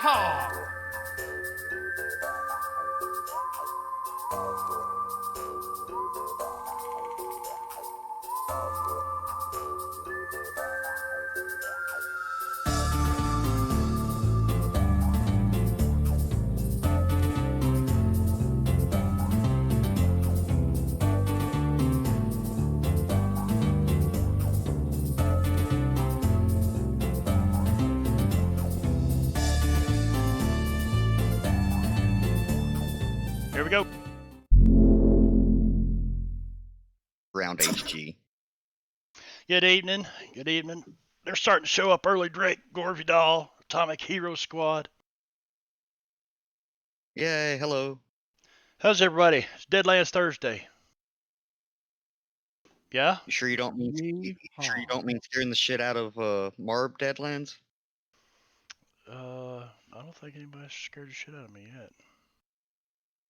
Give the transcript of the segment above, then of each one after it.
Yeehaw! Here we go. Round HG. Good evening. Good evening. They're starting to show up early. Drake, Gorvidal, Atomic Hero Squad. Yay, hello. How's everybody? It's Deadlands Thursday. Yeah? You sure you don't mean scaring the shit out of Marb Deadlands? I don't think anybody's scared the shit out of me yet.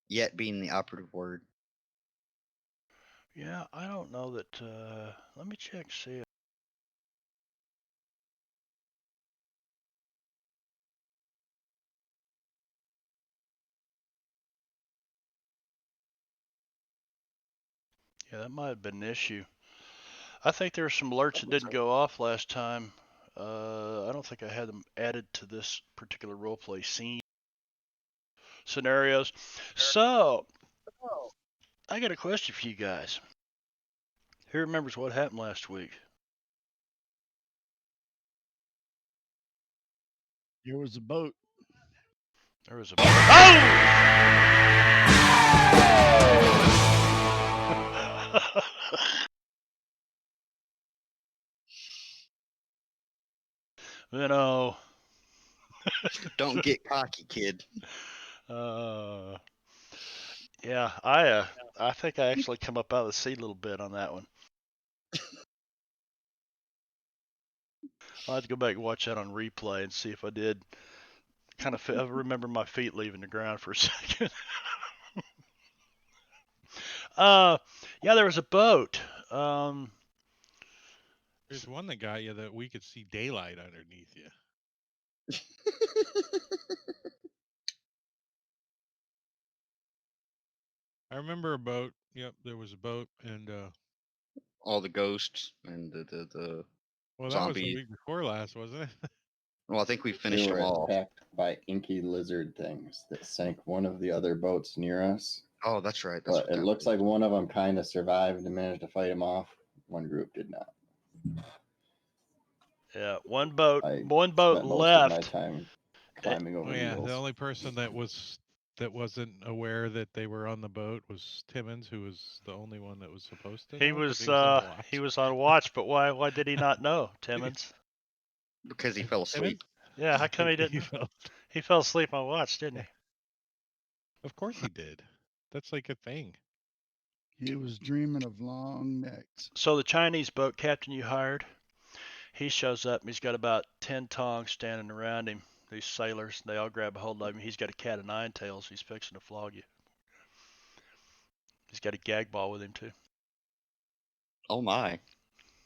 Yet being the operative word. Yeah, I don't know that. Let me check, see. Yeah, that might have been an issue. I think there were some alerts that didn't go off last time. I don't think I had them added to this particular roleplay scene scenarios. So, I got a question for you guys. Who remembers what happened last week? There was a boat. There was a oh! You know. Don't get cocky, kid. Yeah, I think I actually come up out of the seat a little bit on that one. I'll have to go back and watch that on replay and see if I did kind of I remember my feet leaving the ground for a second. Yeah, there was a boat. There's one that got you that we could see daylight underneath you. I remember a boat. Yep, there was a boat, and all the ghosts and the well, that zombie. was the week before last, wasn't it? Well, I think we They finished were them all. attacked by inky lizard things that sank one of the other boats near us. Oh, that's right. But it looks like one of them kind of survived and managed to fight him off. One group did not. Yeah, one boat I left. Most of my time climbing over Oh yeah, needles. the only person that wasn't aware that they were on the boat was Timmons, who was the only one that was supposed to. He know, was he was on watch, but why did he not know, Timmons? Because he fell asleep. Yeah, how come he didn't? He fell asleep on watch, didn't he? Of course he did. That's like a thing. He was dreaming of long necks. So the Chinese boat captain you hired, he shows up and he's got about 10 tongs standing around him. These sailors, they all grab a hold of him. He's got a cat of nine tails. He's fixing to flog you. He's got a gag ball with him too. Oh my.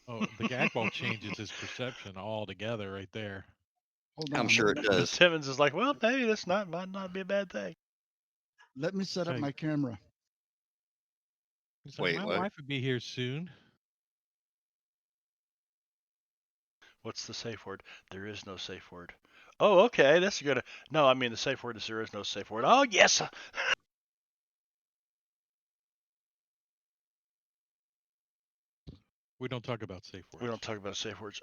Oh, the gag ball changes his perception altogether right there. Hold on. I'm sure it does. Timmons is like, well, maybe this might not be a bad thing. Let me set up my camera. He's like, Wait, my what? wife would be here soon. What's the safe word? There is no safe word. Oh, okay. That's good. No, I mean the safe word is there is no safe word. Oh, yes. We don't talk about safe words. We don't talk about safe words.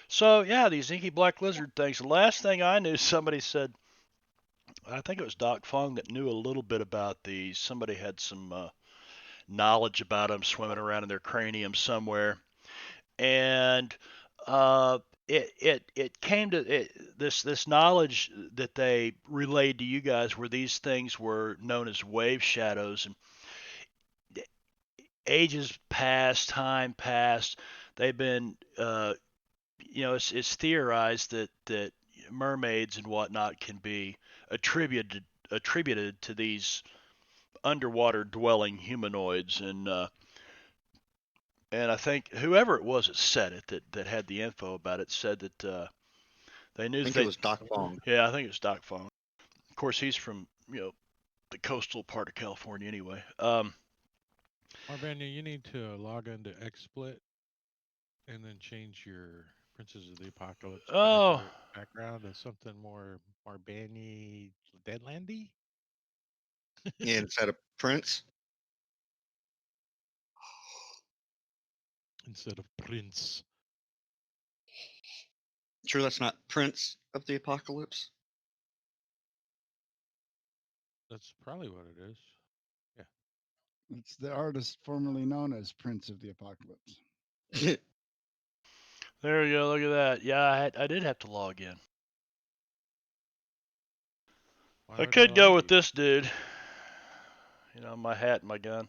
So yeah, these inky black lizard things. The last thing I knew, somebody said, I think it was Doc Fung that knew a little bit about these. Somebody had some knowledge about them swimming around in their cranium somewhere, and it came to this knowledge that they relayed to you guys, where these things were known as wave shadows, and ages past, time past, they've been it's theorized that mermaids and whatnot can be attributed to these underwater dwelling humanoids, and I think whoever it was that said it, that had the info about it, said that They knew I think that it was Doc Fong. Yeah, I think it was Doc Fong. Of course, he's from the coastal part of California anyway. Marbania, you need to log into XSplit and then change your Princes of the Apocalypse Oh, background to something more Marbani Deadlandy Yeah, instead of Prince. instead of Prince. Sure, that's not Prince of the Apocalypse. That's probably what it is. It's the artist formerly known as Prince of the Apocalypse. there we go. Look at that. Yeah, I did have to log in. Why I would could allow go with you? this dude. My hat and my gun.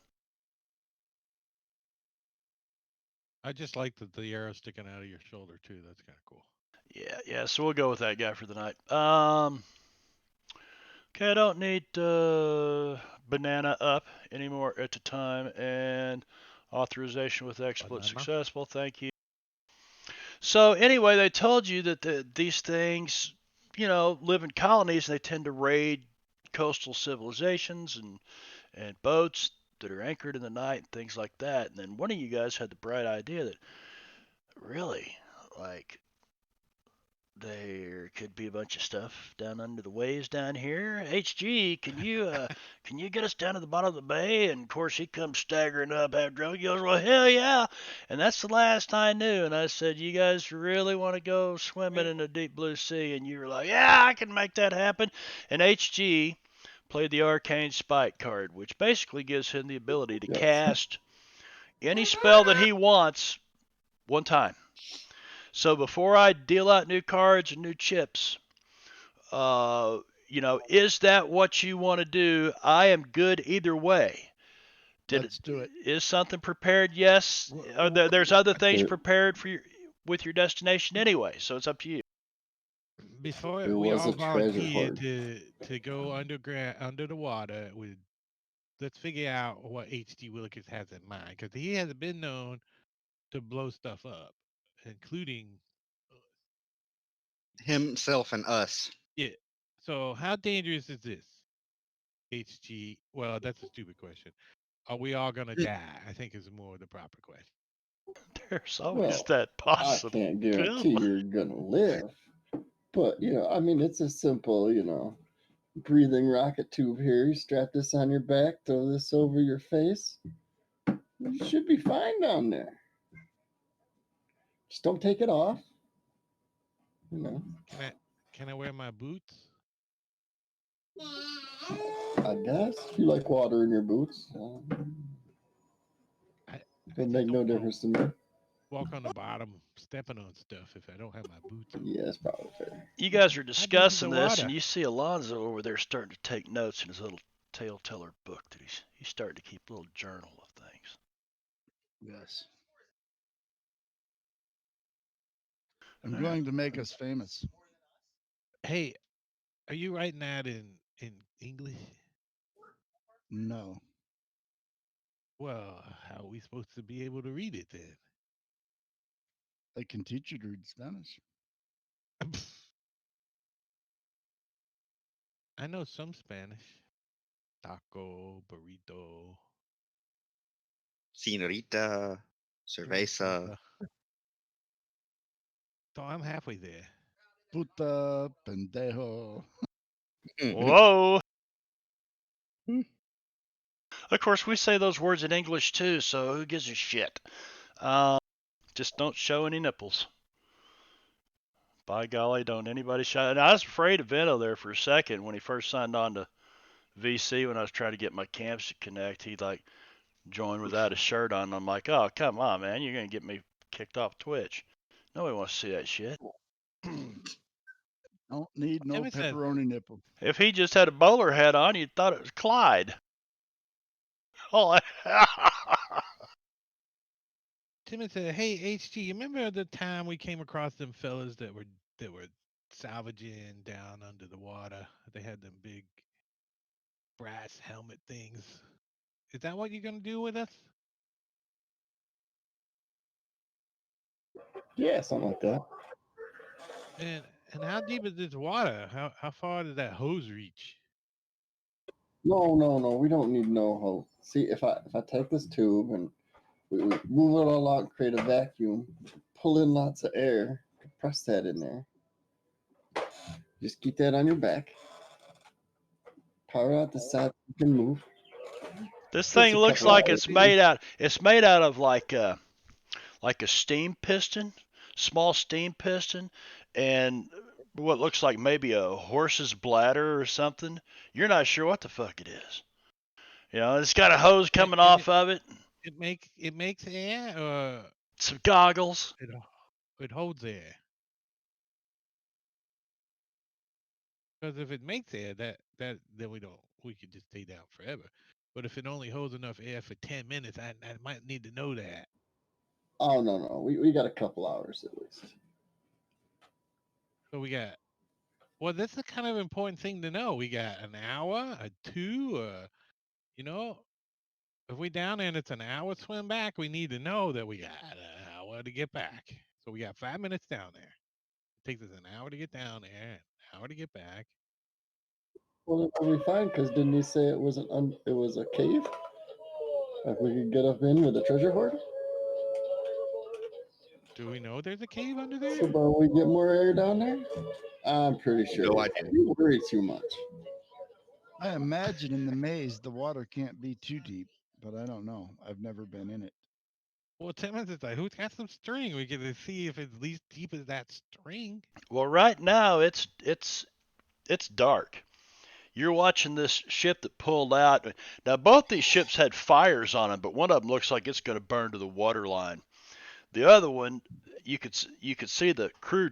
I just like the arrow sticking out of your shoulder too. That's kind of cool. Yeah. So we'll go with that guy for the night. Okay, I don't need banana up anymore at the time, and authorization with exploit Banana? successful. Thank you. So anyway, they told you that these things, live in colonies and they tend to raid coastal civilizations and boats that are anchored in the night and things like that. And then one of you guys had the bright idea that really, like, there could be a bunch of stuff down under the waves down here. HG, can you get us down to the bottom of the bay? And of course he comes staggering up half drunk. He goes, well, hell yeah. And that's the last I knew. And I said, you guys really want to go swimming in the deep blue sea? And you were like, yeah, I can make that happen. And HG played the arcane spike card, which basically gives him the ability to Yes. cast any spell that he wants one time. So before I deal out new cards and new chips, is that what you want to do? I am good either way. Let's do it. Is something prepared? Yes. There's other things There- prepared with your destination anyway, so it's up to you. Before There we was all a treasure volunteer hoard. to go underground under the water, let's figure out what H.G. Willikers has in mind because he has been known to blow stuff up, including Himself and us. yeah. So how dangerous is this, HG? Well, that's a stupid question. Are we all gonna die? I think is more the proper question. There's always Well, that I can't guarantee possibility. you're gonna live, but I mean, it's a simple, breathing rocket tube here. You strap this on your back, throw this over your face. You should be fine down there. Just don't take it off. You know, Can I wear my boots? I guess if you like water in your boots, I it'll just make no don't want difference to me. to walk on the bottom stepping on stuff if I don't have my boots on. Yeah, it's probably fair. You guys are How deep is discussing the this, water? and you see Alonzo over there starting to take notes in his little tale teller book that he's starting to keep a little journal of things. Yes. I'm going to make us famous. Hey, are you writing that in English? No. Well, how are we supposed to be able to read it then? I can teach you to read Spanish. I know some Spanish. Taco, burrito, Senorita, cerveza. So I'm halfway there. Puta, pendejo. Whoa! Of course, we say those words in English too, so who gives a shit? Just don't show any nipples. By golly, don't anybody show. And I was afraid of Vento there for a second when he first signed on to VC when I was trying to get my camps to connect. He like joined without a shirt on. I'm like, oh, come on, man. You're going to get me kicked off Twitch. Nobody wants to see that shit. Don't need no Timmy said- pepperoni nipple. If he just had a bowler hat on, you'd thought it was Clyde. Oh, Timmy said, "Hey HG, you remember the time we came across them fellas that were salvaging down under the water? They had them big brass helmet things. Is that what you're gonna do with us?" Yeah, something like that. And how deep is this water? How far did that hose reach? No, no, no. We don't need no hose. See, if I take this tube and we move it all out and create a vacuum, pull in lots of air, compress that in there. Just keep that on your back. Power out the side. You can move. This Just thing a looks couple like hours. it's made out of like a steam piston, small steam piston, and what looks like maybe a horse's bladder or something. You're not sure what the fuck it is. It's got a hose And, coming and off of it, it makes air, or some goggles. it holds air. Because if it makes air, then we could just stay down forever. But if it only holds enough air for 10 minutes, I might need to know that. Oh no, no. We got a couple hours at least. So we got. Well, that's the kind of important thing to know. We got an hour, a two, you know, if we down there and it's an hour swim back, we need to know that we got an hour to get back. So we got 5 minutes down there. It takes us an hour to get down there, an hour to get back. Well, it'll be fine because didn't he say it was it was a cave? Like we could get up in with a treasure hoard. Do we know there's a cave under So there? about we get more air down there. I'm pretty sure. No idea. You worry too much. I imagine in the maze the water can't be too deep, but I don't know. I've never been in it. Well, 10 minutes is like, who's got some string? We can see if it's at least deep as that string. Well, right now it's dark. You're watching this ship that pulled out. Now both these ships had fires on them, but one of them looks like it's going to burn to the waterline. The other one, you could see the crew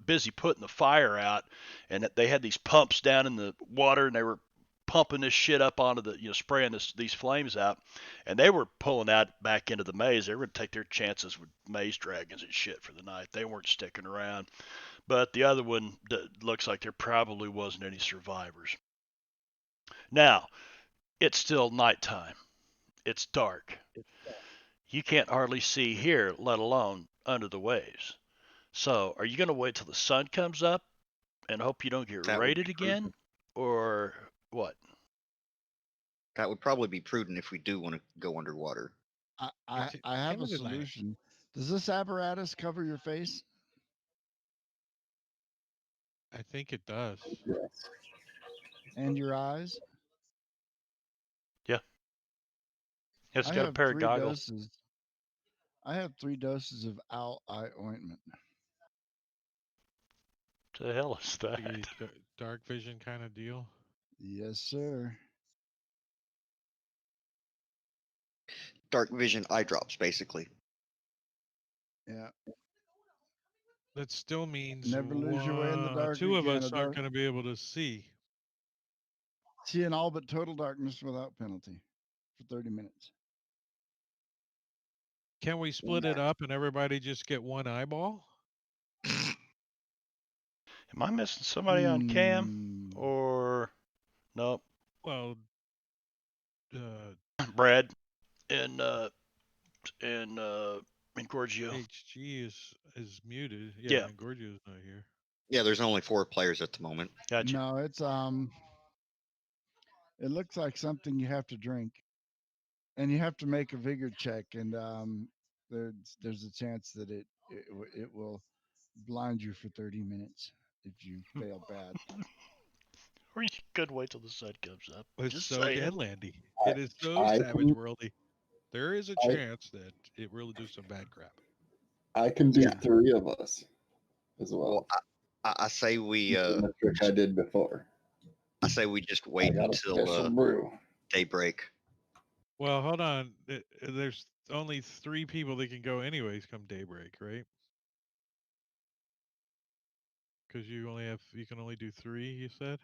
busy putting the fire out, and that they had these pumps down in the water, and they were pumping this shit up onto spraying these flames out, and they were pulling out back into the maze. They were going to take their chances with maze dragons and shit for the night. They weren't sticking around. But the other one looks like there probably wasn't any survivors. Now, it's still nighttime. It's dark. You can't hardly see here, let alone under the waves. So, are you going to wait till the sun comes up and hope you don't get That would raided be again? prudent. Or what? That would probably be prudent if we do want to go underwater. I have a solution. Does this apparatus cover your face? I think it does. Yes. And your eyes? Yeah. It's I got a have pair of 3 goggles. doses. I have 3 doses of owl eye ointment. What the hell is that? Like a dark vision kind of deal. Yes, sir. Dark vision eye drops, basically. Yeah. That still means Never lose your way in the dark two of again. us aren't going to be able to see. See in all but total darkness without penalty for 30 minutes. Can we split it up and everybody just get one eyeball? Am I missing somebody on cam? Or nope? Well, Brad and Gorgio. HG is muted. Yeah, and Gorgio's not here. Yeah, there's only 4 players at the moment. Gotcha. No, it's it looks like something you have to drink, and you have to make a vigor check, and there's a chance that it will blind you for 30 minutes if you fail bad. Or you could wait till the sun comes up. It's Just so saying. Deadlandy. It is so savage worldy. There is a chance that it really do some bad crap. I can do 3 of us as well. I say we the trick I did before. I say we just wait until daybreak. Well, hold on. There's only 3 people that can go anyways come daybreak, right? Because you can only do 3. You said.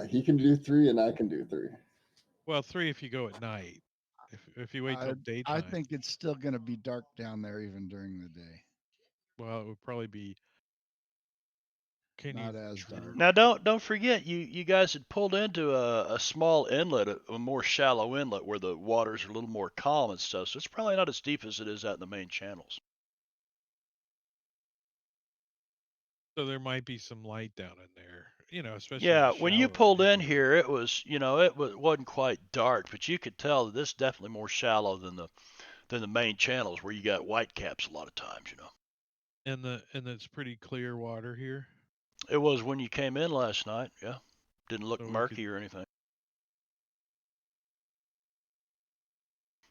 He can do 3 and I can do 3. Well, 3 if you go at night. If you wait till daytime. I think it's still going to be dark down there even during the day. Well, it would probably be. Not as dark. Now don't forget you guys had pulled into a small inlet, a more shallow inlet where the waters are a little more calm and stuff. So it's probably not as deep as it is out in the main channels. So there might be some light down in there, especially in Yeah, the when you shallower pulled in neighborhood. here, it was, wasn't quite dark, but you could tell that this is definitely more shallow than the main channels where you got white caps a lot of times. And it's pretty clear water here, It was when you came in last night. Yeah, didn't look so we could. murky or anything.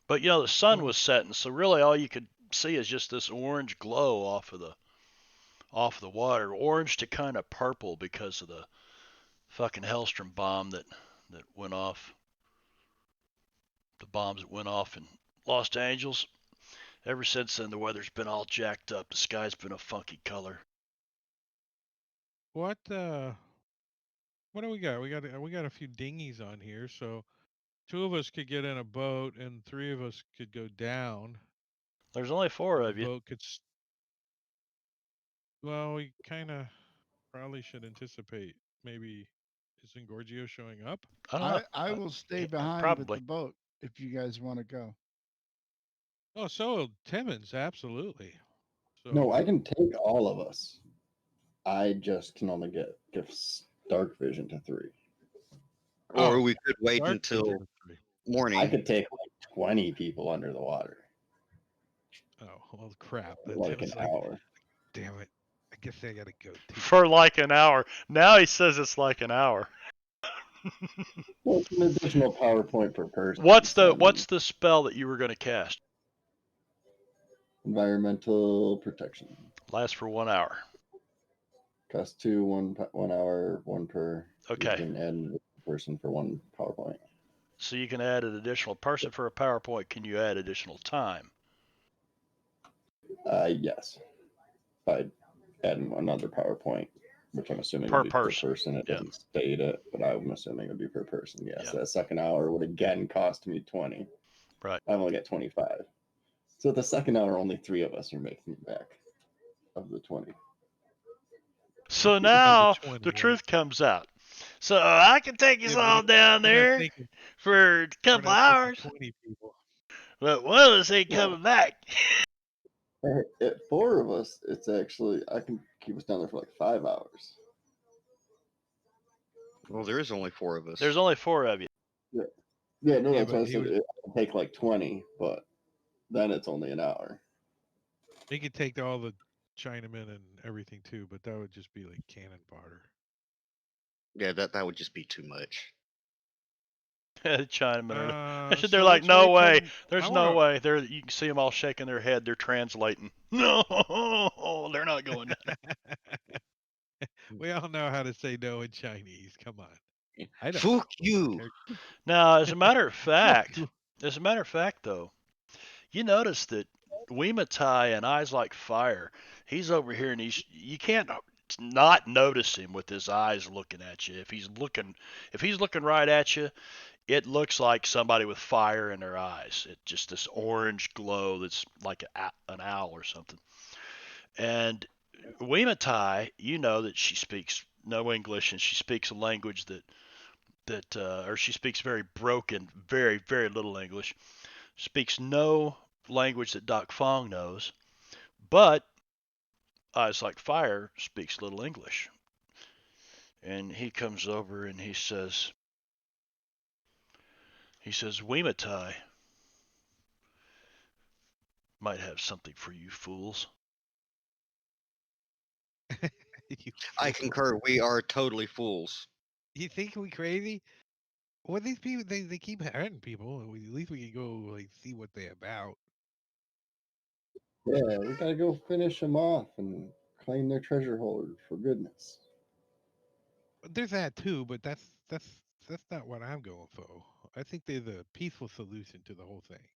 But the sun Well, was setting, so really all you could see is just this orange glow off the water, orange to kind of purple because of the fucking Hellstrom bomb that went off. The bombs that went off in Los Angeles. Ever since then, the weather's been all jacked up. The sky's been a funky color. what what do we got? We got a few dinghies on here, so two of us could get in a boat, and three of us could go down. There's only four And the of you. boat could. Well, we kind of probably should anticipate maybe is Engorgio showing up? I don't know. I will stay Yeah, behind with the probably. boat if you guys want to go. Oh, so Timmons, absolutely. No, I So can take all of us. I just can only give dark vision to 3. Or oh, we could wait dark vision until of three. I morning. could take like 20 people under the water, Oh, well, crap. That like an was like, hour. damn it. I guess I gotta go too. For like an hour. Now he says it's like an hour. Well, it's an additional PowerPoint per person. what's So, the I mean, what's the spell that you were going to cast? environmental protection. Lasts for 1 hour. Cost 2, 1 hour, 1 per. You Okay. can add a person for 1 PowerPoint. So you can add an additional person for a PowerPoint. Can you add additional time? Yes. By adding another PowerPoint, which I'm assuming Per would be per person. person. It Yeah. doesn't state it, but I'm assuming it would be per person. Yes, Yeah. that second hour would again cost me 20. Right. I've only got 25. So the second hour, only 3 of us are making it back of the 20. So Of the now 20, the right? truth comes out. So I can take us Yeah, all down we're not there taking for a we're couple not taking hours, 20 people. but one of us ain't Well, coming back. at 4 of us, it's actually, I can keep us down there for like 5 hours. Well, there is only 4 of us. There's only 4 of you. Yeah, yeah, no, Yeah, that's why but I said it would take like 20, but then it's only an hour. they could take all the Chinamen and everything too, but that would just be like cannon fodder. Yeah, that would just be too much. The Chinamen are. They're So like, let's no wait way. till I There's no wanna. way. You can see them all shaking their head. They're translating. No, they're not going down. We all know how to say no in Chinese. Come on. I don't Fuck know. you. Now, as a matter of Fuck fact, you. though, you notice that Weematai and Eyes Like Fire, he's over here and you can't not notice him with his eyes looking at you. If he's looking right at you, it looks like somebody with fire in their eyes. It's just this orange glow that's like an owl or something. And Weematai, you know that she speaks no English and she speaks a language or she speaks very broken, very very little English. Speaks no language that Doc Fong knows, but Eyes Like Fire speaks little English. And he comes over and he says, Weematai might have something for you fools. You I fool. concur. We are totally fools. You think we crazy? What these people they keep hurting people. At least we can go like see what they're about. Yeah, we gotta go finish them off and claim their treasure hoard, for goodness. There's that too, but that's not what I'm going for. I think there's a peaceful solution to the whole thing.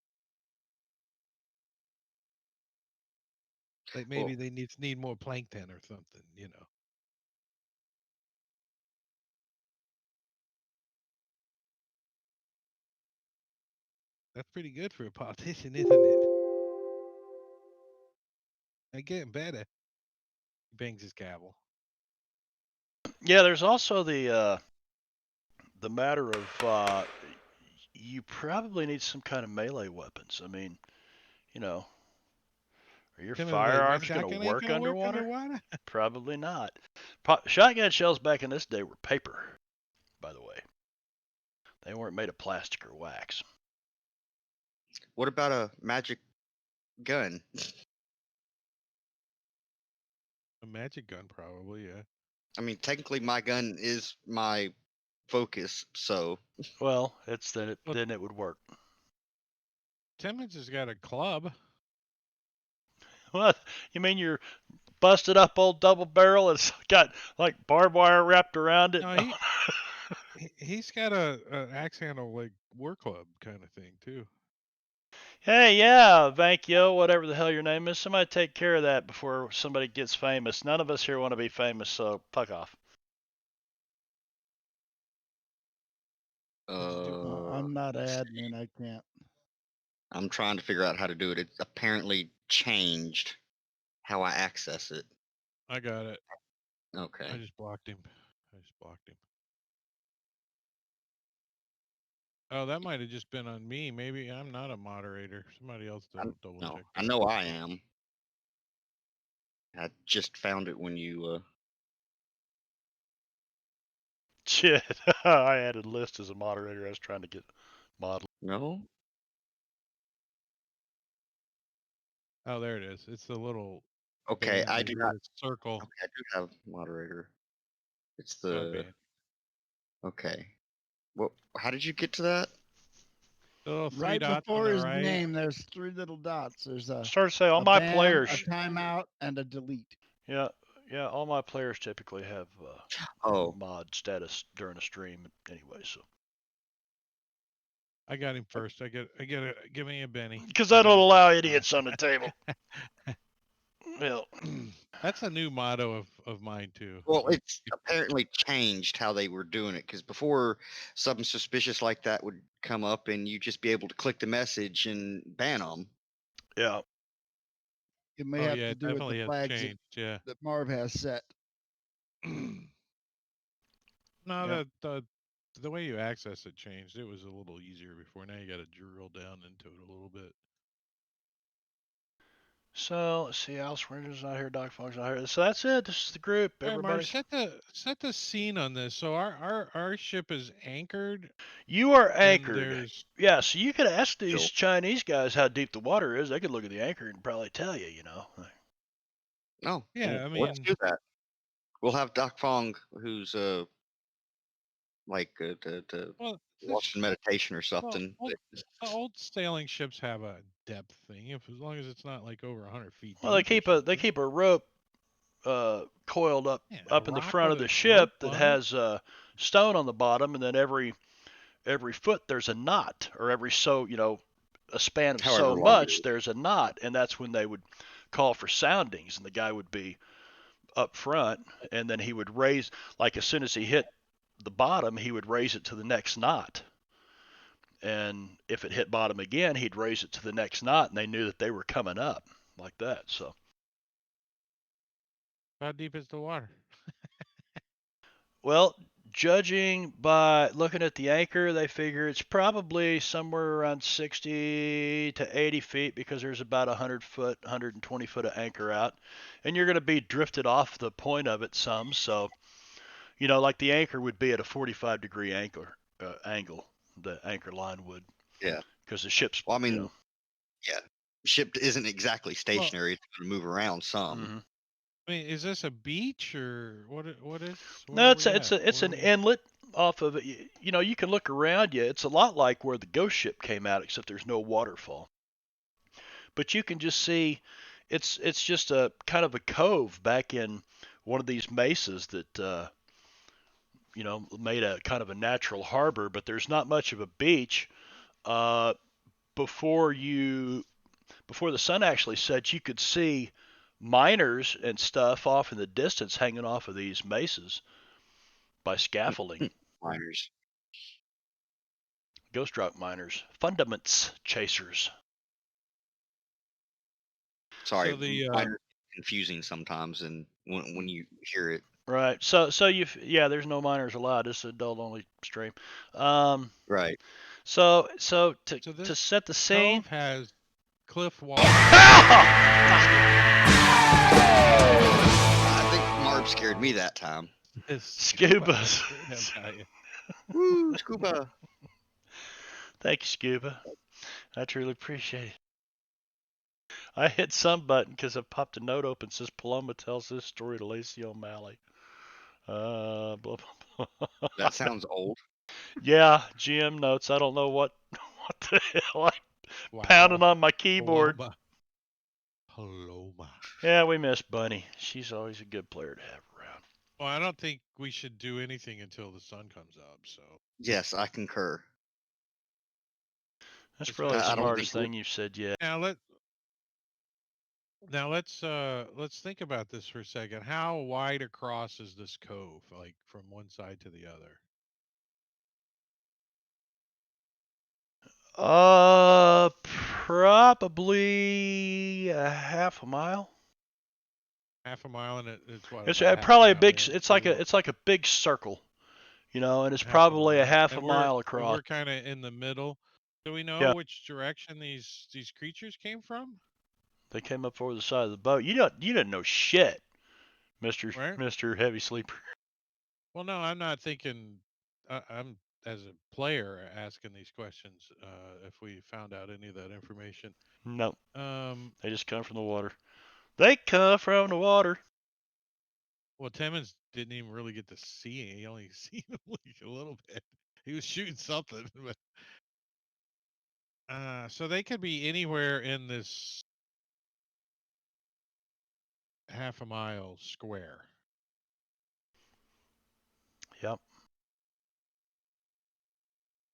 Like Well, maybe they need more plankton or something. That's pretty good for a politician, isn't it? I getting better. He bangs his gavel. Yeah, there's also the matter of you probably need some kind of melee weapons. I mean, you know, Are your Timothy, my firearms going to shotgun ain't work gonna work underwater? underwater. Probably not. Shotgun shells back in this day were paper, by the way. They weren't made of plastic or wax. What about a magic gun? A magic gun, probably. Yeah. I mean, technically, my gun is my focus, so Well, Well, then it would work. Timmons has got a club. What? You mean your busted up old double barrel? It's got like barbed wire wrapped around it. No, he's got a axe handle like war club kind of thing too. Hey, yeah, Vankyo, whatever the hell your name is, somebody take care of that before somebody gets famous. None of us here want to be famous, so fuck off. I'm not admin. I can't. I'm trying to figure out how to do it. It apparently changed how I access it. I got it. I Okay. just blocked him. I just blocked him. Oh, that might have just been on me. Maybe I'm not a moderator. Somebody else double No, check. I know I am. I just found it when you. Shit, I added List as a moderator. I was trying to get mod. No. Oh, there it is. It's the little Okay, band I you do do not. the circle. Okay, I do have moderator. It's Oh, the. band. Okay. What? How did you get to that? The little three Right dots on before the his right. name, there's three little dots. There's Start to say all a my ban, players. a timeout, and a delete. Yeah, all my players typically have Oh, mod status during a stream anyway. So I got him first. Give me a Benny. because I don't allow idiots on the table. Well, That's a new motto of mine too. well, it's apparently changed how they were doing it because before something suspicious like that would come up and you just be able to click the message and ban them. yeah. It may Oh have yeah, to it do with definitely the has flags changed. Yeah. that Marv has set. No, Yeah. the way you access it changed. It was a little easier before. Now you got to drill down into it a little bit. So let's see. Alice Rangers not here. Doc Fox not here. So that's it. This is the group. All right, Marv, Everybody's. set the scene on this. So our ship is anchored. You are And anchored. there's Yeah. So you could ask these Sure. Chinese guys how deep the water is. They could look at the anchor and probably tell you. You know. No. yeah. I Let's mean, do that. We'll have Doc Fong, who's like well, lost in meditation or well, something. the old sailing ships have a depth thing. If as long as it's not like over 100 feet Well, deep or they something. keep a rope coiled up Yeah, a in the rock front with of the a ship rope that on it. has stone on the bottom, and then every foot there's a knot, or every a span of However so long it much is. there's a knot, and that's when they would call for soundings, and the guy would be up front, and then he would raise, like as soon as he hit the bottom, he would raise it to the next knot. And if it hit bottom again, he'd raise it to the next knot, and they knew that they were coming up like that. So, How deep is the water? well, judging by looking at the anchor, they figure it's probably somewhere around 60 to 80 feet because there's about 120 foot of anchor out, and you're going to be drifted off the point of it some. So, like the anchor would be at a 45-degree angle, the anchor line would, Yeah. because the ship's, Well, I mean, yeah, ship isn't exactly Well, stationary. It's going to move around some. Mhm. I mean, is this a beach or what? What is? Where No, are it's we at? it's Where are an we? inlet off of it. You can look around you. It's a lot like where the ghost ship came out, except there's no waterfall. But you can just see, it's just a kind of a cove back in one of these mesas that made a kind of a natural harbor. But there's not much of a beach. Uh, before the sun actually sets, you could see miners and stuff off in the distance hanging off of these mesas by scaffolding. Miners. Ghost rock miners, fundaments chasers. Sorry, So the miners confusing sometimes, and when you hear it. Right. So there's no miners allowed. This is adult only stream. Right. So so to this set the scene, cove has cliff wall. I think Marv scared me that time. Scuba. Scared him, got you. Woo, scuba. Thank you, Scuba. I truly appreciate it. I hit some button because I popped a note open. It says Paloma tells this story to Lacey O'Malley. Blah, blah, blah. That sounds old. Yeah, GM notes. I don't know what the hell. I Wow. pounding on my keyboard. Paloma. Yeah, we miss Bunny. She's always a good player to have around. Well, I don't think we should do anything until the sun comes up. So Yes, I concur. That's It's probably the I don't smartest think thing you've said yet. now let's think about this for a second. How wide across is this cove, like from one side to the other? Probably a half a mile. Half a mile, and it's what It's about half probably a mile big. in It's to like the a. It's like a big circle, and it's half a probably a mile, half a and mile across. we're kind of in the middle. Do we know Yeah, which direction these creatures came from? they came up over the side of the boat. You didn't know shit, Right. Mister Heavy Sleeper. Well, no, I'm not thinking. I'm as a player asking these questions. If we found out any of that information. No, Um. they just come from the water. They come from the water. Well, Timmons didn't even really get to see it. He only seen him like a little bit. He was shooting something, but so they could be anywhere in this half a mile square. Yep.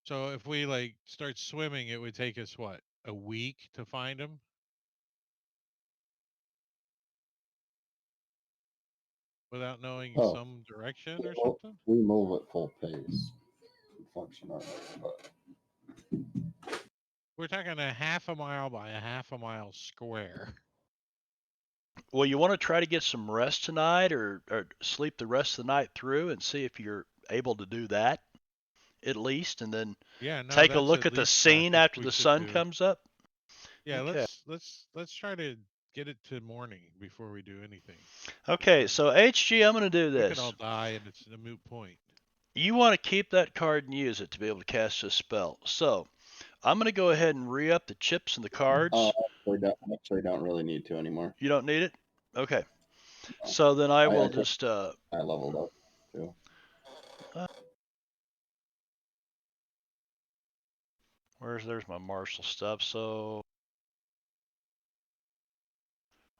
So if we like start swimming, it would take us what, a week to find them? Without knowing Oh, some direction or well, something? we move at full pace. Functionally, but We're talking a half a mile by a half a mile square. Well, you want to try to get some rest tonight, or sleep the rest of the night through, and see if you're able to do that at least, and then Yeah, no, take a that's look at at the least what I scene think after we the should sun do. comes up. Yeah, Okay. let's try to get it to morning before we do anything. Okay, so HG, I'm going to do We could all this. die and it's a moot point. You want to keep that card and use it to be able to cast this spell. So I'm going to go ahead and re-up the chips and the cards. actually don't really need to anymore. You don't need it? Okay. No. So then I will I just... I leveled up too. There's my Marshall stuff. So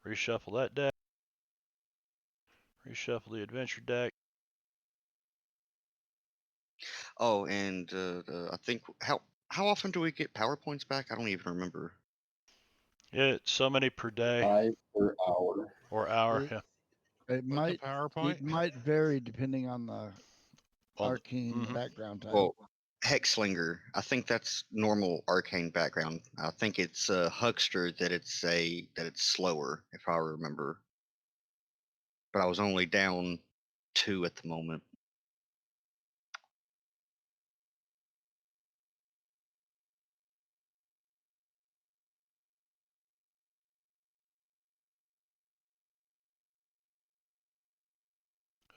reshuffle that deck. Reshuffle the adventure deck. Oh, and I think how often do we get PowerPoints back? I don't even remember. Yeah, so many per day 5 per hour. or hour. It, Yeah. it What's a might PowerPoint? it might vary depending on the arcane Mhm. background type. Well, Hexslinger, I think that's normal arcane background. I think it's Huckster that it's slower, if I remember. But I was only down 2 at the moment.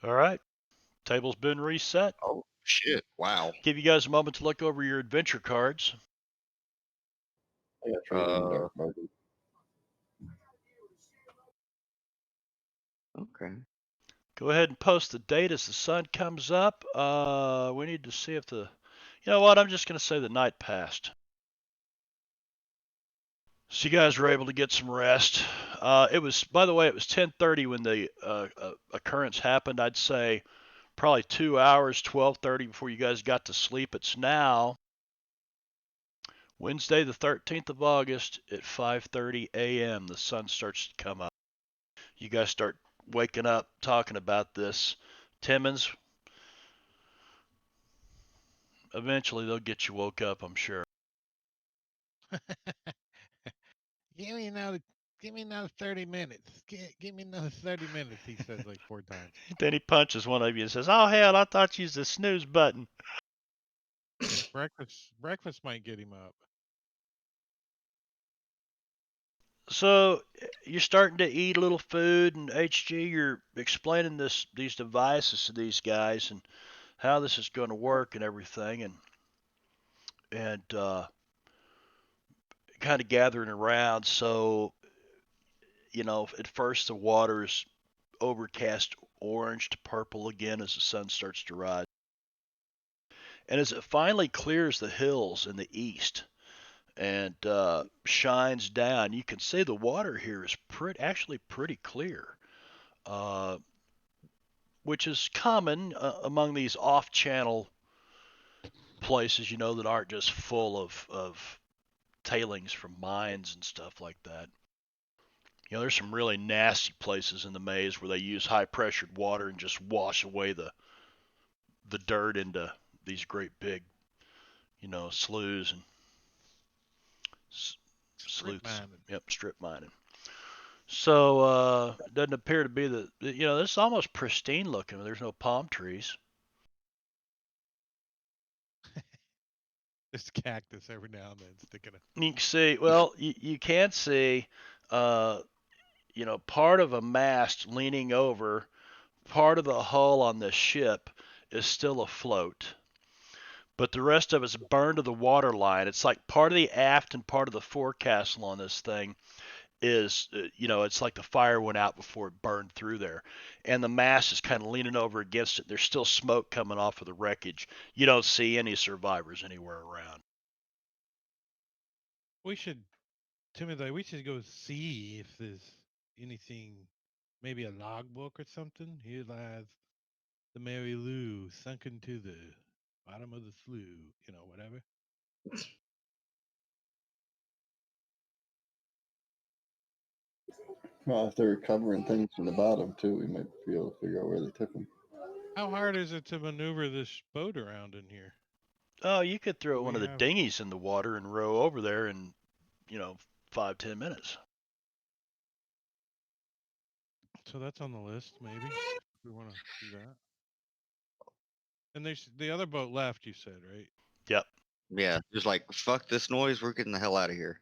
All right. Table's been reset. Oh shit! Wow. Give you guys a moment to look over your adventure cards. I got trading dark mode. Okay. Go ahead and post the date as the sun comes up. We need to see if the... You know what? I'm just going to say the night passed. So you guys were able to get some rest. It was, by the way, it was 10:30 when the occurrence happened. I'd say probably 2 hours, 12:30 before you guys got to sleep. It's now Wednesday, the 13th of August at 5:30 a.m. The sun starts to come up. You guys start waking up, talking about this. Timmons, eventually they'll get you woke up, I'm sure. Give me another 30 minutes. Give me another 30 minutes, he says like 4 times. Then he punches one of you and says, "Oh hell, I thought you was the snooze button." Breakfast might get him up. So you're starting to eat a little food, and HG, you're explaining these devices to these guys and how this is going to work and everything, and kind of gathering around. So at first the water is overcast orange to purple again as the sun starts to rise, and as it finally clears the hills in the east and shines down, you can see the water here is actually pretty clear. Uh, which is common among these off-channel places, that aren't just full of tailings from mines and stuff like that. There's some really nasty places in the maze where they use high-pressured water and just wash away the dirt into these great big, sloughs and Strip sleuths. mining. Yep, strip mining. So it doesn't appear to be this is almost pristine looking. There's no palm trees. There's cactus every now and then sticking up. You can see, well, you can see, uh, part of a mast leaning over, part of the hull on the ship is still afloat, but the rest of it's burned to the water line. It's like part of the aft and part of the forecastle on this thing is, it's like the fire went out before it burned through there. And the mast is kind of leaning over against it. There's still smoke coming off of the wreckage. You don't see any survivors anywhere around. We should, Timothy, we should go see if there's anything, maybe a logbook or something. Here lies the Mary Lou sunken to the bottom of the slough, whatever. Well, if they're recovering things from the bottom too, we might be able to figure out where they took them. How hard is it to maneuver this boat around in here? Oh, you could throw Do one we of the have? dinghies in the water and row over there in, 5-10 minutes. So that's on the list, maybe. If we want to do that. And there's the other boat left, you said, right? Yep. Yeah, just like fuck this noise. We're getting the hell out of here.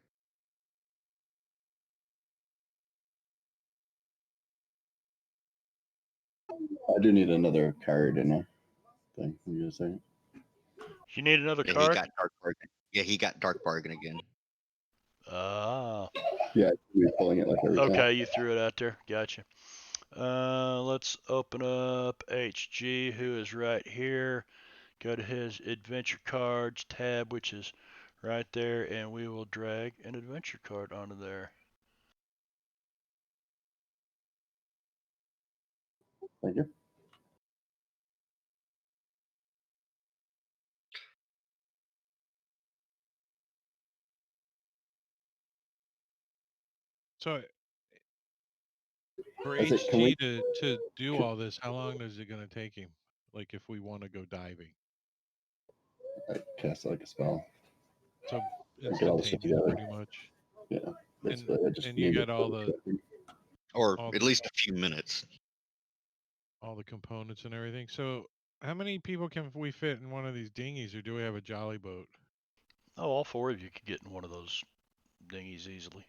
I do need another card in a thing. You gonna say? You need another Yeah, he card? got dark bargain. Yeah, he got dark bargain again. Ah. Yeah, we're pulling it like every time. Okay, you threw it out there. Gotcha. Let's open up HG, who is right here. Go to his adventure cards tab, which is right there, and we will drag an adventure card onto there. Thank you. So for I said, can we? HG to do all this, how long is it going to take him? Like if we want to go diving, I cast like a spell. so I get all this shit instantaneous, together. pretty much. Yeah, And basically, I just and you need got it. Or all at the least a few minutes. all the components and everything. So how many people can we fit in one of these dinghies, or do we have a jolly boat? Oh, all four of you could get in one of those dinghies easily.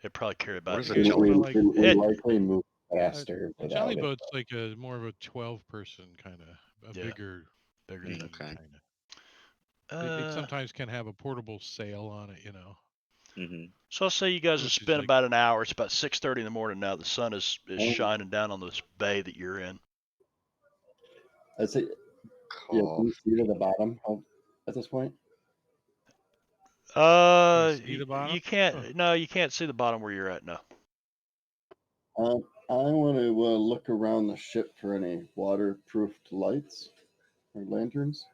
It'd probably carry What about. is You a guys We, jelly? feel we, like we It. likely move a faster jolly without it. boat's like a more of a 12-person kind of a Yeah, bigger bigger than. dinghy Okay. kind of. It Uh, sometimes can have a portable sail on it. Mm-hmm. so I'll say you guys have Which is spent like, about an hour. It's about 6:30 in the morning now. The sun is Oh, shining down on this bay that you're in. I'd say, yeah, can Cough. you see to the bottom at this point? can we see the bottom? You Huh. can't. No, you can't see the bottom where you're at now. I want to look around the ship for any waterproofed lights or lanterns.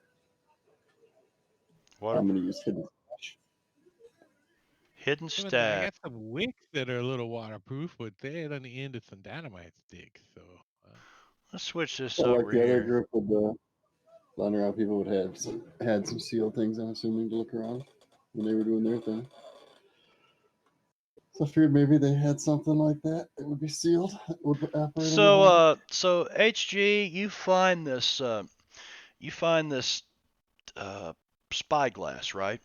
I'm going to Waterproof. use hidden flash. Hidden Timothy, I stash. got some wicks that are a little waterproof, but they're on the end of some dynamite sticks. So Let's switch this So like over the other here. group of the around people would have had some sealed things, I'm assuming, to look around when they were doing their thing. So I figured maybe they had something like that. It would be sealed. It would operate in the So, water. HG, you find this uh, spyglass, right?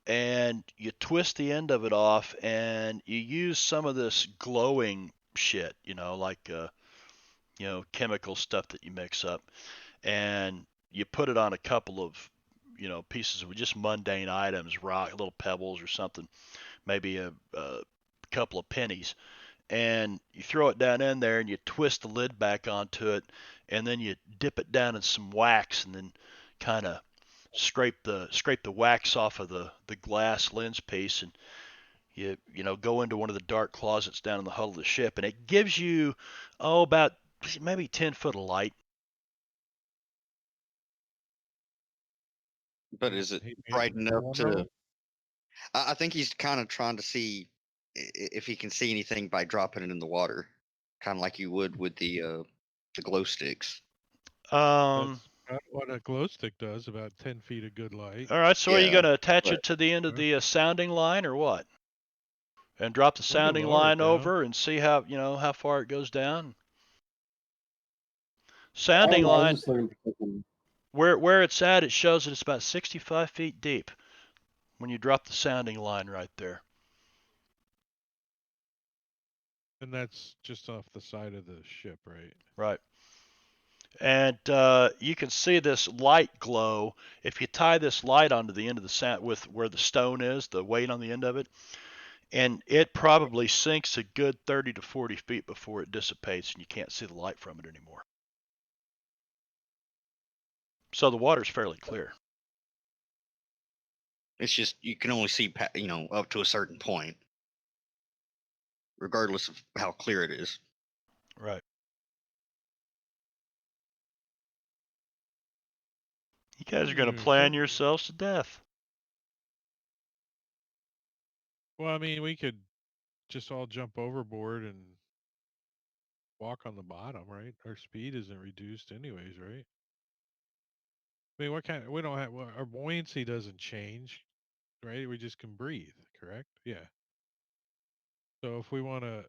and you twist the end of it off, and you use some of this glowing shit, like chemical stuff that you mix up, and you put it on a couple of pieces of just mundane items, rock, little pebbles or something, maybe a couple of pennies, and you throw it down in there and you twist the lid back onto it, and then you dip it down in some wax, and then kind of scrape the wax off of the glass lens piece, and you go into one of the dark closets down in the hull of the ship, and it gives you about maybe 10 foot of light. But is it He bright made enough one of to? them. I think he's kind of trying to see if he can see anything by dropping it in the water, kind of like you would with the glow sticks. Um, That's about what a glow stick does. About 10 feet of good light. all right, so are you Yeah, going to attach but it to the end of Okay. the sounding line or what? And drop the We could sounding lower it line down. over and see how far it goes down. Sounding I was line, just looking for something. where it's at, it shows that it's about 65 feet deep when you drop the sounding line right there. And that's just off the side of the ship, right? Right. And you can see this light glow. If you tie this light onto the end of the sound with where the stone is, the weight on the end of it, and it probably sinks a good 30 to 40 feet before it dissipates and you can't see the light from it anymore. So the water's fairly clear. it's just you can only see up to a certain point, regardless of how clear it is. Right. You guys are going to plan yourselves to death. Well, I mean, we could just all jump overboard and walk on the bottom, right? Our speed isn't reduced anyways, right? I mean, we don't have, our buoyancy doesn't change, right? We just can breathe, correct? Yeah. So if we want to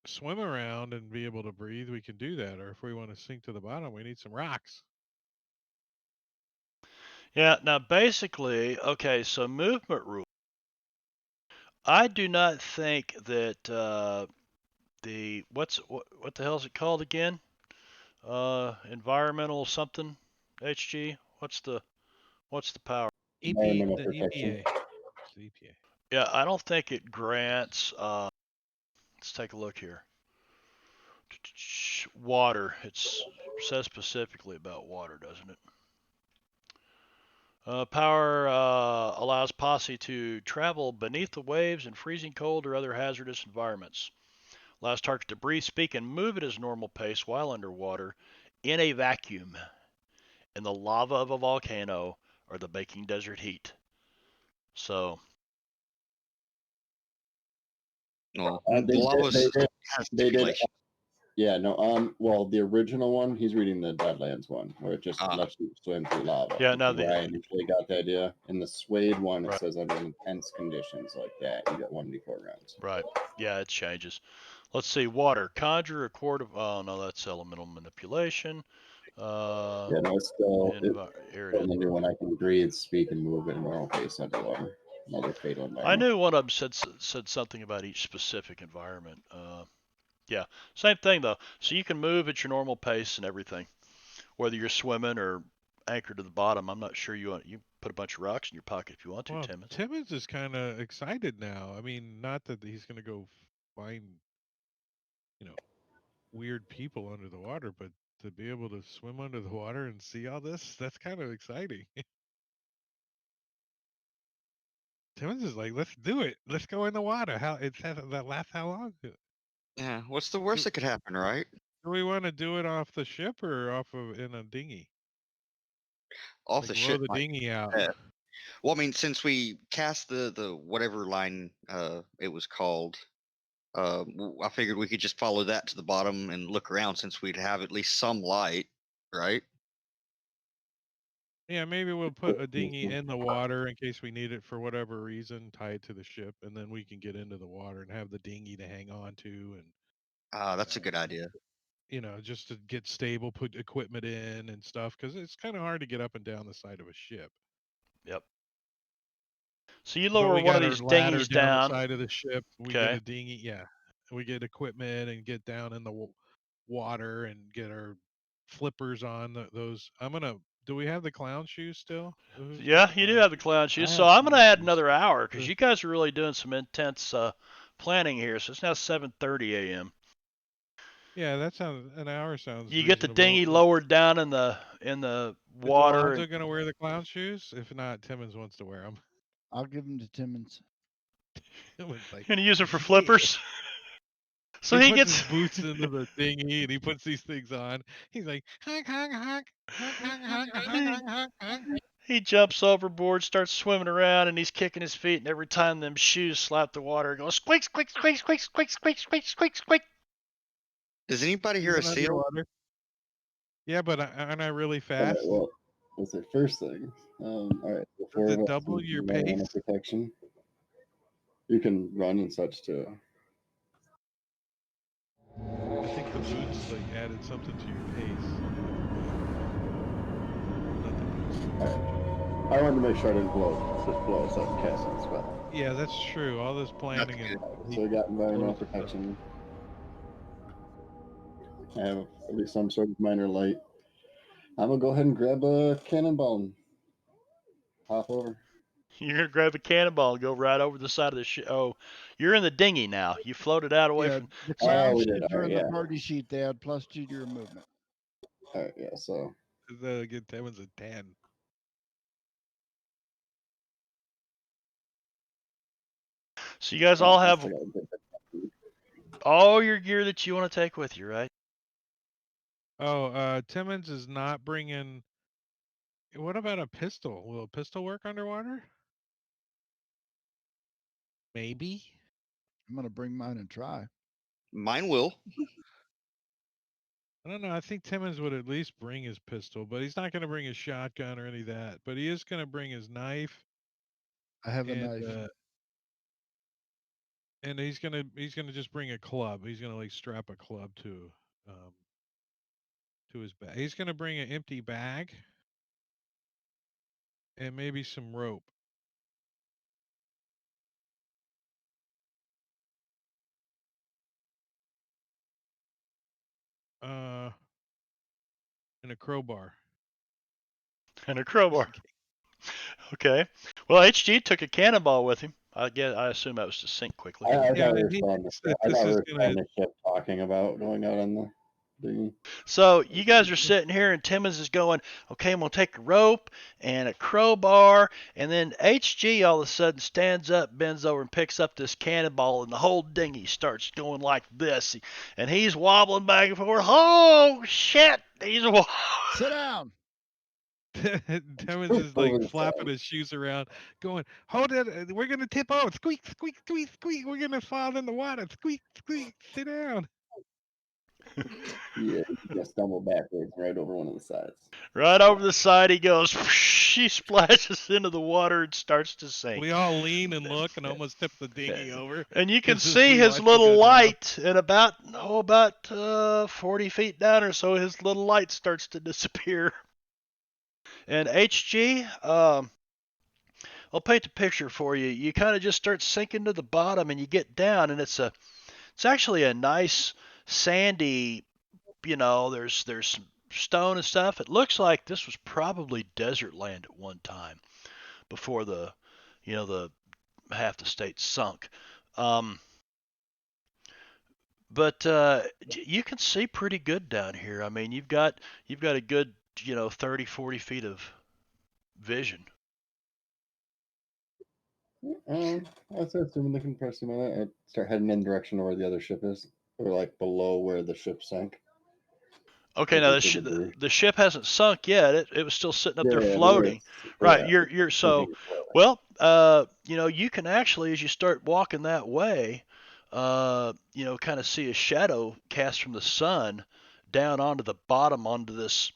swim around and be able to breathe, we can do that. Or if we want to sink to the bottom, we need some rocks. Yeah, now basically, okay, so movement rule. I do not think that what the hell is it called again? Environmental something. HG. What's the power? Environmental The protection. EPA. It's the EPA. Yeah, I don't think it grants. Let's take a look here. Water. It says specifically about water, doesn't it? Power allows posse to travel beneath the waves in freezing cold or other hazardous environments. Allows target to breathe, speak, and move at his normal pace while underwater in a vacuum, in the lava of a volcano, or the baking desert heat. So, Well, They the did. lava has They did. stipulations. Yeah. No. Well, the original one, he's reading the Deadlands one, where it just Ah, lets you swim through lava, yeah, which now is where I initially got the idea. In the Suede one, it right, says under intense conditions like that, you get 1d4 rounds. right. Yeah, it changes. Let's see. Water. Conjure a quart of. Oh, no, that's elemental manipulation. Yeah. No, it's still Here it in is. the new one. I can breathe, speak, and move at normal pace underwater. Another fatal I environment. knew one of them said something about each specific environment. Yeah, same thing though. So you can move at your normal pace and everything, whether you're swimming or anchored to the bottom. I'm not sure you put a bunch of rocks in your pocket if you want to, Well, Timmons. Timmons is kind of excited now. I mean, not that he's going to go find, you know, weird people under the water, but to be able to swim under the water and see all this, that's kind of exciting. Timmons is like, let's do it. Let's go in the water. How it says that lasts how long? yeah. What's the worst Do, that could happen, right? do we want to do it off the ship or off of in a dinghy? Off Like the row ship the might dinghy out. be bad. Well, I mean, since we cast the whatever line it was called, I figured we could just follow that to the bottom and look around since we'd have at least some light, right? Yeah, maybe we'll put a dinghy in the water in case we need it for whatever reason, tied to the ship, and then we can get into the water and have the dinghy to hang on to, and That's a uh, good idea. just to get stable, put equipment in and stuff, because it's kind of hard to get up and down the side of a ship. Yep. So you But lower we one of got our these ladder dinghies down the down. side of the ship. We get Okay. a dinghy. Yeah, we get equipment and get down in the water and get our flippers on those. I'm gonna. Do we have the clown shoes still? Who's got Yeah, the you do clown have the shoes? clown I shoes. So have I'm gonna clown add shoes. another hour because The, you guys are really doing some intense planning here. So it's now 7:30 a.m. yeah, that sounds. An hour sounds You get the reasonable. dinghy lowered down in the Is water, Alonzo and gonna wear the clown shoes? If not, Timmons wants to wear them. I'll give them to Timmons. Timmons like, and use them for yeah. flippers. So He he puts his gets boots into the dinghy and he puts these things on. He's like, honk, honk, honk, honk, honk, honk, honk, he, honk, honk, honk. he jumps overboard, starts swimming around, and he's kicking his feet. And every time them shoes slap the water, it goes squeak, squeak, squeak, squeak, squeak, squeak, squeak, squeak, squeak. Does anybody hear a Even seal? underwater. Yeah, but aren't I really All right, fast? well, let's say first thing. All right, the Does four of it us double need your marijuana pace? protection. You can run and such too. I think the boots like added something to your pace. Not the boots. All right. I wanted to make sure I didn't blow us up casting spell. Yeah, that's true. All this That's planning and good. So we got environmental blows stuff. protection. I have at least some sort of minor light. I'm gonna go ahead and grab a cannonball and hop over. You're gonna grab a cannonball and go right over the side of the ship. Oh, you're in the dinghy now. You floated out away Yeah, from. the Oh, clown we did. shoes All are right, in the yeah. party sheet. They add +2 to your movement. All right, yeah. So Get Timmons a 10. So you guys oh, all I have still got a bit. all your gear that you want to take with you, right? Oh, Timmons is not bringing. What about a pistol? Will a pistol work underwater? Maybe. I'm gonna bring mine and try. Mine will. I don't know. I think Timmons would at least bring his pistol, but he's not going to bring his shotgun or any of that. But he is going to bring his knife, I have a and knife. He's gonna just bring a club. He's gonna like strap a club um to his back. He's gonna bring an empty bag and maybe some rope. Uh, and a crowbar. And a Just crowbar. in case. Okay. Well, HG took a cannonball with him. I assume that was to sink quickly. I Yeah, thought we were he still on the thinks ship. that I this thought we is were still gonna. on the ship talking about going out on the dinghy. So you guys are sitting here, and Timmons is going, okay, I'm going to take a rope and a crowbar. And then HG all of a sudden stands up, bends over, and picks up this cannonball, and the whole dinghy starts going like this. And he's wobbling back and forth. Oh, shit. Sit down. Timmons is like Over the flapping side. his shoes around, going, "Hold it! We're gonna tip over! Squeak, squeak, squeak, squeak! We're gonna fall in the water! Squeak, squeak! Sit down!" Yeah, he's gonna stumble backwards right over one of the sides. Right over the side he goes. He splashes into the water and starts to sink. We all lean and look and almost tip the dinghy over And you can because see we his watch it go little down. light, and about 40 feet down or so, his little light starts to disappear. And HG, I'll paint the picture for you. You kind of just start sinking to the bottom, and you get down, and it's actually a nice sandy. There's some stone and stuff. It looks like this was probably desert land at one time before the half the state sunk. Um, but you can see pretty good down here. I mean, you've got a good 30, 40 feet of vision. I was assuming they can press him on that. I'd start heading in the direction of where the other ship is, or like below where the ship sank. Okay, now Looking the, for sh- debris. the ship hasn't sunk yet. It was still sitting up there Yeah, but floating. it's Right. yeah, You're so sinking slowly. well. You can actually, as you start walking that way, kind of see a shadow cast from the sun down onto the bottom onto this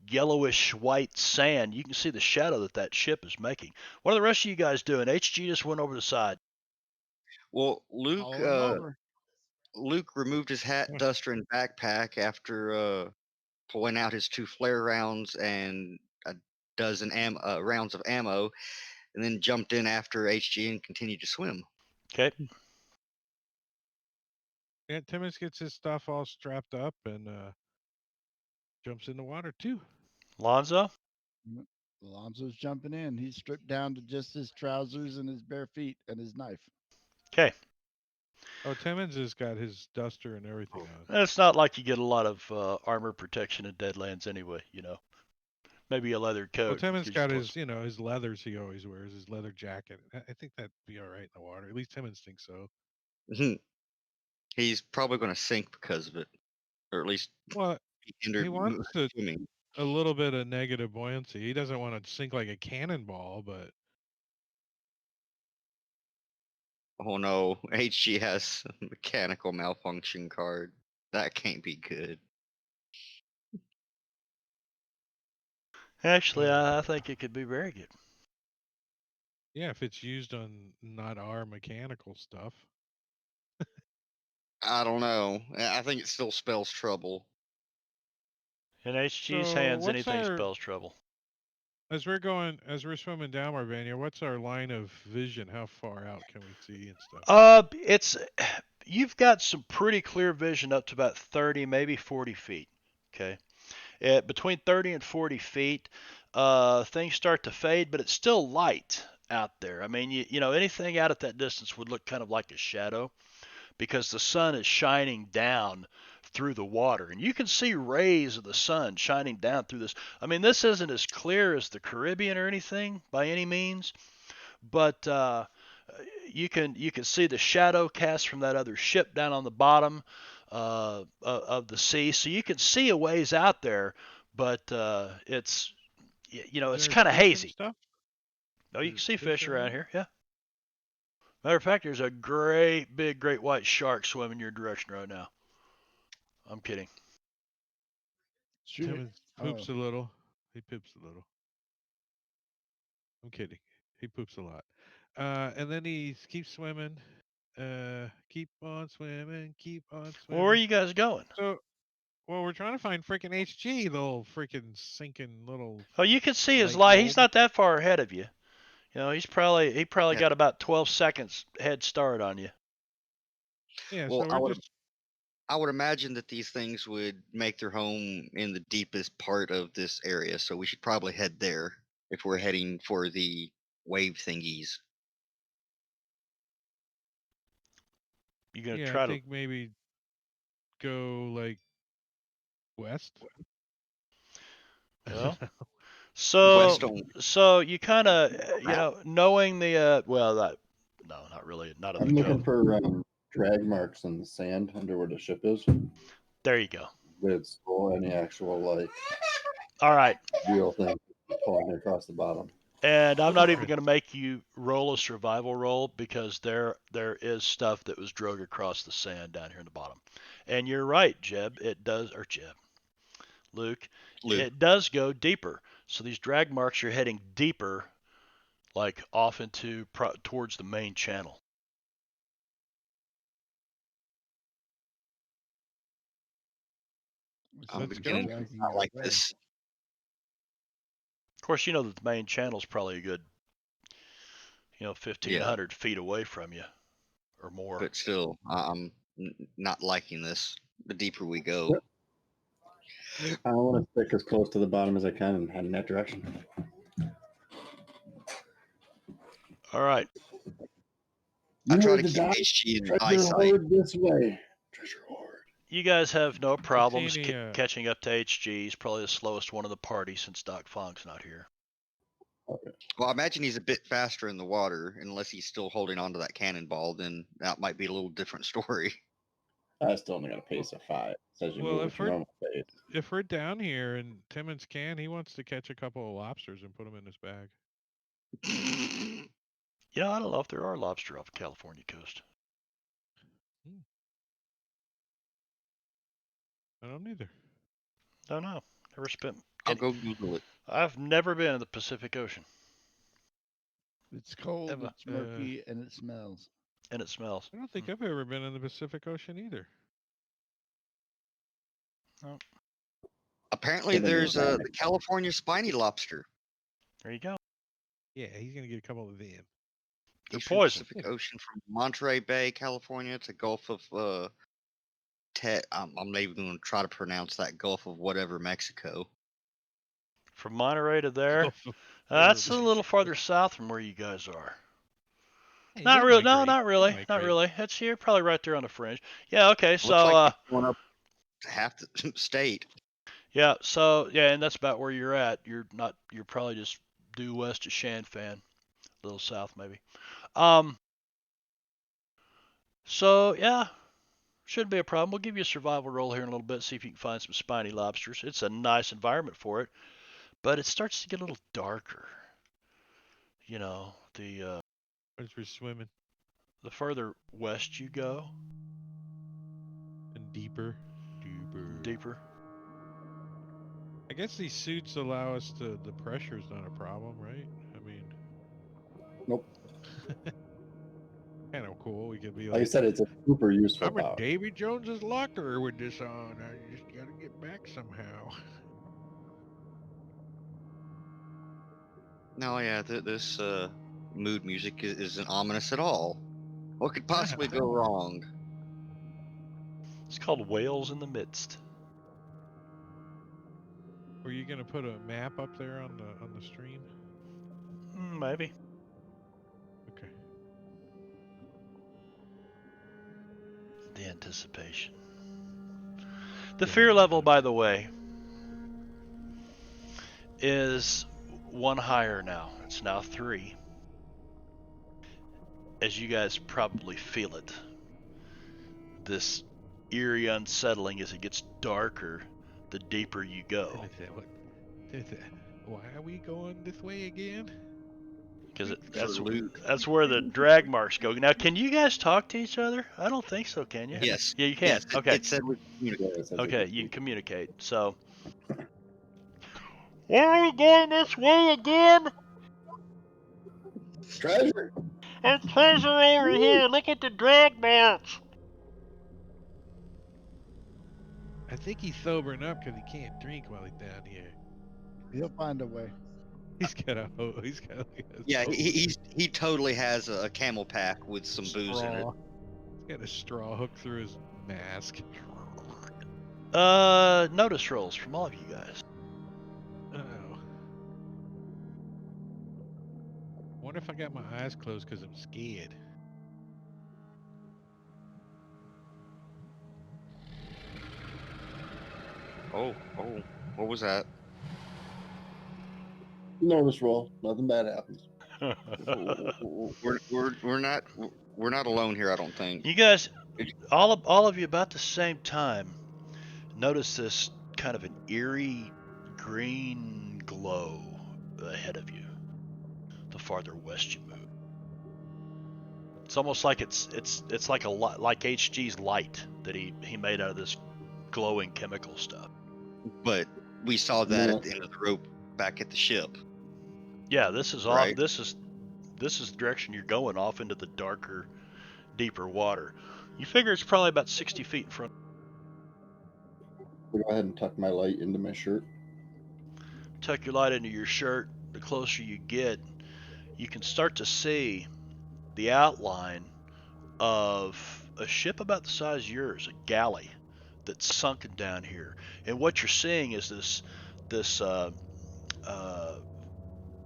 yellowish white sand. You can see the shadow that ship is making. What are the rest of you guys doing? HG just went over the side. Well, Follow him over. Luke removed his hat, duster, and backpack after pulling out his 2 flare rounds and a dozen rounds of ammo. and then jumped in after HG and continued to swim. Okay. Yeah, Timmons gets his stuff all strapped up and jumps in the water too. Lonzo? Alonso's jumping in. He's stripped down to just his trousers and his bare feet and his knife. Okay. Oh, Timmons has got his duster and everything on. It's not like you get a lot of armor protection in Deadlands anyway, you know. Maybe a leather coat. Well, Timmons got his, his leathers he always wears, his leather jacket. I think that'd be all right in the water. At least Timmons thinks so. He's probably going to sink because of it, or at least Well, hinder he wants swimming. a little bit of negative buoyancy. He doesn't want to sink like a cannonball, but Oh no, HG has a mechanical malfunction card. That can't be good. Actually, I think it could be very good. yeah, if it's used on not our mechanical stuff. I don't know. I think it still spells trouble. In HG's So hands, what's anything our- spells trouble. As we're swimming down Marbania, what's our line of vision? How far out can we see and stuff? You've got some pretty clear vision up to about 30, maybe 40 feet. Okay. Between 30 and 40 feet, things start to fade, but it's still light out there. I mean, you know, anything out at that distance would look kind of like a shadow because the sun is shining down through the water. And you can see rays of the sun shining down through this. I mean, this isn't as clear as the Caribbean or anything by any means, but you can see the shadow cast from that other ship down on the bottom of the sea. So you can see a ways out there, but it's it's kind of hazy. Stuff? Oh, you can see fish fish around around? here, yeah. Matter of fact, there's a great big great white shark swimming your direction right now. I'm kidding. Shoot it. Timmons poops a little. He poops a little. I'm kidding. He poops a lot. And then he keeps swimming. Keep on swimming. Keep on swimming. Well, where are you guys going? So, well, we're trying to find freaking HG, the little freaking sinking little. Oh, you can see his light light. He's bulb. not that far ahead of you. You know, he probably Yeah. got about 12 seconds head start on you. Yeah, Well, so we're just. I would imagine that these things would make their home in the deepest part of this area, so we should probably head there if we're heading for the wave thingies. You gonna Yeah, try I think maybe go like west. Well, West on. so you kind of knowing the no, not really, not in I'm the looking code. for drag marks in the sand under where the ship is. There you go. It's or any actual like All right. real thing pulling across the bottom. And I'm not even going to make you roll a survival roll because there is stuff that was drug across the sand down here in the bottom. And you're right, Jeb. It does, or Jeb, Luke, it does go deeper. So these drag marks are heading deeper, like off into towards the main channel. I'm Let's beginning go. to not like this. Of course, you know that the main channel is probably a good, 1,500 feet away from you, or more. But still, I'm not liking this. The deeper we go. I want to stick as close to the bottom as I can and head in that direction. All right. I try to keep HG in eyesight. Hoard this way. Treasure hoard. You guys have no problems any, catching up to HG. He's probably the slowest one of the party since Doc Fong's not here. Okay. Well, I imagine he's a bit faster in the water, unless he's still holding on to that cannonball. Then that might be a little different story. I still only got a pace of 5. It says you move at your normal pace. If we're down here and Timmons he wants to catch a couple of lobsters and put them in his bag. I don't know if there are lobster off the California coast. I don't either. Don't know. Never spent. I'll go Google it. I've never been in the Pacific Ocean. It's cold, it's murky, and it smells. And it smells. I don't think I've ever been in the Pacific Ocean either. No. Apparently, there's the California spiny lobster. There you go. Yeah, he's gonna get a couple of them. They're Eastern poison. Pacific Ocean from Monterey Bay, California to Gulf of I'm not even going to try to pronounce that Gulf of whatever Mexico. From Monterey to there. Gulf of That's a Evermexico. little farther south from where you guys are. Hey, Not they'll really. No, migrate. not They'll really. Not migrate. really. It's you're probably right there on the fringe. Yeah. Okay. Looks So like it's going up half the state. yeah. So yeah, and that's about where you're at. You're not. You're probably just due west of Shanfan, a little south maybe. Um. So yeah, shouldn't be a problem. We'll give you a survival roll here in a little bit. See if you can find some spiny lobsters. It's a nice environment for it, but it starts to get a little darker. You know, As we're swimming the further west you go, and deeper, deeper. deeper. I guess these suits allow us to. The pressure's not a problem, right? I mean, Nope. kind of cool. We could be Like I like, said, it's a super useful I'm in power. Davy Jones's locker with this on. I just gotta get back somehow. No, yeah, this mood music isn't ominous at all. What could possibly go wrong? It's called Whales in the Midst. Were you gonna put a map up there on the stream? Maybe. Okay. The anticipation. The fear level, by the way, is one higher now. It's now 3. As you guys probably feel it, this eerie unsettling as it gets darker the deeper you go. Why are we going this way again? Because For loot. that's where the drag marks go. Now, can you guys talk to each other? I don't think so, can you? Yes. Yeah, you can. Yes, Okay. it said we communicate. Yeah, it says Okay, it you can can communicate. So. Why are we going this way again? speak. Treasure. There's treasure over here. Look at the drag marks. I think he's sobering up because he can't drink while he's down here. He'll find a way. He's got a he's got like a Yeah, hose, he totally has a camel pack with some booze in it. straw. He's got a straw hooked through his mask. Notice rolls from all of you guys. Uh-oh. Wonder if I got my eyes closed because I'm scared. Oh, what was that? Notice roll. Nothing bad happens. We're not alone here. I don't think. You guys, all of you, about the same time, notice this kind of an eerie green glow ahead of you. The farther west you move, it's almost like it's like like HG's light that he made out of this glowing chemical stuff. But we saw that Yeah. at the end of the rope back at the ship. Yeah, this is Right. this is the direction you're going, off into the darker, deeper water. You figure it's probably about 60 feet in front. I'll go ahead and tuck my light into my shirt. Tuck your light into your shirt. The closer you get, you can start to see the outline of a ship about the size of yours, a galley that's sunken down here. And what you're seeing is this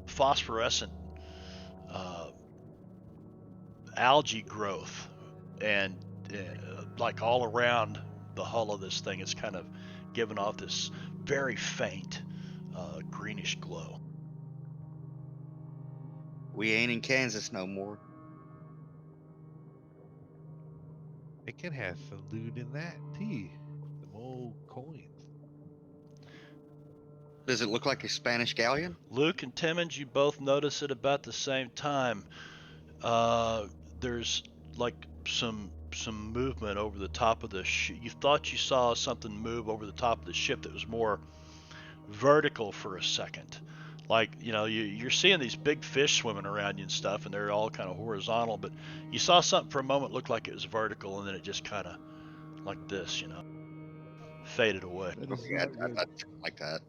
phosphorescent algae growth, and like all around the hull of this thing, it's kind of giving off this very faint greenish glow. We ain't in Kansas no more. They can have some loot in that too. Some old coins. Does it look like a Spanish galleon? Luke and Timmons, you both notice it about the same time. There's like some movement over the top of the ship. You thought you saw something move over the top of the ship that was more vertical for a second. Like, you know, you're seeing these big fish swimming around you and stuff, and they're all kind of horizontal, but you saw something for a moment look like it was vertical, and then it just kind of like this, you know, faded away. That is Okay, not good. I like that.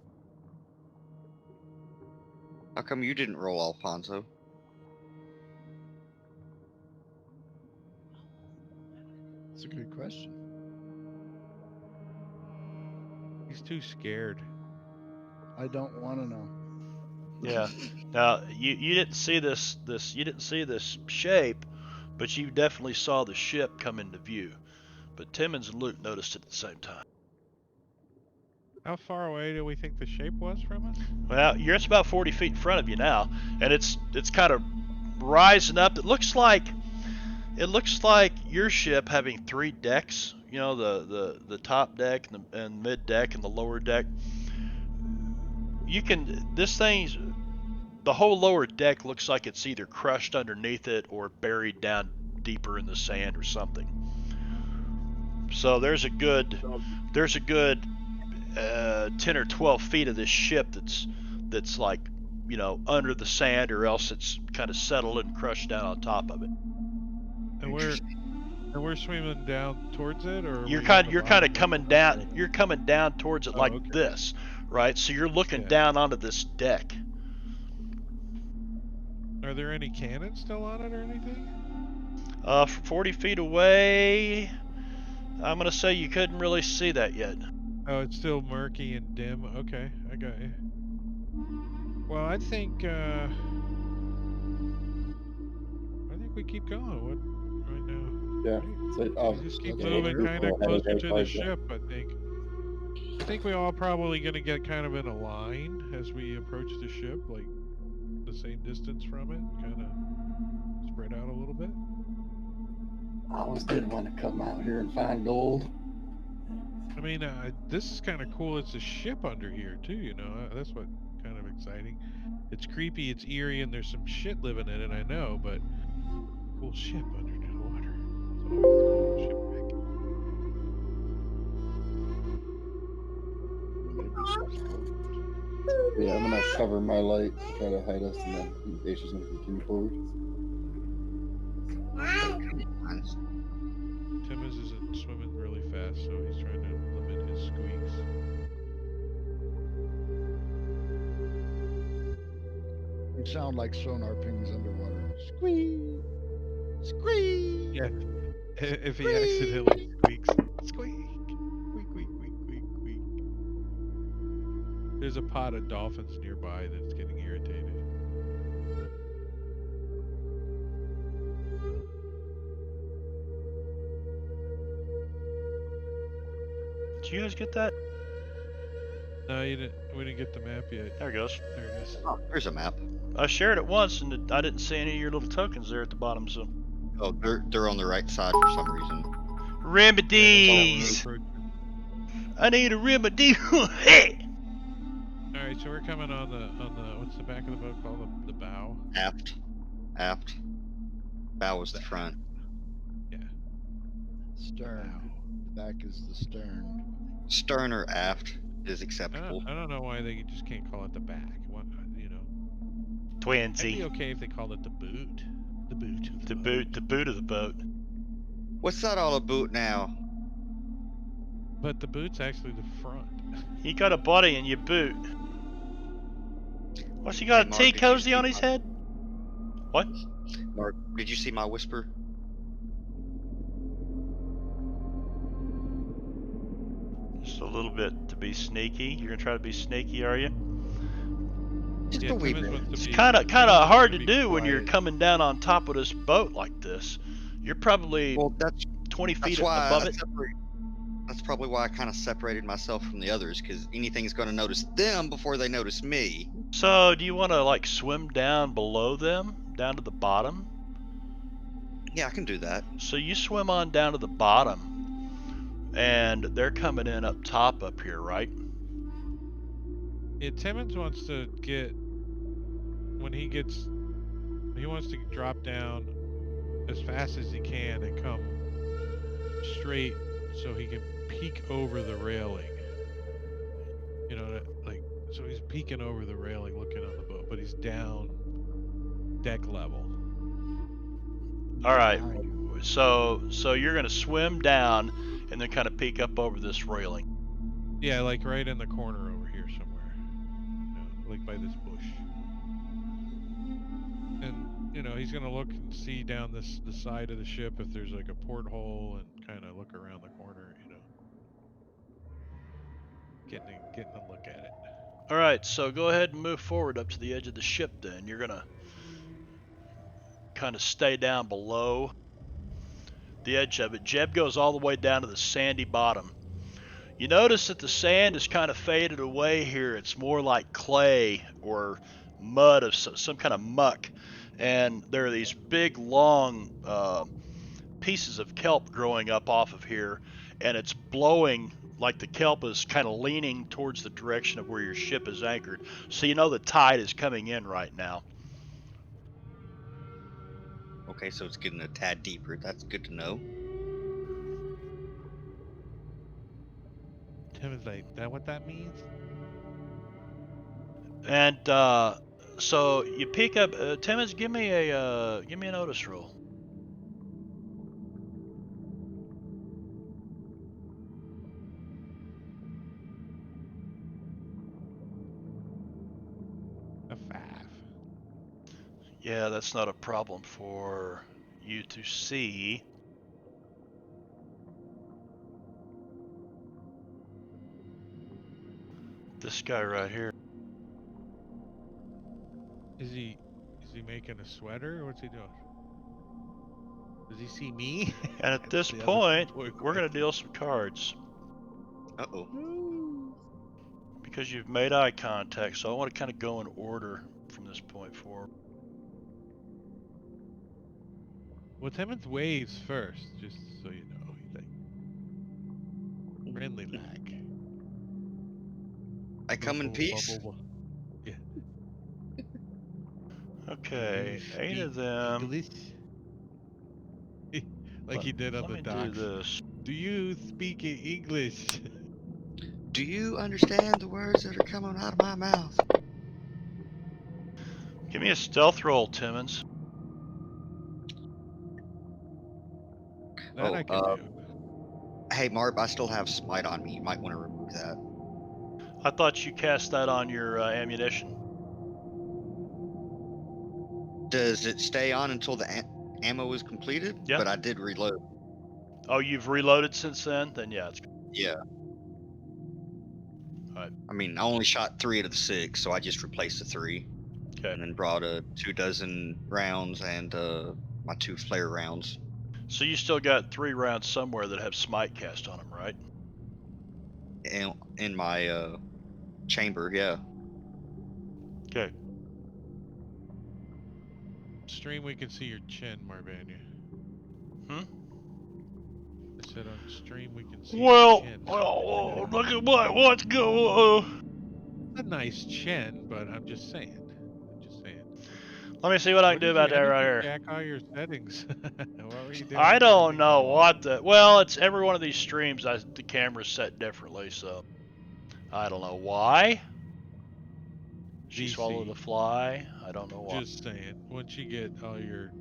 How come you didn't roll, Alfonso? It's a good question. He's too scared. I don't want to know. Yeah. Now you didn't see this you didn't see this shape, but you definitely saw the ship come into view. But Timmons and Luke noticed it at the same time. How far away do we think the shape was from us? Well, it's about 40 feet in front of you now, and it's kind of rising up. It looks like your ship having 3 decks. You know, the top deck and mid deck and the lower deck. The whole lower deck looks like it's either crushed underneath it or buried down deeper in the sand or something. So there's a good 10 or 12 feet of this ship that's like, under the sand, or else it's kind of settled and crushed down on top of it. And we're swimming down towards it, or are You're we on the kind of bottom coming looking down. up at it? You're coming down towards it Oh, like okay. this, right? So you're looking Yeah. down onto this deck. Are there any cannons still on it or anything? 40 feet away, I'm gonna say you couldn't really see that yet. Oh, it's still murky and dim. Okay, I got you. Well, I think we keep going. What right now? Yeah. So, We just keep okay, moving we're kind of headed closer right to the towards it. ship. I think we all probably gonna get kind of in a line as we approach the ship, like the same distance from it, kind of spread out a little bit. I always did want to come out here and find gold. I mean, this is kind of cool. It's a ship under here too. You know, that's what kind of exciting. It's creepy. It's eerie, and there's some shit living in it. I know, but cool ship under the water. It's always cool shipwreck. Yeah, I'm gonna cover my light to try to hide us, and then Aisha's gonna continue forward. Nice. Timmons isn't swimming really fast, so he's trying to limit his squeaks. You sound like sonar pings underwater. Squee, squee. Yeah, if he accidentally squeaks, squeak, squeak, squeak, squeak, squeak, squeak. There's a pod of dolphins nearby that's getting irritated. Did you guys get that? No, you didn't. We didn't get the map yet. There it goes. There it is. Oh, there's a map. I shared it once, and I didn't see any of your little tokens there at the bottom. So Oh, they're on the right side for some reason. remedies. I need a remedy. Hey. All right, so we're coming on the what's the back of the boat called? The bow. Aft. Bow was the front. Yeah. Stern. The back is the stern. Stern or aft is I acceptable. don't know why they just can't call it the back. What, you know? I'd be Twinsy. okay if they called it the boot. The boot. Of The boat. boot of the boat. What's that all about now? But the boot's actually the front. He got a body in your boot. What's he got? Hey, A Mark, tea did you cozy see on his my- head? What? Mark, did you see my whisper? Just a little bit to be sneaky. You're gonna try to be sneaky, are you? Just Yeah, a wee Timmons bit. wants to It's be- kind of Timmons wants hard to to be do when you're quiet. coming down on top of this boat like this. You're probably Well, that's 20 feet why above I it. That's probably why I kind of separated myself from the others, because anything's going to notice them before they notice me. So, do you want to like swim down below them, down to the bottom? Yeah, I can do that. So you swim on down to the bottom, and they're coming in up top up here, right? Yeah, Timmons wants to get he wants to drop down as fast as he can and come straight so he can peek over the railing. You know, like so he's peeking over the railing looking on the boat, but he's down deck level. All right. Behind you. So you're gonna swim down and then kind of peek up over this railing. Yeah, like right in the corner over here somewhere. You know, like by this bush. He's gonna look and see down the side of the ship if there's like a porthole and kind of look around the corner. Getting a look at it. All right, so go ahead and move forward up to the edge of the ship. Then you're gonna kind of stay down below the edge of it. Jeb goes all the way down to the sandy bottom. You notice that the sand is kind of faded away here. It's more like clay or mud of some kind of muck. And there are these big, long pieces of kelp growing up off of here. And it's blowing like the kelp is kind of leaning towards the direction of where your ship is anchored. So you know the tide is coming in right now. Okay, so it's getting a tad deeper. That's good to know. Tim is like, that what that means? And so you pick up. Timmons, give me a notice roll. A 5. Yeah, that's not a problem for you to see. This guy right here. Is he making a sweater or what's he doing? Does he see me? And at That's this the other point, important we're going to question. deal some cards Uh-oh. because you've made eye contact. So I want to kind of go in order from this point forward. Well, Timmons waves first, just so you know. He's like friendly like. I come in peace. Yeah. Okay, You 8 speak of them. English? Like he did on Let the me do docks. this. Do you speak English? Do you understand the words that are coming out of my mouth? Give me a stealth roll, Timmons. That I can do. Hey, Marb, I still have smite on me. You might want to remove that. I thought you cast that on your ammunition. Does it stay on until the ammo is completed? Yeah. But I did reload. Oh, you've reloaded since then? Then yeah, it's good. Yeah. Alright. I mean, I only shot 3 out of the 6, so I just replaced the 3. Okay. And then brought 2 dozen rounds and my 2 flare rounds. So you still got 3 rounds somewhere that have smite cast on them, right? In my chamber, yeah. Okay. Stream, we can see your chin, Marvania. Hmm? I said on stream we can see Well, your chin. look at what's going. A nice chin, but I'm just saying. Let me see what I can What do did you? about that How did right you here. jack all your settings? What were you doing? I don't Everything know wrong? what the. Well, it's every one of these streams. The camera's set differently, so I don't know why. She swallowed a fly. I don't know why. Just saying. Once you get all your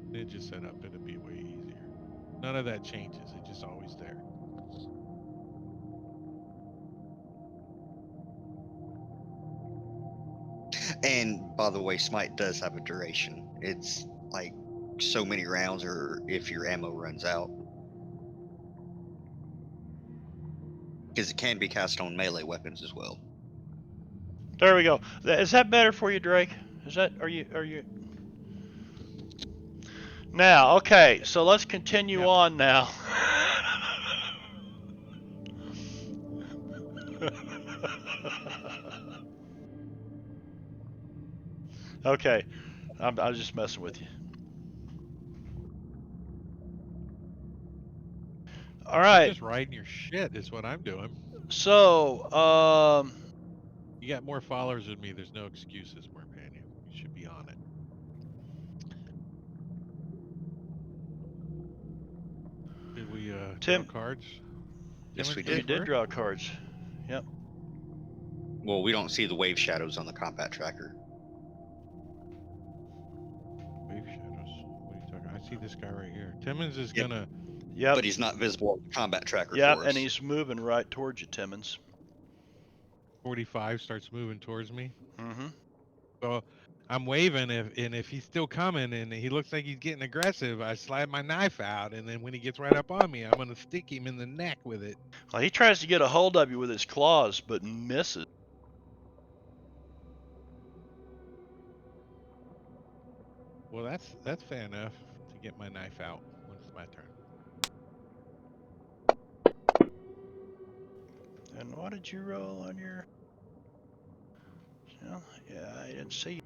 ninja set up, it'll be way easier. None of that changes. It's just always there. And by the way, smite does have a duration. It's like so many rounds, or if your ammo runs out. Because it can be cast on melee weapons as well. There we go. Is that better for you, Drake? Is that are you? Now, okay. So let's continue on now. Okay, I'm just messing with you. All right. Just riding your shit is what I'm doing. So, you got more followers than me. There's no excuses, Marpania. You should be on it. Did we draw cards? Yes, we You did. did draw cards. Yep. Well, we don't see the wave shadows on the combat tracker. Wave shadows. What are you talking? I see this guy right here. Timmons is gonna. Yep. But he's not visible on the combat tracker for us. and he's moving right towards you, Timmons. 45 starts moving towards me. Mm-hmm. So I'm waving, and if he's still coming and he looks like he's getting aggressive, I slide my knife out, and then when he gets right up on me, I'm gonna stick him in the neck with it. Well, he tries to get a hold of you with his claws, but misses. Well, that's fair enough to get my knife out when it's my turn. And what did you roll on your? Well, yeah, I didn't see you.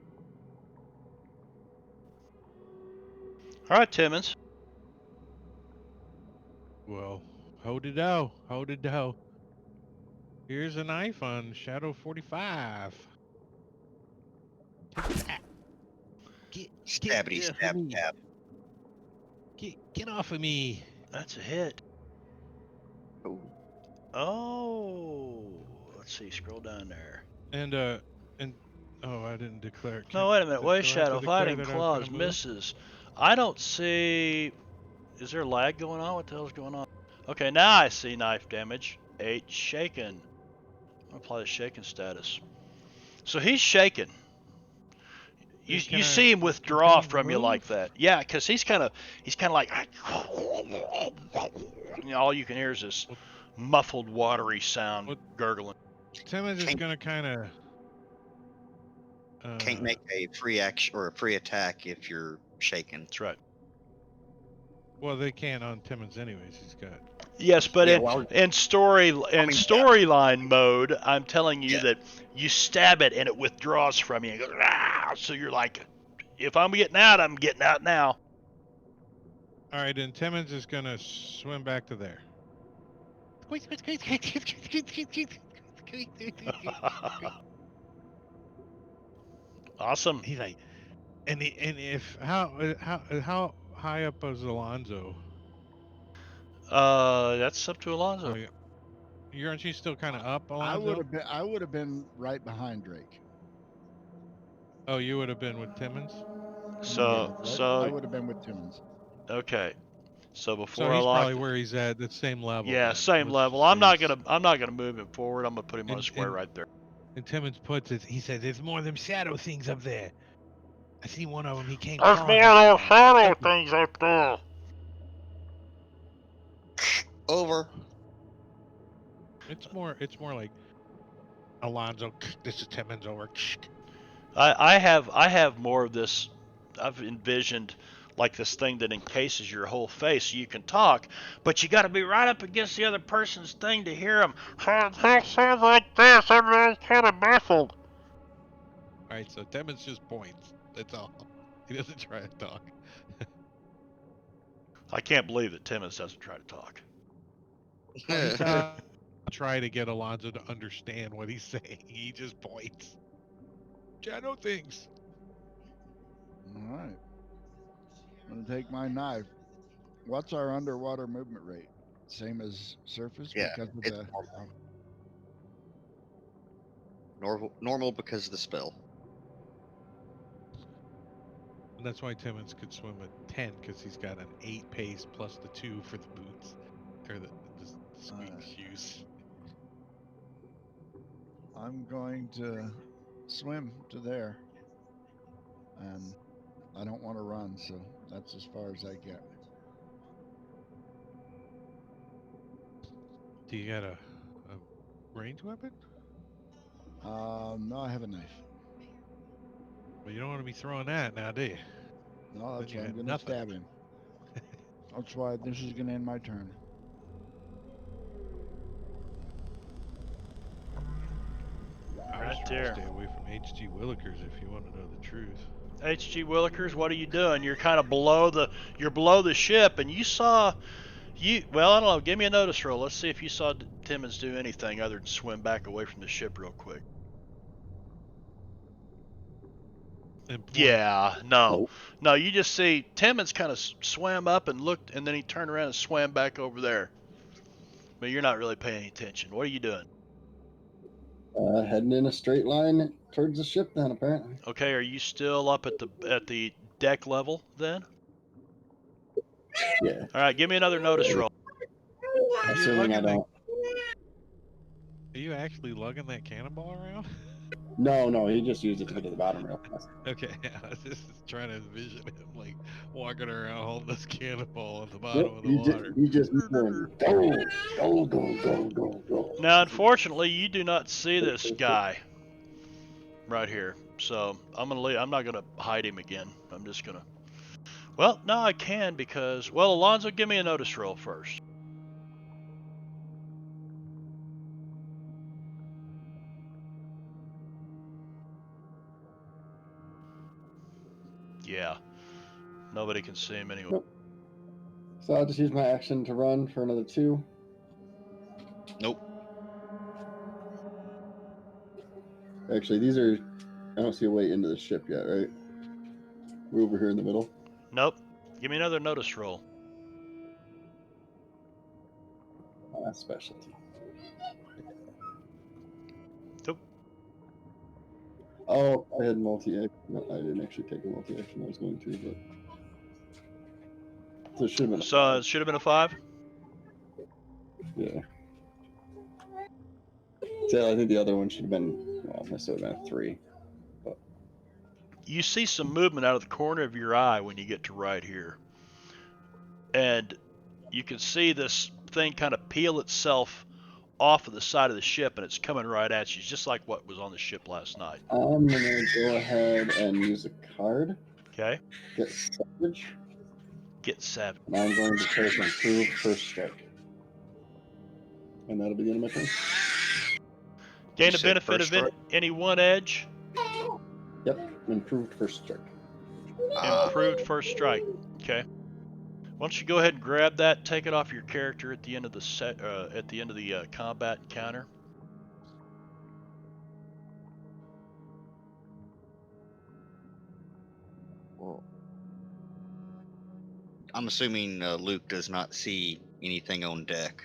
All right, Timmons. Well, hold it down, hold it down. Here's a knife on Shadow 45. Take that. Get Stabbity off of stab me. stab. Get off of me. That's a hit. Ooh. Oh, let's see. Scroll down there. And oh, I didn't declare. No, wait a minute. Wait, Do I have to Shadow. declare Fighting that I was gonna claws move? misses. I don't see. Is there lag going on? What the hell's going on? Okay, now I see knife damage. 8 shaken. I'll apply the shaken status. So he's shaken. You see him withdraw continue to from you like move? that. Yeah, because he's kind of like, all you can hear is this Well, muffled, watery sound well, gurgling. Timmons is Can't gonna kind of. can't make a free action or a free attack if you're shaken. That's right. Well, they can't on Timmons anyways. He's got. Yes, but Yeah, in well, yeah. storyline mode, I'm telling you Yeah. that you stab it and it withdraws from you. And goes, "Ah!" So you're like, if I'm getting out, I'm getting out now. All right, and Timmons is gonna swim back to there. Awesome. He's like, and if how high up is Alonzo? That's up to Alonzo. Oh, aren't you still kind of up, I Alonzo? would have been right behind Drake. Oh, you would have been with Timmons. Yeah, So I so would have been with Timmons. okay. So So before I he's probably locked, where he's at, the same level. yeah, Then same let's level. just say he's. I'm not gonna move him forward. I'm gonna put him on a And square right there. Timmons puts it. He said, "There's more of them shadow things up there. I see one of them. He came There's clawing more at me of those now. shadow Help me." things up there. Over. It's more like Alonzo. This is Timmons over. I have more of this. I've envisioned like this thing that encases your whole face so you can talk, but you got to be right up against the other person's thing to hear them. Sounds like this. Everybody's kind of muffled. All right, so Timmons just points. That's all. He doesn't try to talk. I can't believe that Timmons doesn't try to talk. Oh, he's not trying to get Alonzo to understand what he's saying. He just points. Shadow things. All right. I'm gonna take my knife. What's our underwater movement rate? Same as surface Yeah, because of it's the. normal because of the spell. And that's why Timmons could swim at 10 because he's got an 8 pace plus the 2 for the boots or the squeak shoes. I'm going to swim to there, and I don't want to run, so that's as far as I get. Do you got a range weapon? No, I have a knife. Well, you don't want to be throwing that now, do you? No, Then that's you why I'm got going to nothing. stab him. That's why this is going to end my turn. I was Right trying there. to stay away from H.G. Willikers if you want to know the truth. H.G. Willikers, what are you doing? You're kind of below the ship, and you saw well, I don't know. Give me a notice roll. Let's see if you saw Timmons do anything other than swim back away from the ship real quick. And point. Yeah, no, Nope. no. You just see Timmons kind of swam up and looked, and then he turned around and swam back over there. But you're not really paying any attention. What are you doing? Heading in a straight line towards the ship then, apparently. Okay, are you still up at the deck level then? Yeah. All right, give me another notice roll. Are you Assuming I lugging that? don't. Are you actually lugging that cannonball around? No, he just used it to get to the bottom real fast. Okay, I was just trying to envision him like walking around holding this cannonball at the bottom of the water. He just going, go. Now, unfortunately, you do not see this guy right here. So I'm gonna leave. I'm not gonna hide him again. I'm just gonna. Well, no, I can because. Well, Alonzo, give me a notice roll first. Yeah. Nobody can see him anyway. Nope. So I'll just use my action to run for another 2. Nope. Actually, these are. I don't see a way into the ship yet, right? We're over here in the middle. Nope. Give me another notice roll. Specialty. Nope. Oh, I had multi-action. No, I didn't actually take a multi-action. I was going to, but so it should have been. So it should have been a 5. Yeah. So I think the other one should have been. Well, this would have been a 3. But You see some movement out of the corner of your eye when you get to right here, and you can see this thing kind of peel itself off of the side of the ship, and it's coming right at you, just like what was on the ship last night. I'm gonna go ahead and use a card. Okay. Get savage. Get savage. And I'm going to take improved first strike. And that'll be the end of my turn. Gain You a said benefit first of strike? any one edge. Yep, improved first strike. Improved first strike. Okay. Why don't you go ahead and grab that, take it off your character at the end of the combat encounter. Well, I'm assuming Luke does not see anything on deck.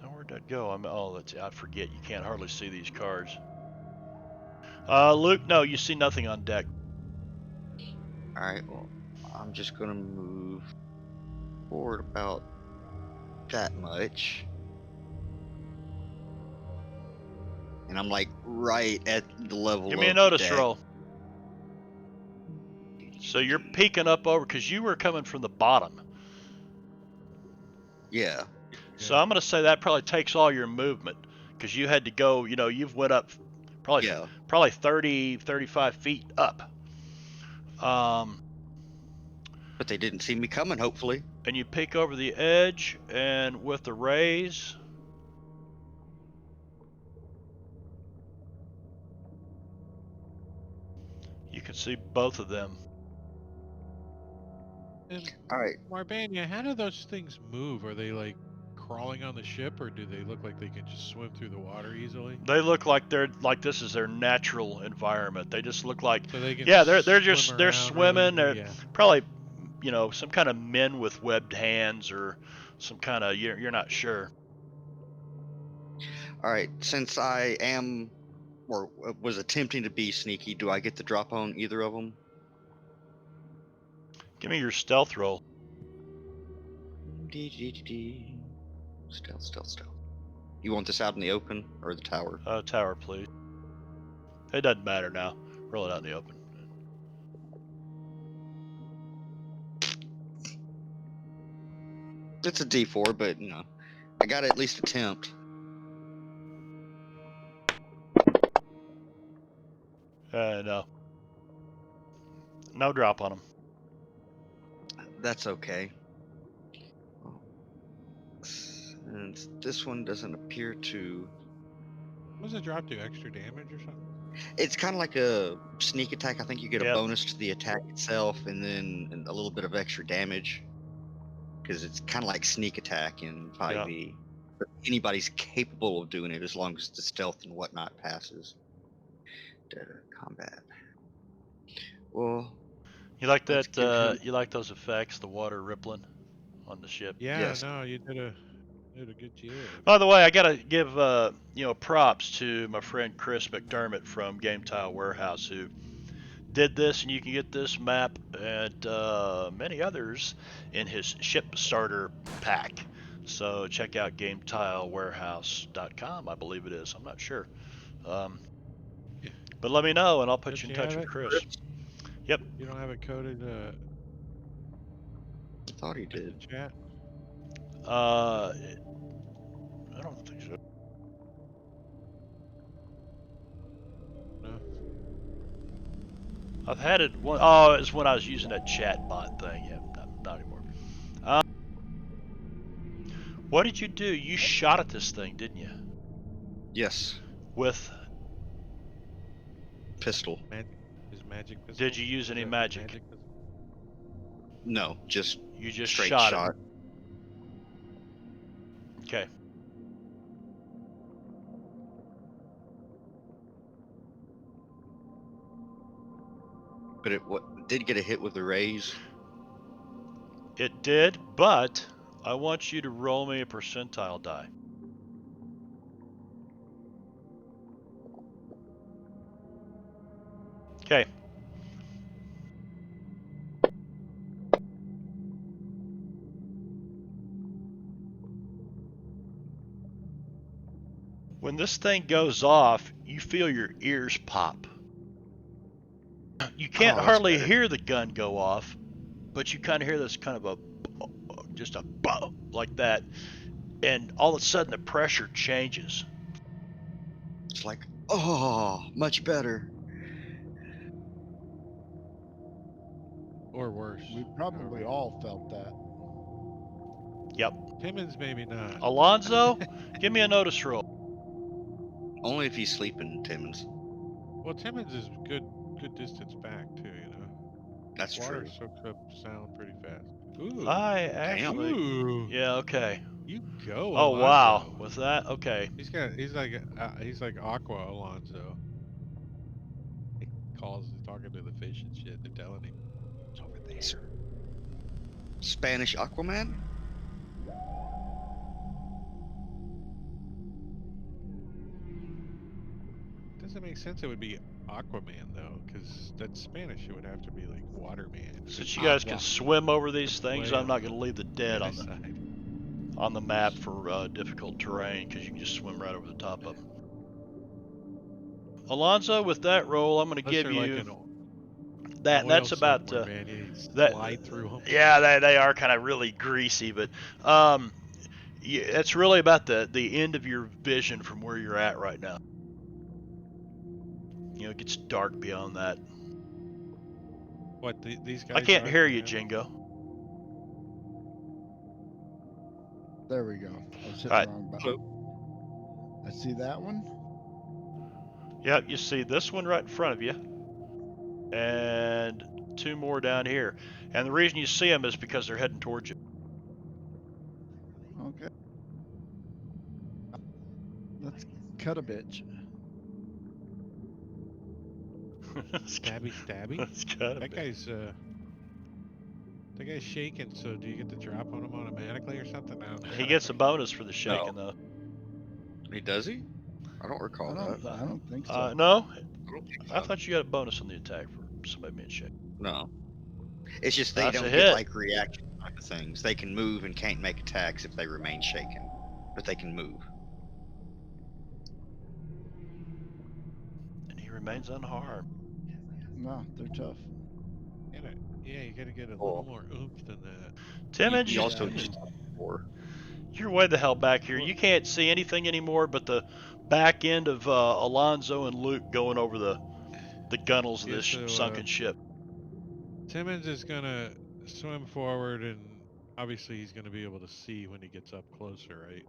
Now where'd that go? I forget. You can't hardly see these cards. Luke, no, you see nothing on deck. Alright, well, I'm just gonna move forward about that much. And I'm like right at the level Give me a of notice deck. roll. So you're peeking up over, because you were coming from the bottom. Yeah. So I'm going to say that probably takes all your movement, because you had to go, you've went up probably 30, 35 feet up. But they didn't see me coming, hopefully. And you peek over the edge, and with the rays, you can see both of them. And Alright. Marbania, how do those things move? Are they like crawling on the ship, or do they look like they can just swim through the water easily? They look like this is their natural environment. They just look like, So they can they're swimming. They're probably, some kind of men with webbed hands or some kind of, you're not sure. Alright, since I am, or was attempting to be sneaky, do I get the drop on either of them? Give me your stealth roll. Stealth. You want this out in the open or the tower? Tower, please. It doesn't matter now. Roll it out in the open. It's a D4, but I gotta at least attempt. No. No drop on them. That's okay. And this one doesn't appear to. What does it drop to? Extra damage or something? It's kind of like a sneak attack. I think you get a bonus to the attack itself, and then a little bit of extra damage. Because it's kind of like sneak attack in 5e. Yep. But anybody's capable of doing it as long as the stealth and whatnot passes. Combat. Well, you like that? You like those effects, the water rippling on the ship? Yeah, yes. No, you did a good job. By the way, I gotta give props to my friend Chris McDermott from Game Tile Warehouse, who did this, and you can get this map and many others in his ship starter pack. So check out GameTileWarehouse.com, I believe it is. I'm not sure. Um, Yeah. but let me know, and I'll put Don't you in you touch have with it? Chris. Yep. You don't have it coded I thought he in did. the chat? I don't think so. No. I've had it one. Oh, it's when I was using that chat bot thing. Yeah, not anymore. What did you do? You shot at this thing, didn't you? Yes, With? pistol. His magic pistol? Did you use Is any that magic? pistol? No, just You just straight shot shot. it. Okay. But it did get a hit with the rays. It did, but I want you to roll me a percentile die. Okay. When this thing goes off, you feel your ears pop. You can't Oh, that's hardly better. hear the gun go off, but you kind of hear this kind of just a like that, and all of a sudden the pressure changes. It's like, oh, much better. Or worse. We probably all felt that. Yep. Timmons maybe not. Alonzo, give me a notice roll. Only if he's sleeping, Timmons. Well, Timmons is good distance back too, you know. That's Water true. soaks up sound pretty fast. Ooh. I Damn. actually, Ooh. yeah, okay. You go, Oh wow, Alonzo. with that, okay. He's like Aqua Alonzo. He he's talking to the fish and shit. They're telling him it's over there. Spanish Aquaman? Doesn't make sense. It would be Aquaman though, because that's Spanish. It would have to be like Waterman. Since you guys can Aqua. swim over these things, Way I'm on not going to leave the dead Spanish side. on the map for difficult terrain because you can just swim right over the top of them. Alonzo, with that roll, I'm going to Unless give they're like you an that. oil That's about submarine, man. You that. slide through them. Yeah, they are kind of really greasy, but yeah, it's really about the end of your vision from where you're at right now. You know, it gets dark beyond that. What these guys? I can't dark hear right you, now? Jingo. There we go. I was hitting All the right. wrong button. I see that one. Yep, you see this one right in front of you, and two more down here. And the reason you see them is because they're heading towards you. Okay. Let's cut a bitch. Stabby, stabby. That's kind That guy's shaking. So do you get the drop on him automatically or something? I don't know. He gets a bonus for the shaking, No. though. Does he? I don't recall that. I don't think so. No, I don't think I so. thought you got a bonus on the attack for somebody being shaken. No. It's just they That's a don't hit. get like reaction type of things. They can move and can't make attacks if they remain shaken, but they can move. And he remains unharmed. No, they're tough. Yeah, you gotta get a little Cool. more oomph than that. Timmons, He Yeah, also I just know. you're way the hell back here. Well, You can't see anything anymore but the back end of Alonzo and Luke going over the gunnels of yeah, this so sunken ship. Timmons is gonna swim forward, and obviously he's gonna be able to see when he gets up closer, right?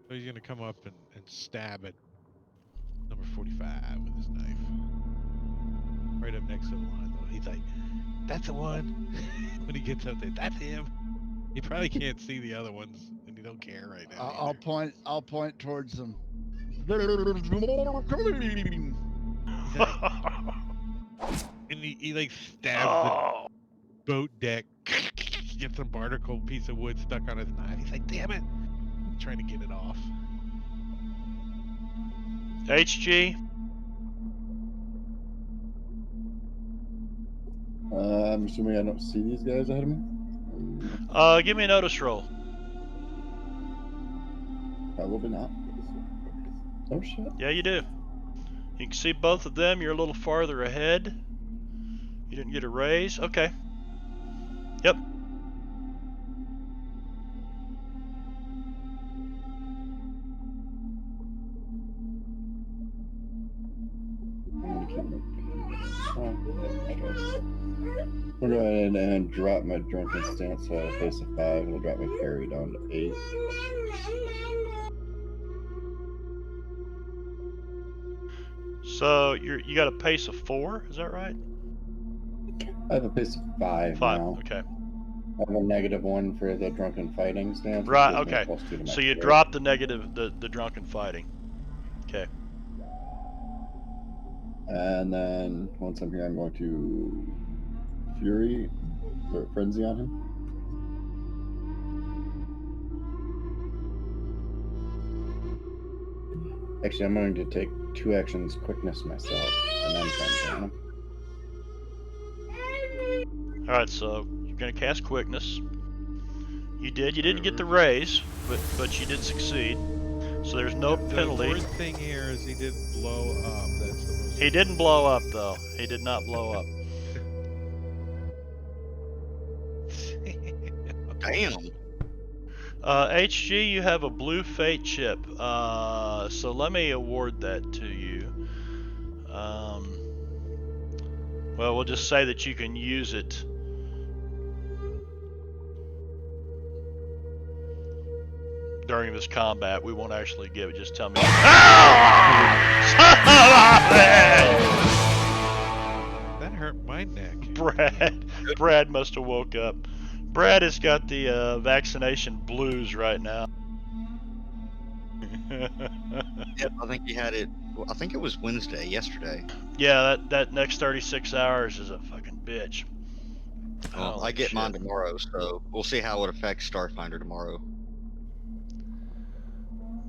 So he's gonna come up and stab at number 45 with his knife, right up next to Alonzo. He's like, "That's the one." When he gets up there, that's him. He probably can't see the other ones, and he don't care right now. I'll point. I'll point towards them. He's like, and he like stabs the Oh, boat deck, gets a barnacle piece of wood stuck on his knife. He's like, "Damn it!" Trying to get it off. HG, I'm assuming I don't see these guys ahead of me. give me a notice roll. Probably not. Oh shit. Yeah, you do. You can see both of them. You're a little farther ahead. You didn't get a raise? Okay. Yep. We'll go ahead and drop my drunken stance so I face a 5. We'll drop my parry down to 8. So you got a pace of 4, is that right? I have a pace of 5 5. now. Okay. I have a -1 for the drunken fighting stance. Which Right. gives me a Okay. +2 to my So you parry. drop the negative, the drunken fighting. Okay. And then once I'm here, I'm going to Fury or Frenzy on him. Actually, I'm going to take 2 actions, quickness myself, and then Frenzy on him. All right. So you're gonna cast quickness. You did. You didn't get the raise, but you did succeed. So there's no penalty. The important thing here is he didn't blow up. That's the most. He didn't blow up though. He did not blow up. Damn. HG, you have a blue fate chip. So let me award that to you. Well, we'll just say that you can use it. During this combat, we won't actually give it. Just tell me. That hurt my neck. Brad must have woke up. Brad has got the vaccination blues right now. Yep, I think he had it. Well, I think it was Wednesday, yesterday. Yeah, that next 36 hours is a fucking bitch. Well, I get mine tomorrow, so we'll see how it affects Starfinder tomorrow.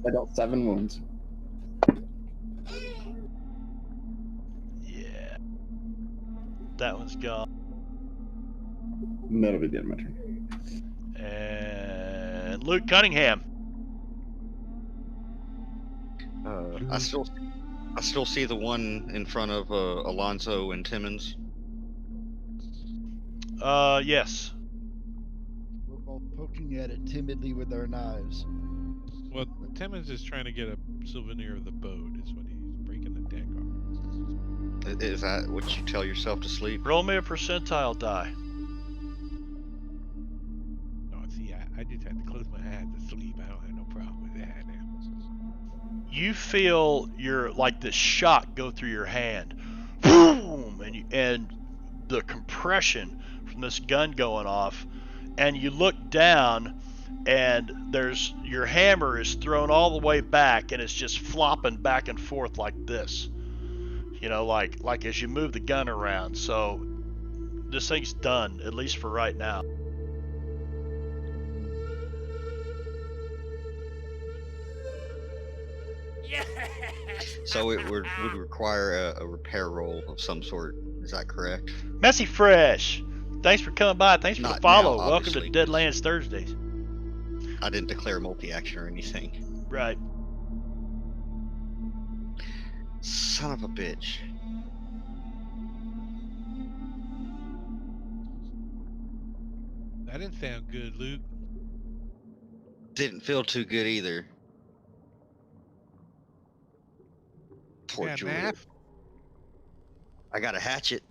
I dealt 7 wounds. Yeah. That one's gone. That'll be the end of my turn. And Luke Cunningham. I still see the one in front of Alonso and Timmons. Yes. We're both poking at it timidly with our knives. Well, Timmons is trying to get a souvenir of the boat. Is what he's breaking the deck off. Is that what you tell yourself to sleep? Roll me a percentile die. No, see, I just had to close my eyes to sleep. I don't have no problem with that now. You feel this shock go through your hand. Boom! And the compression from this gun going off. And you look down, and your hammer is thrown all the way back, and it's just flopping back and forth like this. Like as you move the gun around. So this thing's done, at least for right now. So it would require a repair roll of some sort. Is that correct? Messy Fresh, thanks for coming by. Thanks for the Not follow. now, Welcome to obviously, Deadlands Thursdays. I didn't declare multi-action or anything. Right. Son of a bitch. That didn't sound good, Luke. Didn't feel too good either. Poor Got a Julia. knife? I got a hatchet.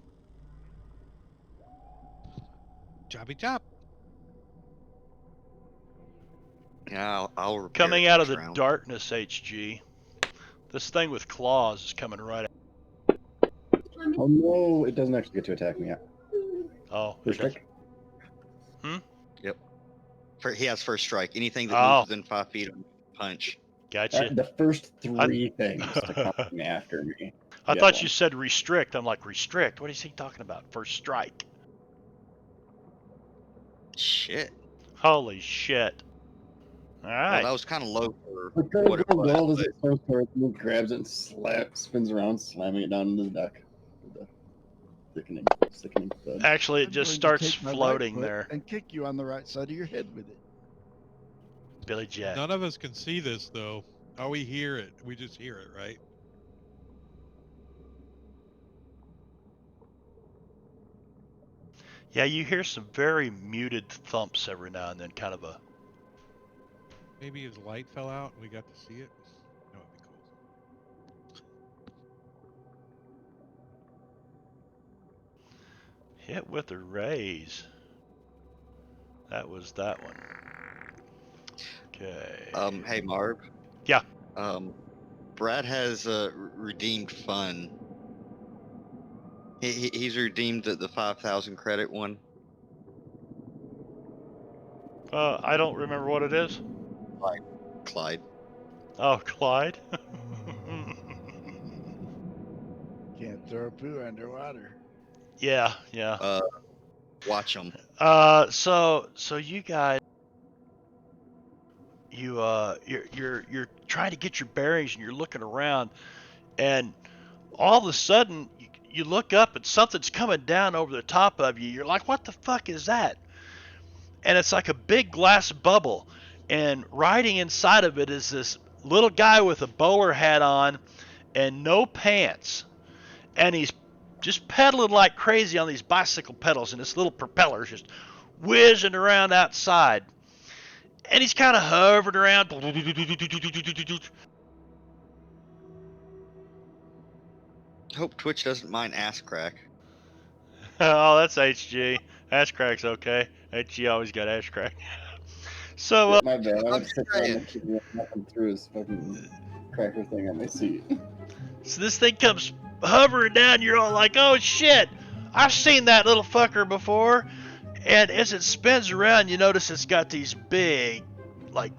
Choppy chop. Yeah, I'll repair Coming it out of next the round. darkness, HG. This thing with claws is coming right at. Oh no, it doesn't actually get to attack me yet. Oh, First strike. Yep. He has first strike. Anything that Oh. moves within 5 feet of him, punch. Gotcha. The first 3 things to come after me. I Get thought one. you said restrict. I'm like, restrict? What is he talking about? First strike. Shit. Holy shit. All right. Well, that was kind of low for The what it critical was. goal is but it throws towards me, grabs it, and spins around, slamming it down into the deck. With the sickening thud. Actually, it I'm just going to starts take my right floating foot there. and kick you on the right side of your head with it. Billy Jack. None of us can see this though. All we hear it. We just hear it, right? Yeah, you hear some very muted thumps every now and then, kind of a. Maybe his light fell out and we got to see it. That would be cool. Hit with a raise. That was that one. Okay. Hey Marv. Yeah. Brad has redeemed fun. He's redeemed the 5,000 credit one. I don't remember what it is. Clyde. Oh, Clyde. Can't throw poo underwater. Yeah, yeah. Watch him. So you guys, you're trying to get your bearings and you're looking around, and all of a sudden you look up and something's coming down over the top of you. You're like, what the fuck is that? And it's like a big glass bubble, and riding inside of it is this little guy with a bowler hat on and no pants, and he's just pedaling like crazy on these bicycle pedals, and this little propeller's just whizzing around outside, and he's kind of hovering around. Hope Twitch doesn't mind ass crack. Oh, that's HG. Ash crack's okay. HG always got ash crack. So, My bad. I I'm went just to sit down saying. and keep nothing through his fucking cracker thing on my seat. so this thing comes hovering down. You're all like, "Oh shit! I've seen that little fucker before." And as it spins around, you notice it's got these big, like,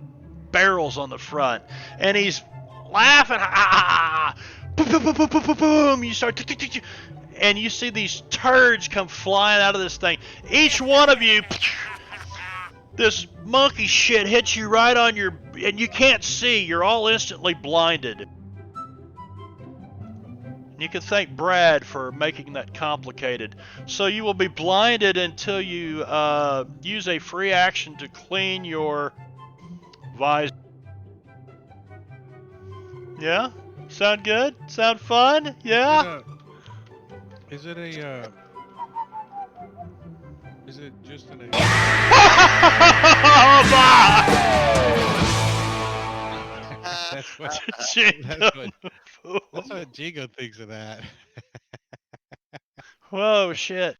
barrels on the front, and he's laughing. Boom, boom, boom, boom, boom, boom, boom. You start, and you see these turds come flying out of this thing. Each one of you, this monkey shit hits you right on your, and you can't see. You're all instantly blinded. You can thank Brad for making that complicated. So you will be blinded until you use a free action to clean your visor. Yeah? Sound good? Sound fun? Yeah? Is it just an that's what that's what Jingo thinks of that. Whoa, shit.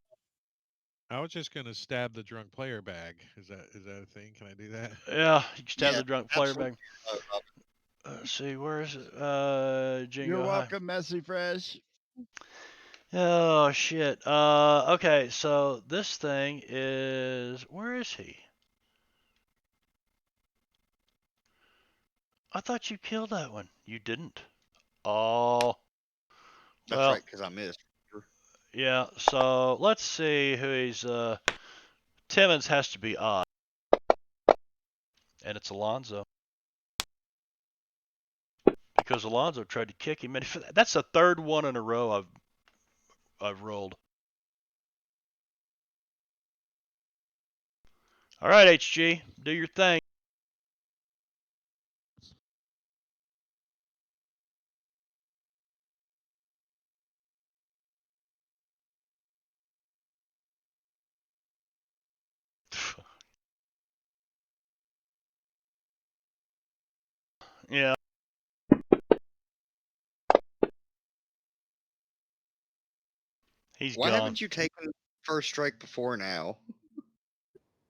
I was just gonna stab the drunk player bag. Is that a thing? Can I do that? Yeah, you can stab Yeah, the drunk player absolutely. back. Let's see, where is it? Jingo. You're Hi. welcome, Messy Fresh. Oh shit. Okay, so this thing is, where is he? I thought you killed that one. You didn't. Oh. That's Well, right, because I missed. yeah. So let's see who he's. Timmons has to be odd, and it's Alonzo because Alonzo tried to kick him, and that's the third one in a row I've rolled. All right, HG, do your thing. Yeah, he's Why gone. haven't you taken first strike before now?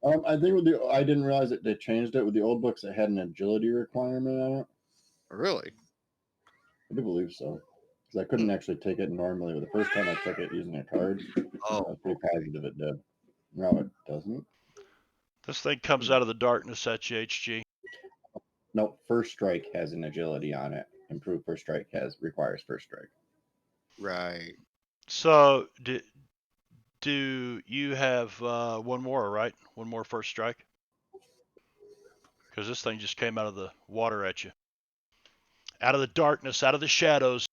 I think with the I didn't realize that they changed it with the old books. It had an agility requirement on it. Really? I do believe so because I couldn't actually take it normally. But the first time I took it using a card, I Oh, was pretty positive it did. No, it doesn't. This thing comes out of the darkness at you, HG. No, first strike has an agility on it. Improved first strike requires first strike. right. So do you have one more, right? One more first strike? Because this thing just came out of the water at you. Out of the darkness, out of the shadows.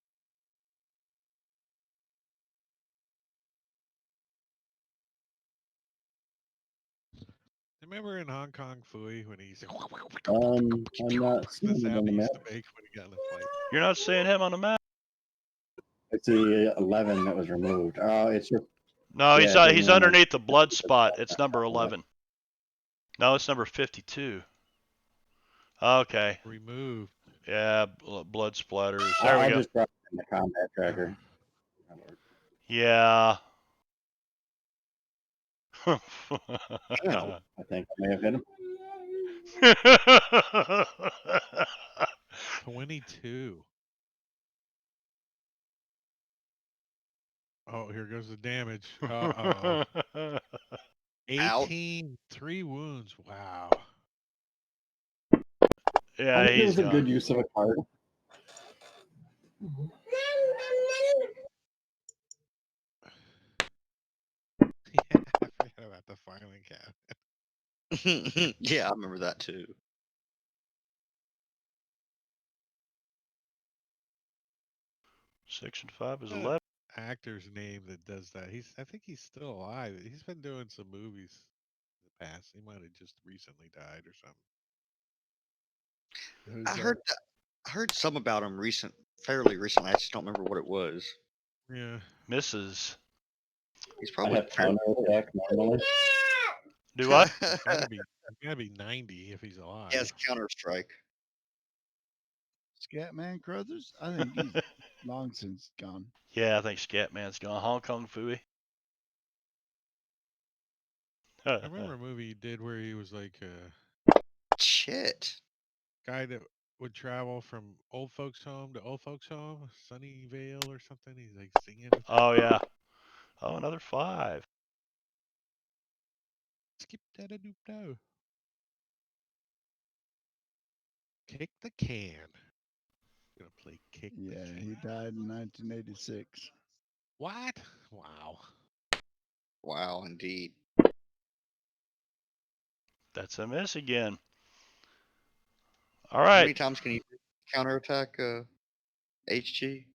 Remember in Hong Kong Fooey when he's I'm not the seeing it on sound the he map. used to make when he got in a fight. You're not seeing him on the map? It's the 11 that was removed. Oh, it's your. No, Yeah, it doesn't he's want to. underneath the blood spot. It's number 11. No, it's number 52. Okay. Removed. Yeah, blood splatters. There we I go. just brought it in the combat tracker. Yeah. Ow, I think I may have hit him. 22. Oh, here goes the damage. Uh oh. 18, 3 wounds. Wow. I Yeah, think it he's was a gone. good use of a card. Yeah, I forgot about the filing cabinet. Yeah, I remember that too. Six and 5 is Uh, 11. Actor's name that does that. I think he's still alive. He's been doing some movies in the past. He might have just recently died or something. Who's I that? heard I heard some about him fairly recently. I just don't remember what it was. Yeah. Misses. He's I probably have counter attack normally. Do what? He's gotta be 90 if he's alive. He has Counter Strike. Scatman Crothers? I think he's long since gone. Yeah, I think Scatman's gone. Hong Kong Fooey. I remember a movie he did where he was like a Shit. guy that would travel from old folks home to old folks home, Sunnyvale or something. He's like singing. Oh, yeah. Oh, another 5. Skip that a doop do. Kick the can. Gonna play kick the Yeah, can. he died in 1986. What? Wow. Wow, indeed. That's a miss again. All How many right. times can you counterattack HG?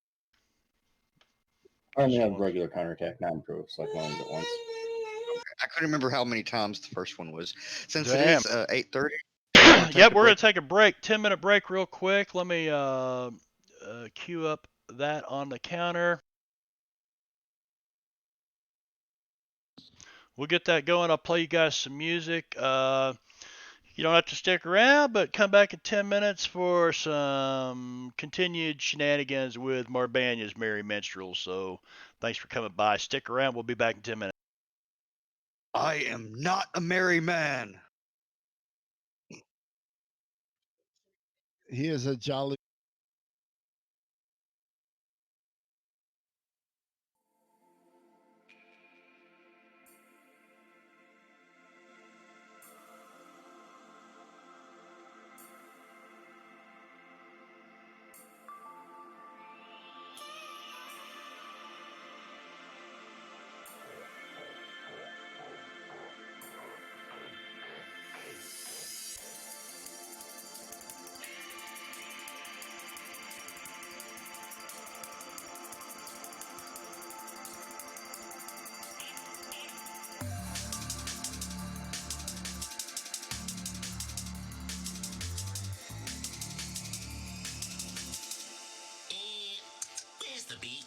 I only Just have one. regular counter attack, not improved, so I can only do it once. I couldn't remember how many times the first one was. Since it Damn. is 8:30. Yep, we're going to take a break. 10-minute break real quick. Let me queue up that on the counter. We'll get that going. I'll play you guys some music. You don't have to stick around, but come back in 10 minutes for some continued shenanigans with Marbania's Merry Minstrels. So thanks for coming by. Stick around. We'll be back in 10 minutes. I am not a merry man. He is a jolly. Where's the beat?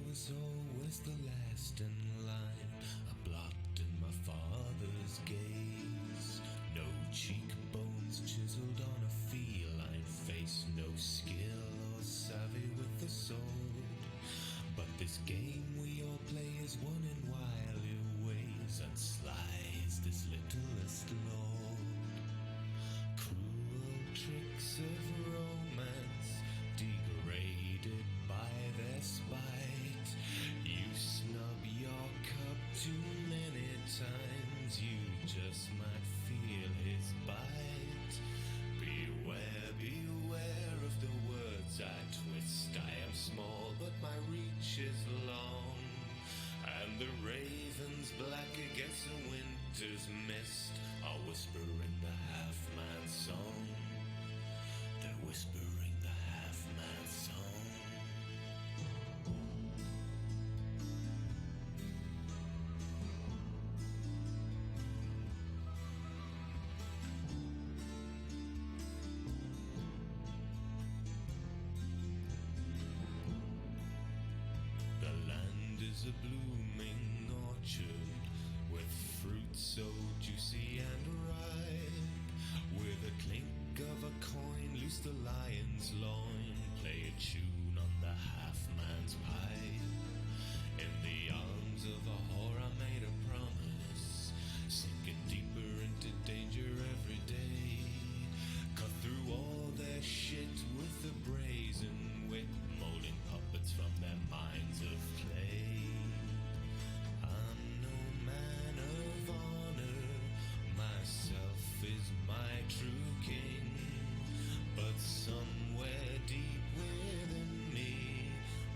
was always the last in line, a blot in my father's gaze. No cheekbones chiseled on a feline face, no skill or savvy with the sword. But this game we all play is won in wily ways, and sly is this littlest lord. Cruel tricks of romance, degraded by their spite. You snub your cup too many times, you just might feel his bite. Beware, beware of the words I twist. I am small, but my reach is long, and the ravens black against the winter's mist are whispering the half-man song. They're whispering the half-man song. The land is a blooming orchard with fruit so juicy and ripe. With a clink of a coin, loose the lion's loin. Play a tune on the half-man's pipe. In the arms of a whore I made a promise, sinking deeper into danger every day. Cut through all their shit with a brazen wit, molding puppets from their minds of clay. I'm no man of honor, myself is my true king, but somewhere deep within me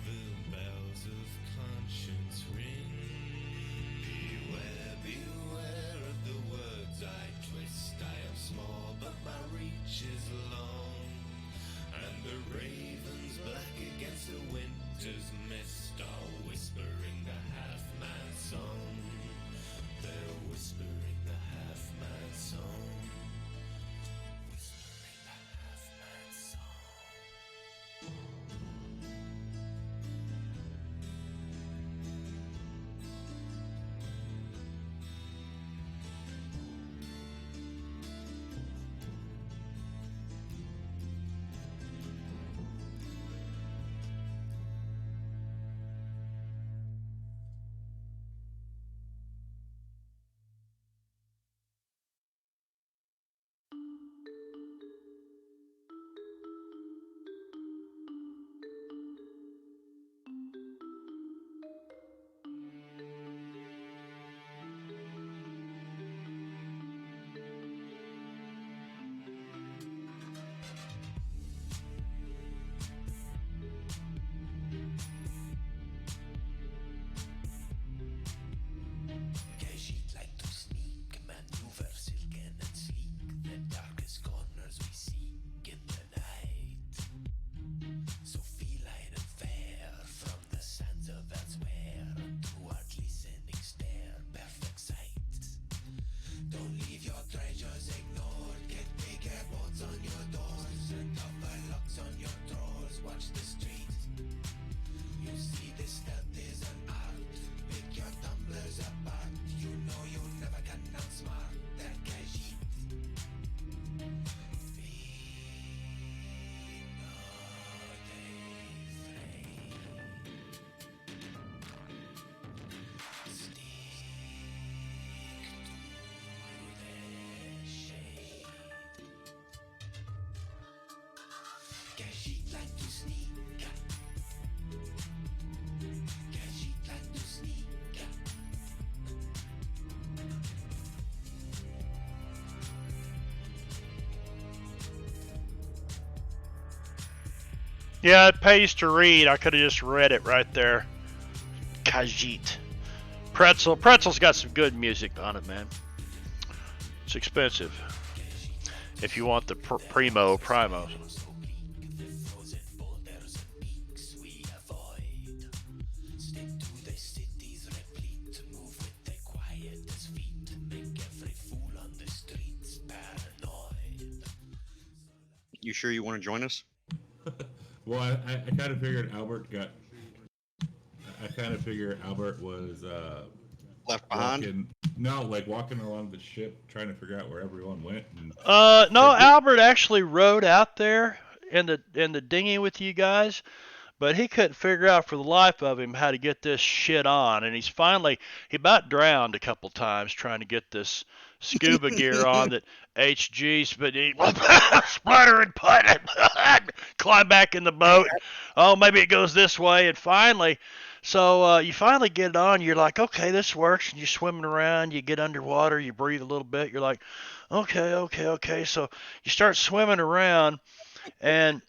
the bells of conscience ring. Beware, beware of the words I twist. I am small, but my reach is long, and the ravens black against the winter's mist are whispering the half-man song. They're whispering the half-man song. Whispering the half-man song. She'd like to sneak, maneuver silken and sleek, the darkest corners we seek in the night. So feline and fair, from the sands of elsewhere, to our glistening stare, perfect sight. Don't leave your treasures ignored, get bigger boards on your doors, and tougher locks on your drawers, watch the street. You see this stealth is an art, pick your tumblers apart. You know you never can outsmart that Khajiit. Khajiit like to sneak. Khajiit like to sneak. Yeah, it pays to read. I could have just read it right there. Khajiit. Pretzel's got some good music on it, man. It's expensive. If you want the primo. You sure you want to join us? Well, I kind of figured Albert got I kind of figure Albert was Left behind. walking along the ship, trying to figure out where everyone went. And No, Albert actually rode out there in the dinghy with you guys, but he couldn't figure out for the life of him how to get this shit on, and he about drowned a couple times trying to get this scuba gear on that HG's, but he splutter and put it, climb back in the boat. Oh, maybe it goes this way, and finally, so you finally get it on. You're like, okay, this works, and you're swimming around. You get underwater, you breathe a little bit. You're like, okay, okay, okay. So you start swimming around, and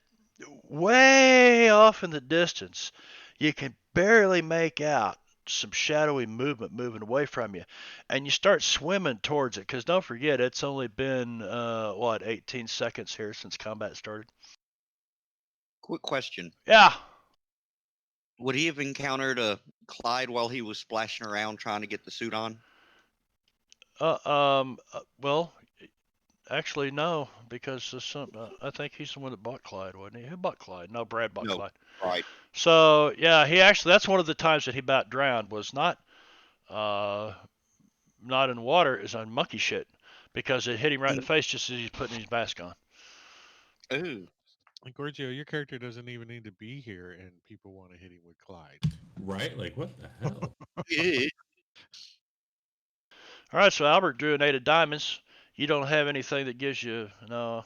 way off in the distance, you can barely make out some shadowy movement moving away from you, and you start swimming towards it. Because don't forget, it's only been 18 seconds here since combat started. Quick question: Yeah. would he have encountered a Clyde while he was splashing around trying to get the suit on? Well, actually, no, because I think he's the one that bought Clyde, wasn't he? Who bought Clyde? No, Brad bought No, Clyde. right. So yeah, that's one of the times that he about drowned was not in water, is on monkey shit because it hit him right in the face just as he's putting his mask on. Ooh. Gorgio, your character doesn't even need to be here, and people want to hit him with Clyde. right? Like, what the hell? Yeah. All right, so Albert drew an 8 of diamonds. You don't have anything that gives you... No,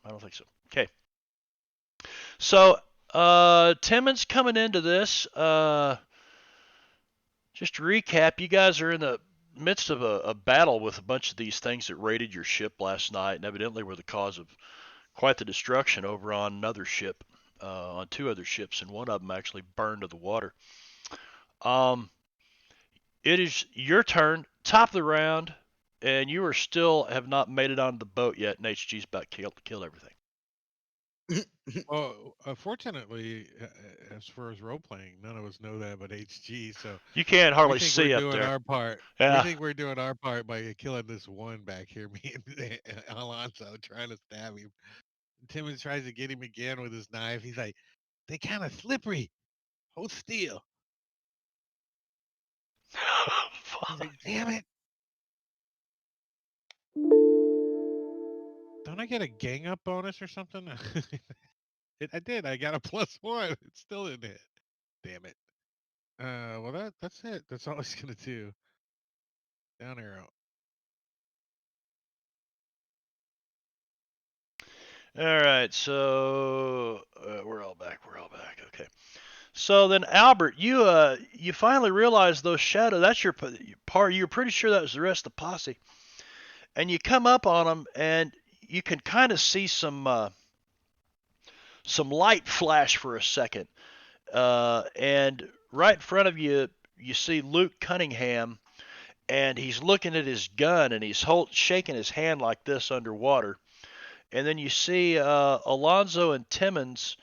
I don't think so. Okay. So, Timmons coming into this. Just to recap, you guys are in the midst of a battle with a bunch of these things that raided your ship last night and evidently were the cause of quite the destruction over on another ship, on two other ships, and one of them actually burned to the water. It is your turn, top of the round, and you are still have not made it onto the boat yet, and HG's about to kill everything. Well, fortunately, as far as role playing, none of us know that but HG. So You can't we hardly think see we're up doing there. our part. We Yeah. think we're doing our part by killing this one back here, me and Alonso, trying to stab him. Timmons tries to get him again with his knife. He's like, "They kind of slippery. Hold still." He's like, "Damn it! Don't I get a gang up bonus or something?" I did. I got a +1. It's still in it. Damn it. Well, that's it. That's all he's gonna do. Down arrow. All right, so we're all back. We're all back. Okay. So then, Albert, you finally realize those shadows. That's your part. You're pretty sure that was the rest of the posse, and you come up on them, and you can kind of see some light flash for a second, and right in front of you, you see Luke Cunningham, and he's looking at his gun, and he's shaking his hand like this underwater. And then you see Alonzo and Timmons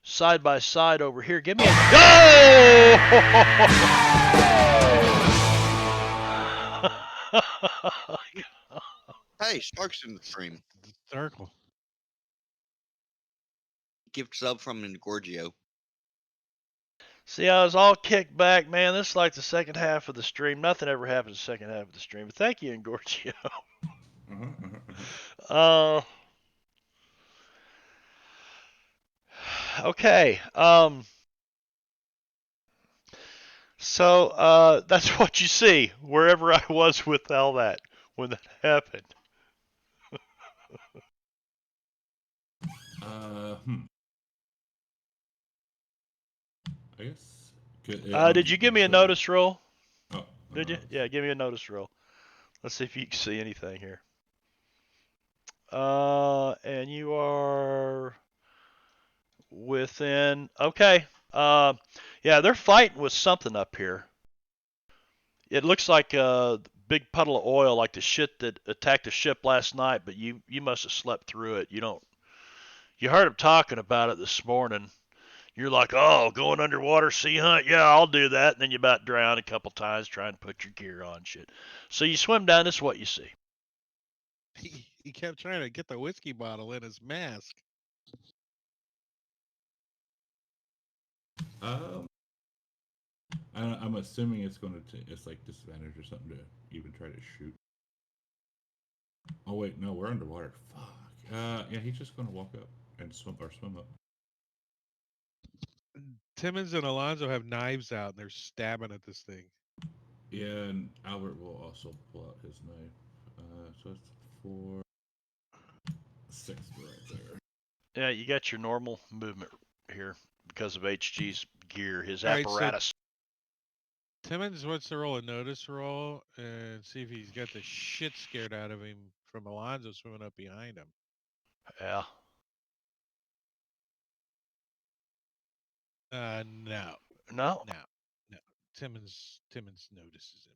side by side over here. Give me a go! Hey, Stark's in the stream. Circle. Gift sub from Gorgio. See, I was all kicked back, man. This is like the second half of the stream. Nothing ever happens the second half of the stream. But thank you, Engorgio. Okay. So that's what you see wherever I was with all that when that happened. I guess. Did you give me a notice roll? Oh, Did you? Yeah, give me a notice roll. Let's see if you can see anything here. And you are within. Okay. Yeah, they're fighting with something up here. It looks like a big puddle of oil, like the shit that attacked the ship last night. But you must have slept through it. You don't. You heard them talking about it this morning. You're like, oh, going underwater sea hunt? Yeah, I'll do that. And then you about drown a couple times trying to put your gear on, shit. So you swim down. This is what you see. He kept trying to get the whiskey bottle in his mask. Um, I'm assuming it's going to. It's like disadvantage or something to even try to shoot. Oh wait, no, we're underwater. Fuck. Yeah, he's just going to walk up and swim up. Timmons and Alonzo have knives out and they're stabbing at this thing. Yeah, and Albert will also pull out his knife. So it's 4, 6 right there. Yeah, you got your normal movement here because of HG's gear, his All right, so apparatus. Timmons wants to roll a notice roll and see if he's got the shit scared out of him from Alonzo swimming up behind him. Yeah. No, No. no, no. Timmons notices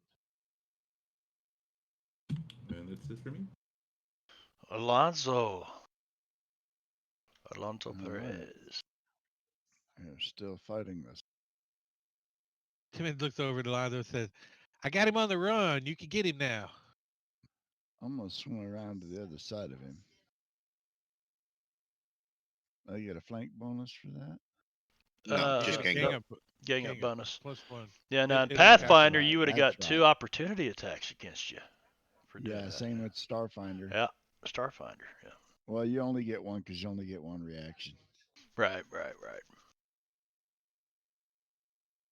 him. And that's it for me. Alonzo All right. Perez. They're still fighting this. Timmons looks over at Alonzo and says, "I got him on the run. You can get him now." I'm gonna swim around to the other side of him. I get a flank bonus for that. No, just gang Nope. up. Gang up bonus. +1. Yeah, now in It Pathfinder, right, you would have got that's 2 right. opportunity attacks against you for doing Yeah, that. same with Starfinder. Yeah, Starfinder. Yeah. Well, you only get one because you only get one reaction. Right.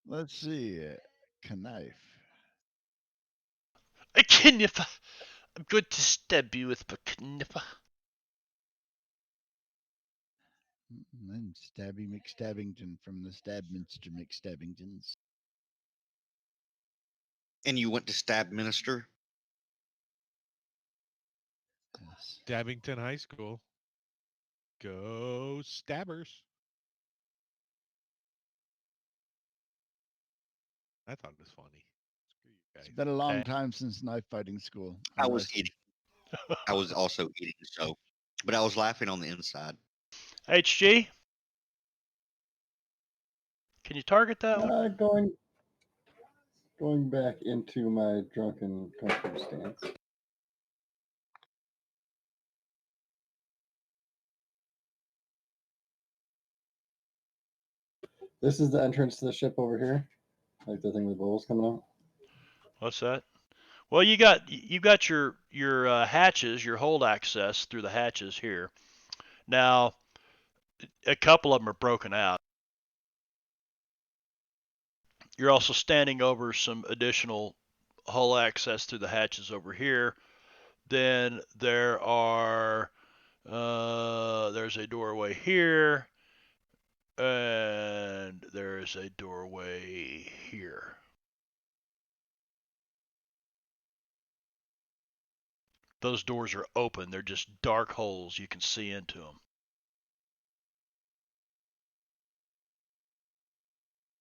Let's see. Knife. A kniffer. I'm going to stab you with a kniffer. And then Stabby McStabbington from the Stabminster McStabbingtons. And you went to stab minister. Yes. Dabbington High School. Go Stabbers. I thought it was funny. Screw you guys. It's been a long time since knife fighting school. I was unless- eating. I was also eating, so, but I was laughing on the inside. HG? Can you target that one? Going back into my drunken comfort stance. This is the entrance to the ship over here, like the thing with bubbles coming out. What's that? Well, you got your hatches, your hold access through the hatches here. Now, a couple of them are broken out. You're also standing over some additional hull access through the hatches over here. Then there's a doorway here, and there's a doorway here. Those doors are open. They're just dark holes. You can see into them.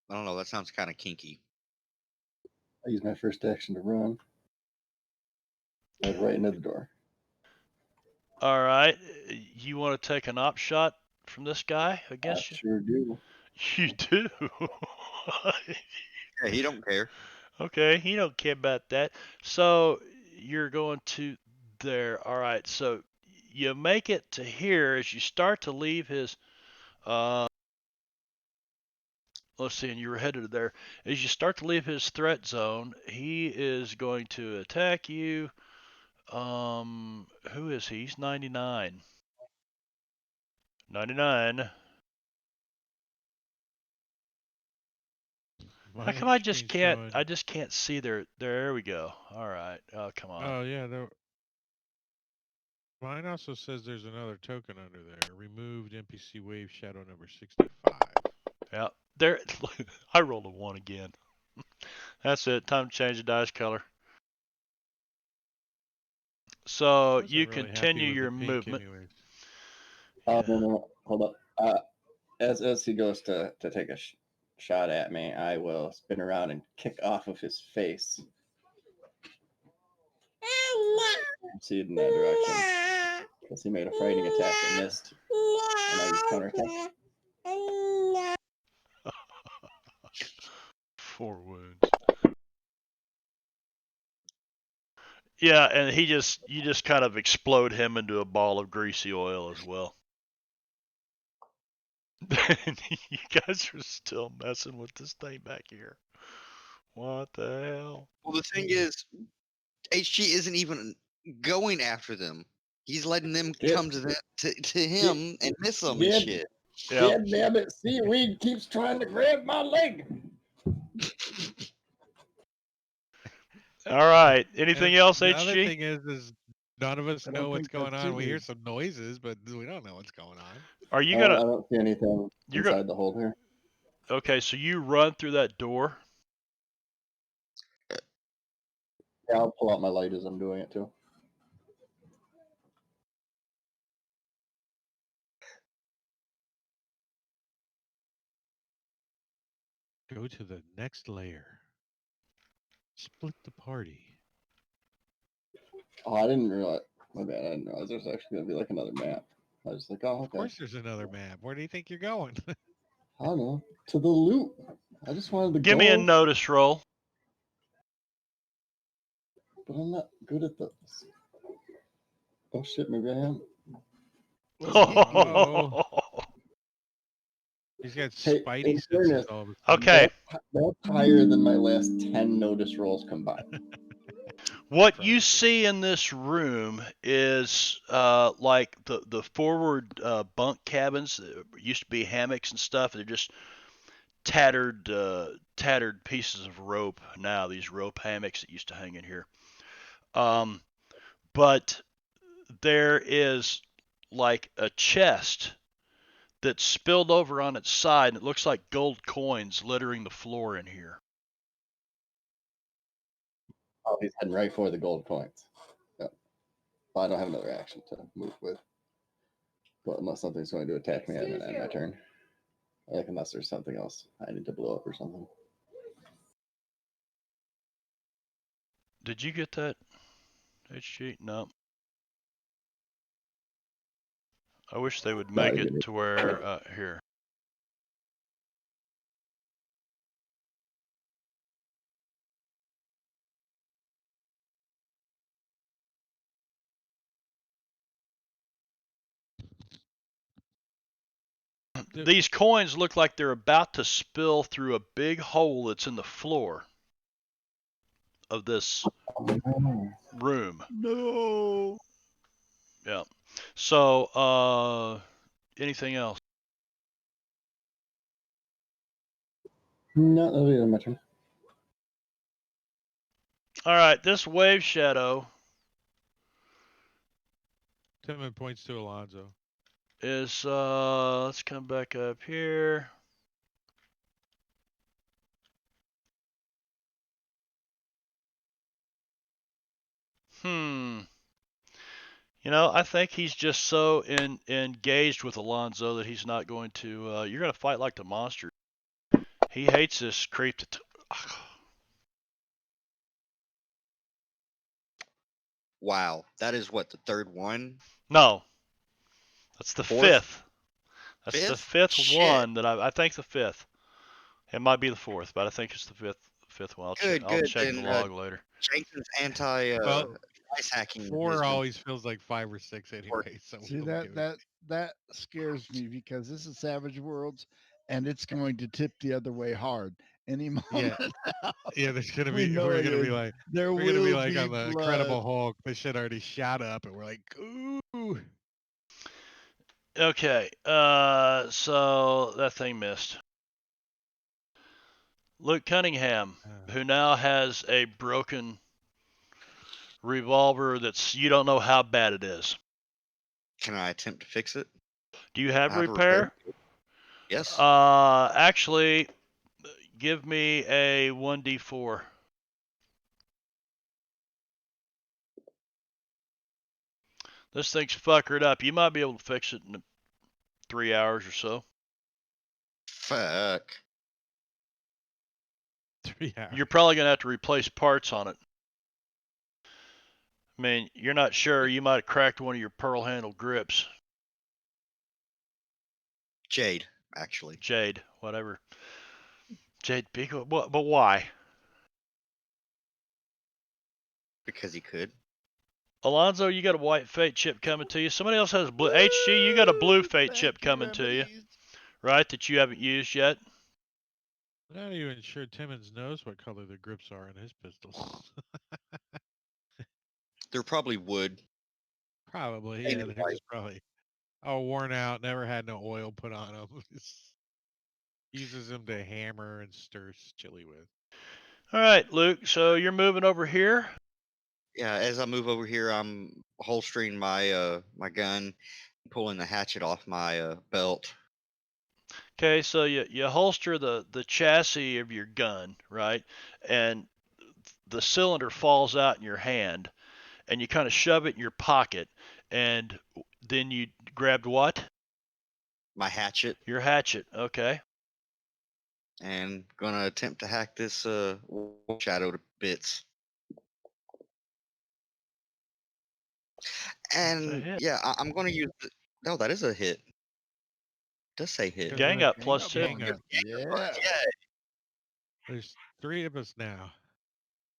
I don't know. That sounds kind of kinky. I use my first action to run. Head right into the door. All right. You want to take an op shot from this guy against I sure do. you? You do. Yeah, he don't care. Okay, he don't care about that. So you're going to there. All right. So you make it to here as you start to leave his. Let's see, and you were headed to there. As you start to leave his threat zone, he is going to attack you. Who is he? He's 99. 99. How come I just can't? I just can't see there. There we go. All right. Oh, come on. Oh yeah, mine also says there's another token under there. Removed NPC wave shadow number 65. Yeah. There. I rolled a 1 again. That's it. Time to change the dice color. So you continue your movement. Oh no, hold up. As he goes to take a shot at me, I will spin around and kick off of his face. Proceed in that direction. Because he made a fighting attack that missed. And I use counterattack. 4 wounds. Yeah, and you just kind of explode him into a ball of greasy oil as well. You guys are still messing with this thing back here. What the hell? Well, the thing is, HG isn't even going after them. He's letting them Get, come to to get, him and miss them and get, shit. Yeah. God damn it! Seaweed keeps trying to grab my leg. All right. Anything And else, the other HG? thing is none of us I know don't what's think going that's on. it. We hear some noises, but we don't know what's going on. Are you I gonna? don't see anything You're gonna. inside the hold here. Okay, so you run through that door. Yeah, I'll pull out my light as I'm doing it too. Go to the next layer. Split the party. Oh, I didn't realize. My bad. I didn't realize there's actually gonna be like another map. I was like, oh, Of okay. course, there's another map. Where do you think you're going? I don't know. To the loot. I just wanted the Give me a gold, notice roll. but I'm not good at this. Oh shit, maybe I am. Uh-oh. He's got Hey, spidey in senses fairness, all of a sudden. Okay. that's higher than my last 10 notice rolls combined. What Probably you true. see in this room is like the forward bunk cabins. That used to be hammocks and stuff. They're just tattered pieces of rope now. These rope hammocks that used to hang in here. But there is like a chest that's spilled over on its side, and it looks like gold coins littering the floor in here. Oh, he's heading right for the gold coins. Yep. Well, I don't have another action to move with. But unless something's going to attack me, I'm going to end my turn. Like, unless there's something else I need to blow up or something. Did you get that, HG? No. I wish they would No, I make it didn't. to where here. These coins look like they're about to spill through a big hole that's in the floor of this room. No. Yeah. So, anything else? No, that'll be my turn. All right, this wave shadow Timon points to Alonzo. is let's come back up here. Hmm. You know, I think he's just so engaged with Alonzo that he's not going to. You're going to fight like the monster. He hates this creep. Wow, that is what, the third one? No, that's the Fourth? fifth. That's the Fifth? fifth Shit. one that I think the fifth. It might be the fourth, but I think it's the fifth one. Good, I'll good. check the Then log later. Jason's anti Well, ice hacking has 4 been always feels like 5 or 6 anyway, so See we'll that give it. that scares me because this is Savage Worlds, and it's going to tip the other way hard any Yeah, moment now. yeah. There's gonna We be know we're it gonna be is. like There we're gonna be will like be on the blood. Incredible Hulk. The shit already shot up, and we're like, ooh. Okay, so that thing missed. Luke Cunningham, who now has a broken revolver that's you don't know how bad it is. Can I attempt to fix it? Do you have I have a repair. repair? Yes. Actually, give me a 1d4. This thing's fuckered up. You might be able to fix it in 3 hours or so. Fuck. 3 hours. You're probably gonna have to replace parts on it. I mean, you're not sure. You might have cracked one of your pearl handle grips. Jade, actually. Jade, whatever. Jade Pico. But why? Because he could. Alonzo, you got a white fate chip coming to you. Somebody else has a blue. HG, you got a blue fate Thank chip you, coming to you, Remedies. right? That you haven't used yet. I'm not even sure Timmons knows what color the grips are in his pistol. They're probably wood. Probably, yeah. Painted They're white. just probably all worn out. Never had no oil put on them. Uses them to hammer and stir chili with. All right, Luke. So you're moving over here. Yeah, as I move over here, I'm holstering my gun, pulling the hatchet off my belt. Okay, so you holster the chassis of your gun, right? And the cylinder falls out in your hand, and you kind of shove it in your pocket, and then you grabbed what? My hatchet, Your hatchet. Okay. and gonna attempt to hack this shadow to bits. That's a And hit. yeah, I'm gonna use. No, that is a hit. It does say hit. Because Gang of up Gang up +2. gang bonus. up. Yeah. Yeah. There's 3 of us now.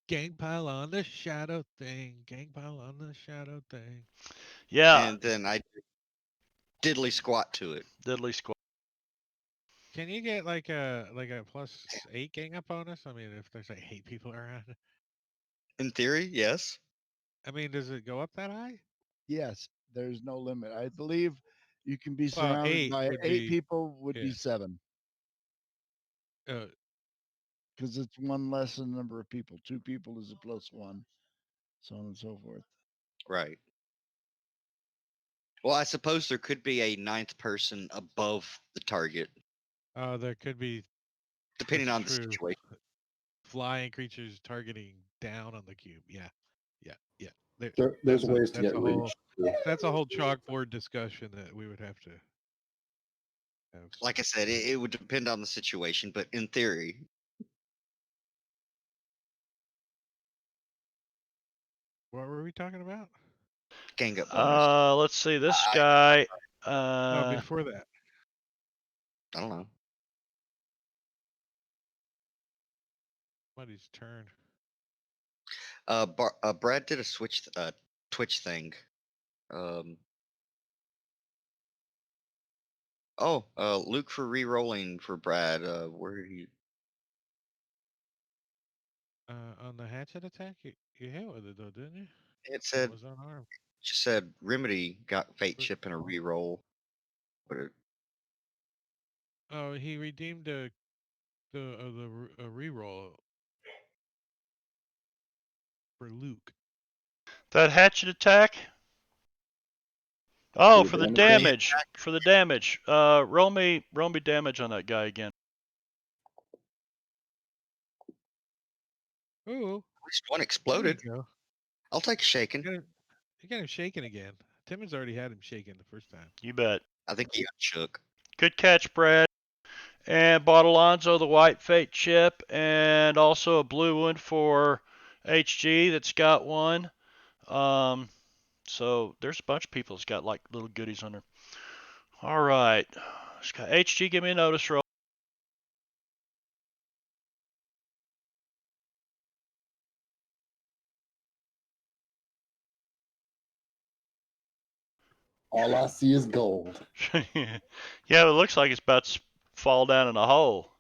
Gang pile on the shadow thing. Gang pile on the shadow thing. Yeah, And then I diddly squat to it. diddly squat. Can you get like a +8 gang up bonus? I mean, if there's like 8 people around. In theory, yes. I mean, does it go up that high? Yes. There's no limit. I believe you can be Well, surrounded 8 by would 8 be people would be yeah. 7 Uh, because it's one less than the number of people. 2 people is a +1, so on and so forth. Right. Well, I suppose there could be a ninth person above the target, there could be. depending That's on the true. situation. Flying creatures targeting down on the cube. Yeah, yeah. There's ways to That's get a whole reach. Too. chalkboard discussion that we would have to have. Like I said, it would depend on the situation, but in theory, What were we talking about? gang up bonus. Let's see. This I, guy. No, before that. I don't know. Somebody's turn. Brad did a Twitch thing. Um, Luke for re-rolling for Brad. Where did he? On the hatchet attack, you hit with it though, didn't you? It It said was unarmed. just said Remedy got Fate But- Chip and a re-roll, but Oh, he redeemed a reroll for Luke. that hatchet attack. Oh, For for the the damage. damage. For the damage. Roll me damage on that guy again. Ooh, at least one there exploded. you go. I'll take a shaking. You got him shaking again. Timmons already had him shaking the first time. You bet. I think he got shook. Good catch, Brad. And bought Alonzo the white fate chip, and also a blue one for HG that's got one. So there's a bunch of people that's got like little goodies on there. All right. HG, give me a notice roll. All I see is gold. Yeah, it looks like it's about to fall down in a hole.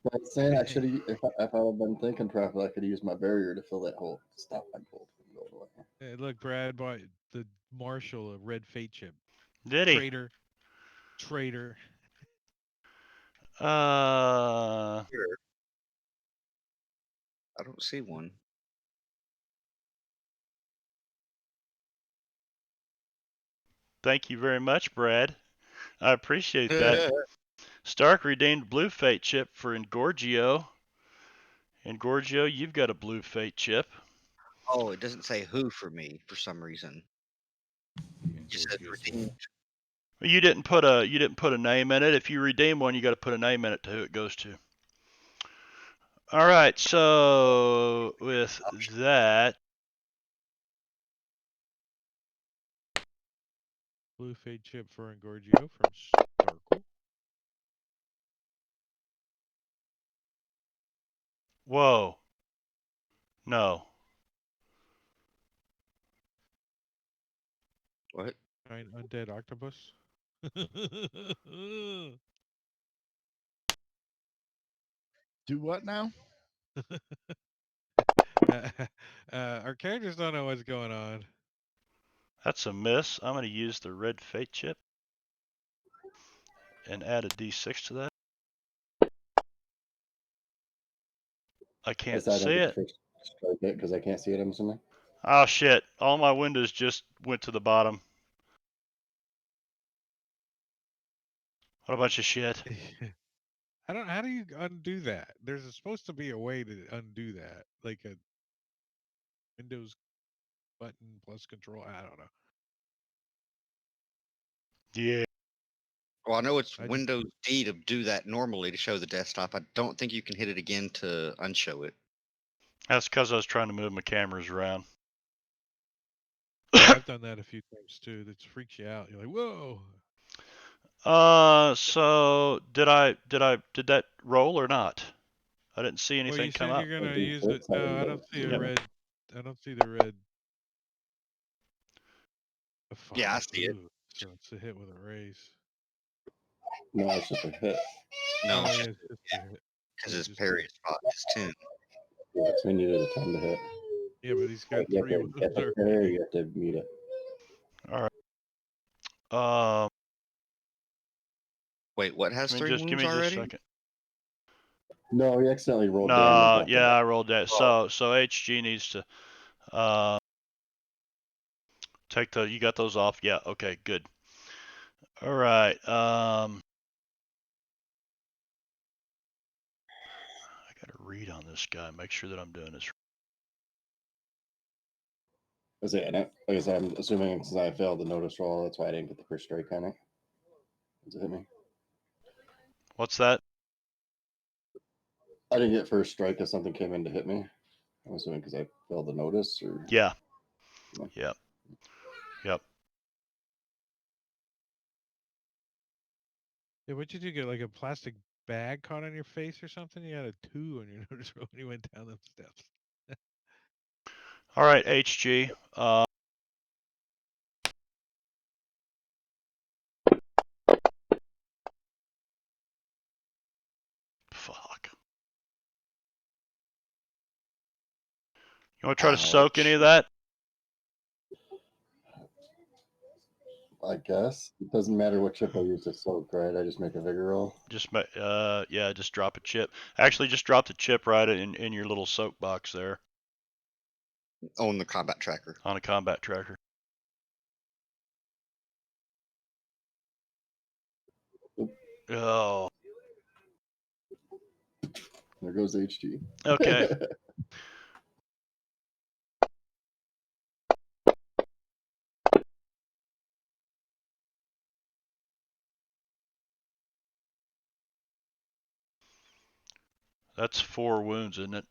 But saying I should have, if I had been thinking properly, I could have used my barrier to fill that hole to stop my gold from going away. Hey, look, Brad bought the Marshal a red fate chip. Did he? Traitor. Here, I don't see one. Thank you very much, Brad. I appreciate that. Stark redeemed blue fate chip for Engorgio. Engorgio, you've got a blue fate chip. Oh, it doesn't say who for me for some reason. It just says redeemed. You didn't put a name in it. If you redeem one, you got to put a name in it to who it goes to. All right. So with that, Blue fate chip for Engorgio from Starkle. whoa, no. What? Giant undead octopus. Do what now? Our characters don't know what's going on. That's a miss. I'm going to use the red fate chip and add a d6 to that. I can't So I don't see get to it. first strike it because I can't see it. I'm assuming. Oh shit! All my windows just went to the bottom. What a bunch of shit. I don't. How do you undo that? There's supposed to be a way to undo that, like a Windows button plus control. I don't know. Yeah. Well, I know it's I just Windows D to do that normally to show the desktop. I don't think you can hit it again to unshow it. That's because I was trying to move my cameras around. yeah, I've done that a few times too. That freaks you out. You're like, whoa. So did that roll or not? I didn't see Well, anything you come said up. you're I gonna do use it. six. I No, didn't I get don't see a Yep. zero. red. I don't see the red. A Yeah, I 5. see it. Ooh, so it's a hit with a raise. No, it's just a hit. No, Oh it's yeah, just it's just a hit. because Yeah, his just a parry hit. spot is 10. Yeah, so we needed a 10 to hit. Yeah, but he's Like got you have 3 to get wounds the parry, already. you have to meet it. All right. Wait, what has Give me 3 just wounds just a already? second. No, you accidentally rolled damage No, off yeah, of I it. rolled that. Oh, So HG needs to take the. You got those off? Yeah. Okay. Good. All right. I got to read on this guy. Make sure that I'm doing this. Is it? Like I said, I'm assuming since I failed the notice roll, that's why I didn't get the first strike on it. Does it hit me? What's that? I didn't get first strike if something came in to hit me. I'm assuming because I failed the notice, or Yeah. No. Yep. Yep. Yeah, what'd you do? Get like a plastic bag caught on your face or something? You had a 2 on your notice roll when you went down those steps. All right, HG. Fuck. You want to try to soak any ouch. of that? I guess it doesn't matter what chip I use to soak, right? I just make a vigor roll. Yeah, just drop a chip. Actually, just drop the chip right in your little soak box there On the combat tracker. on a combat tracker. Oop, Oh, there goes HG. okay. That's 4 wounds, isn't it?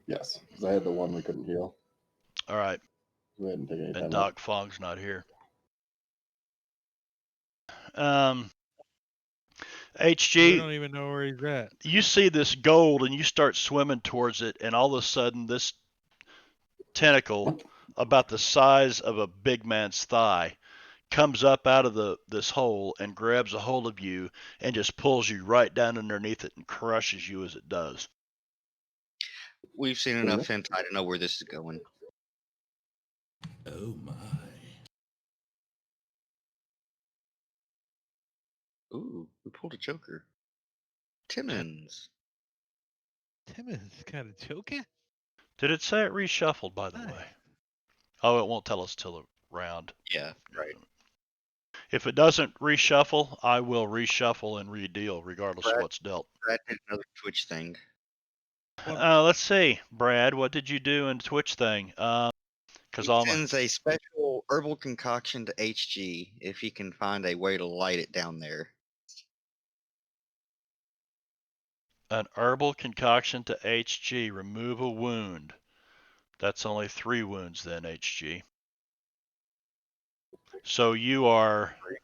Yes, because I had the one we couldn't heal. All right. We hadn't taken any And time off. Doc Fong's not here. We HG, don't even know where he's at. you see this gold and you start swimming towards it, and all of a sudden, this tentacle, about the size of a big man's thigh, comes up out of this hole and grabs a hold of you and just pulls you right down underneath it and crushes you as it does. We've seen enough hentai to know where this is going. Oh my. Ooh, we pulled a Joker. Timmons. Timmons kind of choking. Did it say it reshuffled, by the Nice. way? Oh, it won't tell us till the round. Yeah, right. If it doesn't reshuffle, I will reshuffle and redeal, regardless of Brad, what's dealt. Brad did another Twitch thing. Let's see, Brad, what did you do in Twitch thing? Because He all my sends a special herbal concoction to HG if he can find a way to light it down there. an herbal concoction to HG, remove a wound. That's only 3 wounds then, HG. So you are I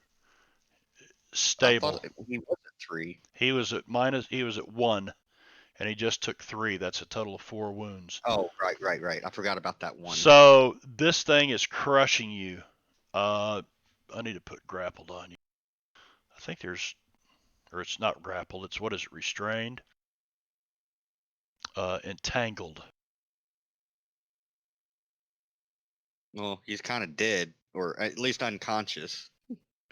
stable. thought he was at 3. He was at 1, and he just took 3. That's a total of 4 wounds. Oh, right. I forgot about that one. So this thing is crushing you. I need to put grappled on you. I think there's or it's not grappled. It's what is it? Restrained, entangled. Well, he's kind of dead, or at least unconscious.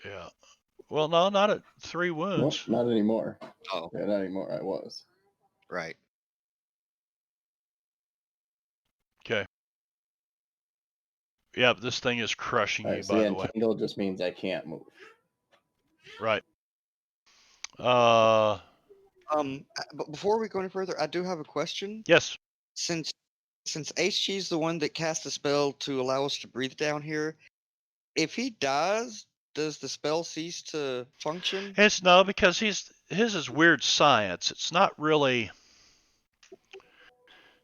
Yeah. Well, no, not at 3 Nope, wounds. not anymore. Oh, Yeah, not anymore. I was. right. Okay. Yeah, but this thing is crushing All you, right, so by the the way. entangle just means I can't move. Right. But before we go any further, I do have a question. Yes. Since HG is the one that cast a spell to allow us to breathe down here, if he dies, does the spell cease to function? It's no, because his is weird science. It's not really.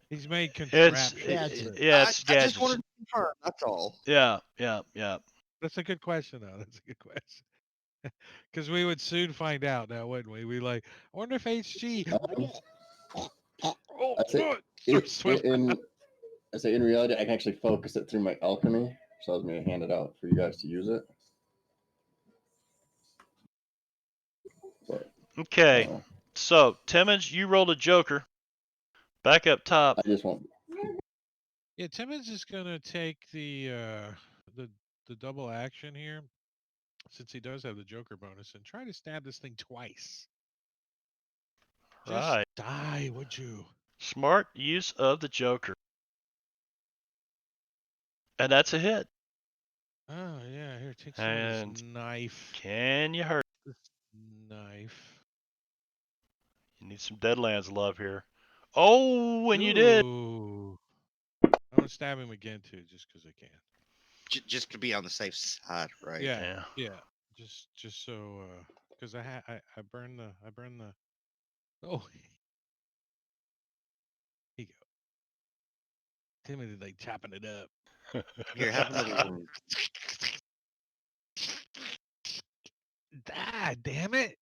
He's made It's contraptions Gadget. to. yeah, it's I just wanted gadgets. to confirm. That's all. Yeah. That's a good question, though. That's a good question. Because we would soon find out now, wouldn't we? We like, I wonder if HG. Oh, I say what? I say in reality, I can actually focus it through my alchemy, so I was going to hand it out for you guys to use it. But Okay. So Timmons, you rolled a joker. Back up top. I just won't. Yeah, Timmons is gonna take the double action here, since he does have the Joker bonus, and try to stab this thing twice. Just Right. die, would you? Smart use of the joker. And that's a hit. Oh yeah, here, take some of And this knife. can you hurt? This knife. You need some Deadlands love here. Oh, and you did. Ooh. I'm gonna stab him again too, just because I can. Just to be on the safe side, right? Yeah, Yeah. just so because I burn the. Oh, here you go. Timothy like chopping it up. Here, have another wound. Ah, damn it!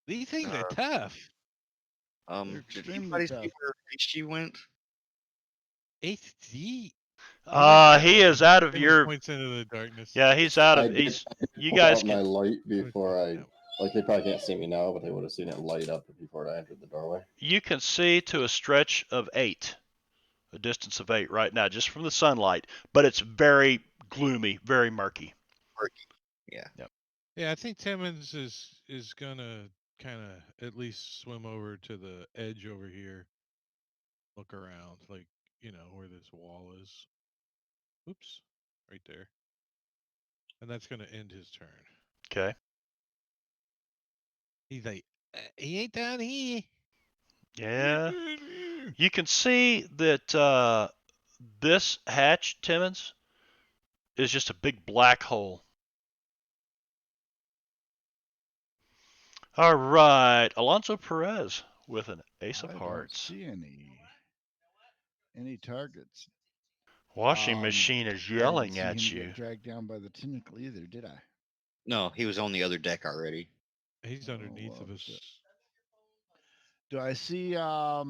These things are Uh, tough. They're Did extremely anybody see tough. where HG went? HG. He is out of Timothy your. points into the darkness. Yeah, he's out I of. did You pull guys out my can. light Points before I. yeah. Like, they probably can't see me now, but they would have seen it light up before I entered the doorway. You can see to a stretch of 8, a distance of 8 right now, just from the sunlight. But it's very gloomy, very murky. Yeah. Yep. Yeah, I think Timmons is gonna kind of at least swim over to the edge over here, look around, like where this wall is. Oops, right there, and that's gonna end his turn. Okay. He's like, he ain't down here. Yeah. You can see that this hatch, Timmons, is just a big black hole. All right, Alonso Perez with an ace of I don't hearts. see any targets. Washing machine is I didn't yelling see him at you. get dragged down by the tentacle either, did I? No, he was on the other deck already. He's underneath of well, us. shit. Do I see a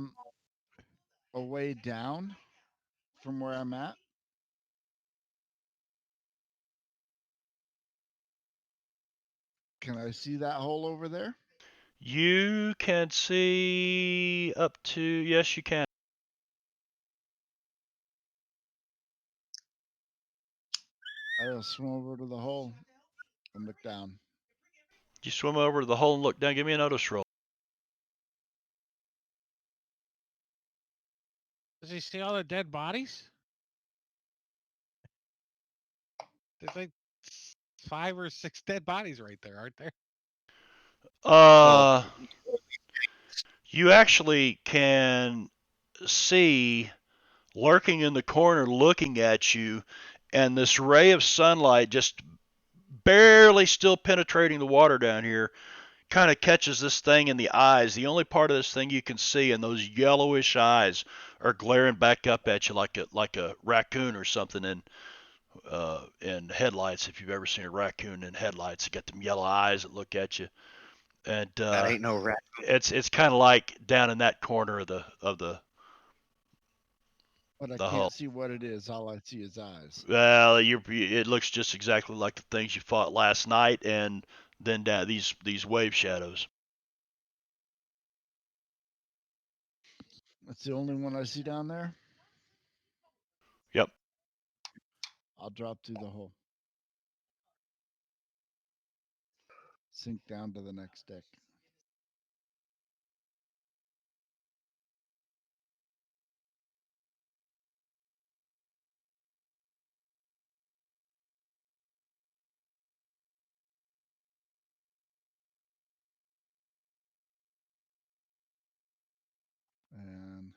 way down from where I'm at? Can I see that hole over there? You can see up to, yes, you can. I'll swim over to the hole and look down. You swim over to the hole and look down. Give me a notice roll. Does he see all the dead bodies? There's like 5 or 6 dead bodies right there, aren't there? Uh, you actually can see lurking in the corner looking at you, and this ray of sunlight just barely still penetrating the water down here kind of catches this thing in the eyes. The only part of this thing you can see, and those yellowish eyes are glaring back up at you like a raccoon or something in headlights. If you've ever seen a raccoon in headlights, it got them yellow eyes that look at you, and That ain't no rat. it's kind of like down in that corner of the But I the can't hull. see what it is. All I see is eyes. Well, it looks just exactly like the things you fought last night, and than these wave shadows. That's the only one I see down there. Yep. I'll drop through the hole. Sink down to the next deck. And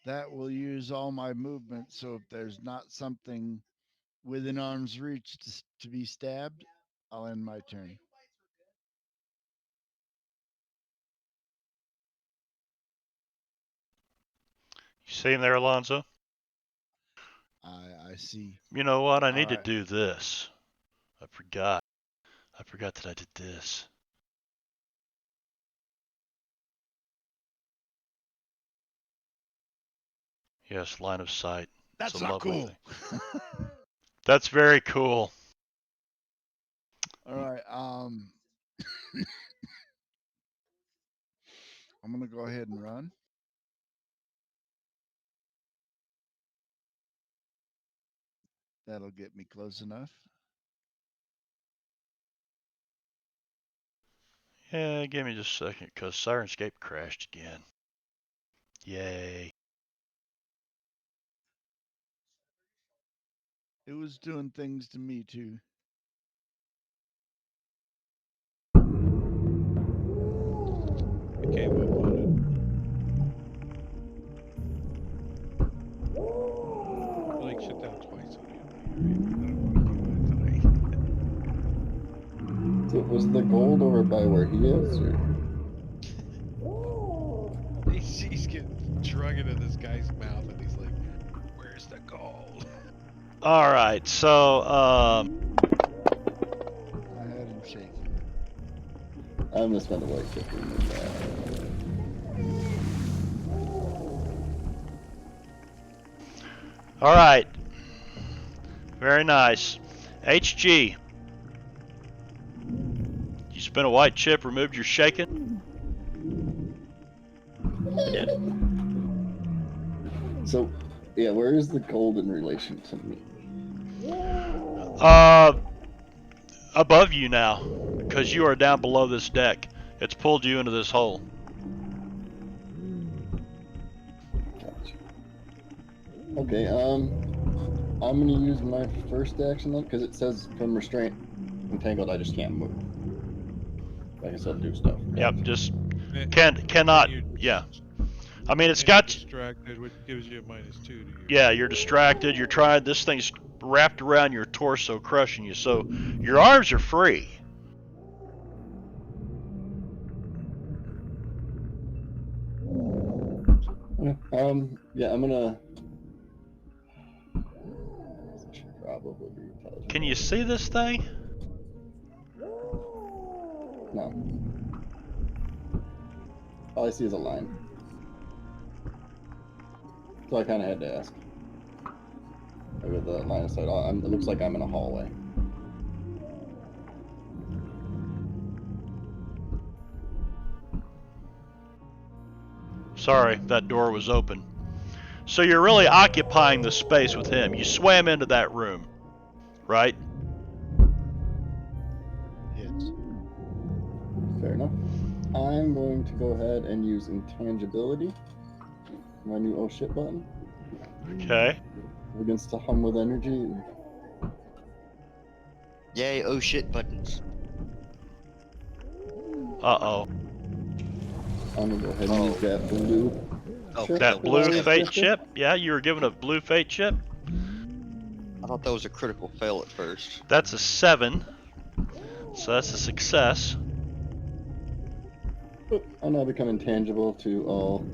that will use all my movement. So if there's not something within arm's reach to be stabbed, I'll end my turn. You see him there, Alonzo? I see. You know what? I need to Alright. do this. I forgot. I forgot that I did this. Yes, line of sight. That's It's a not lovely cool. thing. That's very cool. All right. I'm gonna go ahead and run. That'll get me close enough. Yeah, give me just a second, because Sirenscape crashed again. Yay. It was doing things to me too. Okay, what wanted? Like shut down twice on you. I don't want to do that tonight. So was the gold over by where he is? Or? He's getting drug into this guy's mouth, and he's like, "Where's the gold?" All right, so I had him shaking. I'm gonna spend a white chip in that. all right. Very nice. HG. You spent a white chip, removed your shaking? I did. So, yeah, where is the gold in relation to me? Above you now, because you are down below this deck. It's pulled you into this hole. Gotcha. Okay, I'm gonna use my first action then, because it says from restraint entangled, I just can't move. I can still do stuff. Yep, Gotcha. just And cannot. you're, Yeah, I mean it's and you're got. distracted, which gives you a -2 to your. Yeah, you're distracted. You're trying. This thing's wrapped around your torso, crushing you. So your arms are free. Yeah, I'm gonna. Should probably be intelligent. Can you see this thing? No. All I see is a line. So I kind of had to ask. With the line of sight, it looks like I'm in a hallway. Sorry, that door was open. So you're really occupying the space with him. You swam into that room, right? Yes. Fair enough. I'm going to go ahead and use intangibility. My new oh shit button. Okay. Against the hum with energy. Yay, oh shit buttons. Uh-oh. I'm gonna go ahead and use that blue. Oh, chip That for blue my fate objective. chip? Yeah, you were given a blue fate chip? I thought that was a critical fail at first. That's a 7. So that's a success. I'll now become intangible to all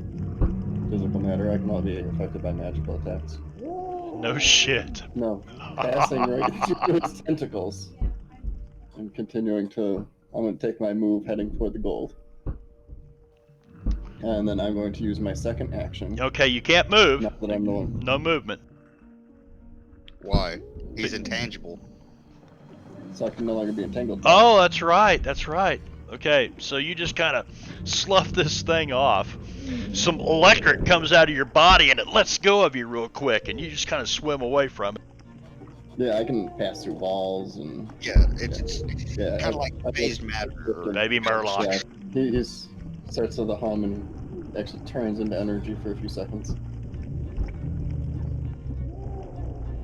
physical matter. I can not be affected by magical attacks. No shit. No. Passing right through its tentacles. And continuing to. I'm going to take my move heading toward the gold. And then I'm going to use my second action. Okay, you can't move. Now that I'm No movement. Why? He's intangible. so I can no longer be entangled. Oh, that's right. That's right. Okay, so you just kind of slough this thing off. Some electric comes out of your body and it lets go of you real quick, and you just kind of swim away from it. Yeah, I can pass through walls and Yeah, it's yeah, kind of like I've phased looked matter. Or, different- Baby Murloc. Yeah, he's starts with a hum and actually turns into energy for a few seconds.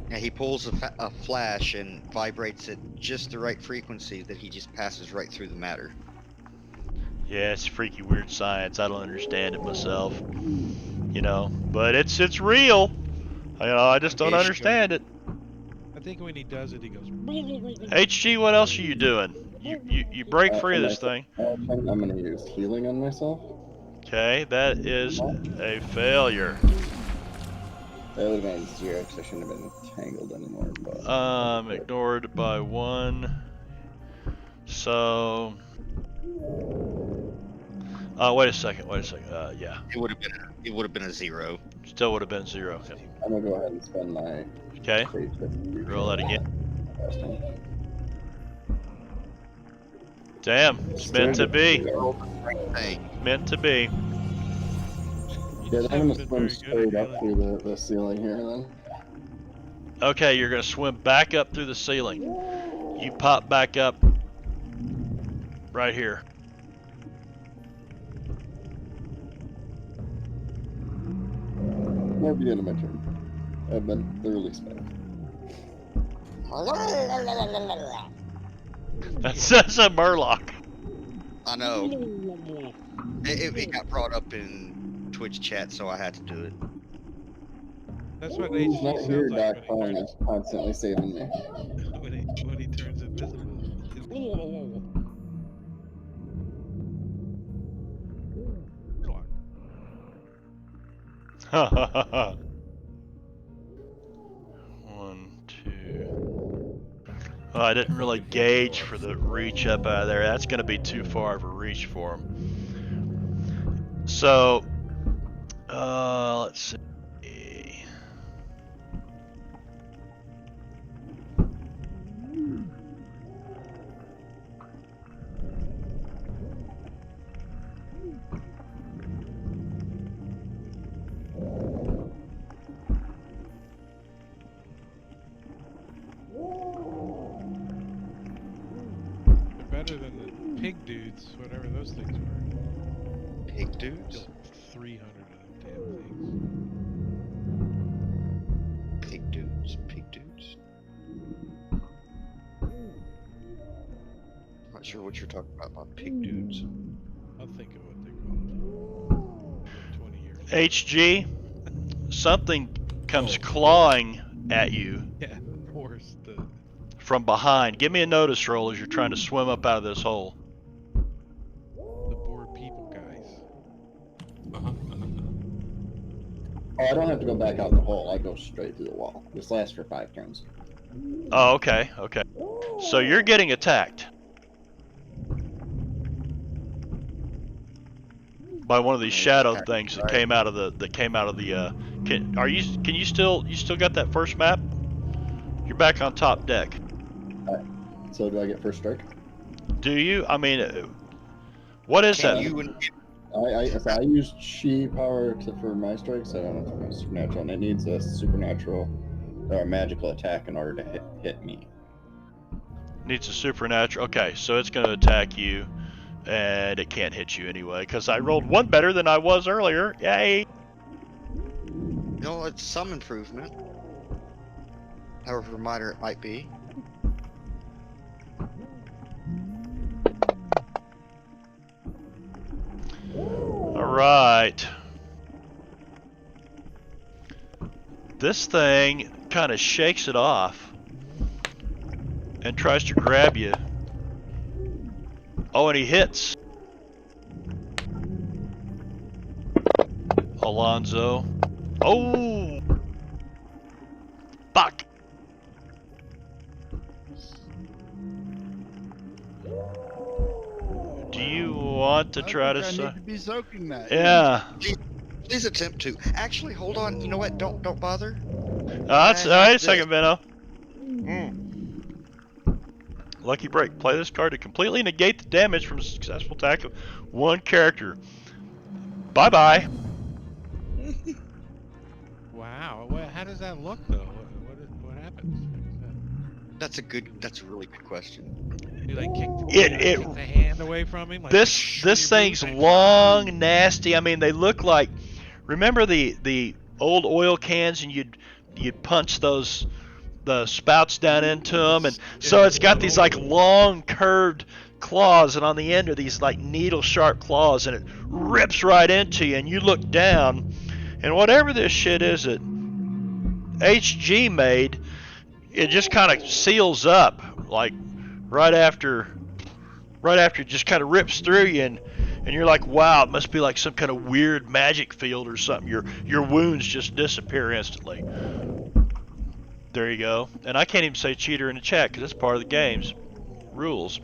Yeah, he pulls a flash and vibrates at just the right frequency that he just passes right through the matter. Yeah, it's freaky weird science. I don't understand it myself, you know, but it's real. You know, I just don't Ish. understand it. I think when he does it, he goes. HG, what else are you doing? You break free of For this thing. I'm going to use healing on myself. Okay, that is a failure. That would have been 0 because I shouldn't have been entangled anymore. But Ignored by 1. So, wait a second. Yeah, It would have been a 0. still would have been 0. Yep. I'm gonna go ahead and spend my Okay, fate to roll that again. last time. Damn, it's meant to be. Thing. Meant to be. You Yeah, just I'm haven't gonna been swim very good straight at up healing. through the ceiling here then. Okay, you're gonna swim back up through the ceiling. You pop back up right here. Never the end of my turn. I've been thoroughly spent. That's a Murloc. I know. It got brought up in Twitch chat, so I had to do it. That's what He's HG not sounds here, like Doc Fong is constantly saving me. when he turns invisible. Ha ha ha ha. 1, 2. Oh, I didn't really gauge for the reach up out of there. That's going to be too far of a reach for him. So, let's see. They're better than the pig dudes, whatever those things were. Pig dudes? Killed 300 of them damn things. Pig dudes? Pig dudes? Not sure what you're talking about pig dudes. I'll think of what they're called. 20 years. HG, something comes clawing at you Yeah, horse. The from behind. Give me a notice roll as you're trying to swim up out of this hole. bored people guys. Oh, I don't have to go back out the hole. I go straight through the wall. This lasts for 5 turns. Oh, okay, okay. So you're getting attacked by one of these shadow things that came out of the can you still got that first map? You're back on top deck. So do I get first strike? Do you? I mean, what is that? I used chi power for my strikes. I don't know if it's supernatural, and it needs a supernatural or magical attack in order to hit me. Needs a supernatural. Okay, so it's going to attack you, and it can't hit you anyway because I rolled 1 better than I was earlier. Yay! No, it's some improvement. However minor it might be. All right. This thing kind of shakes it off and tries to grab you. Oh, and he hits. Alonzo. Oh! Fuck! Do you want to try to... I need to be soaking that. Yeah. Please attempt to. Actually, hold on. You know what? Don't bother. Wait a second, Benno. Lucky break. Play this card to completely negate the damage from a successful attack of one character. Bye bye. Wow. How does that look though? What happens? That's a really good question. You like kick It the hand away from him? Like, this thing's long, nasty. I mean, they look like. Remember the old oil cans, and you'd punch the spouts down into them, and so it's got these like long curved claws, and on the end are these like needle sharp claws, and it rips right into you, and you look down, and whatever this shit is that HG made, it just kind of seals up like right after it just kind of rips through you, and you're like, wow, it must be like some kind of weird magic field or something. Your wounds just disappear instantly. There you go. And I can't even say cheater in the chat because it's part of the game's rules.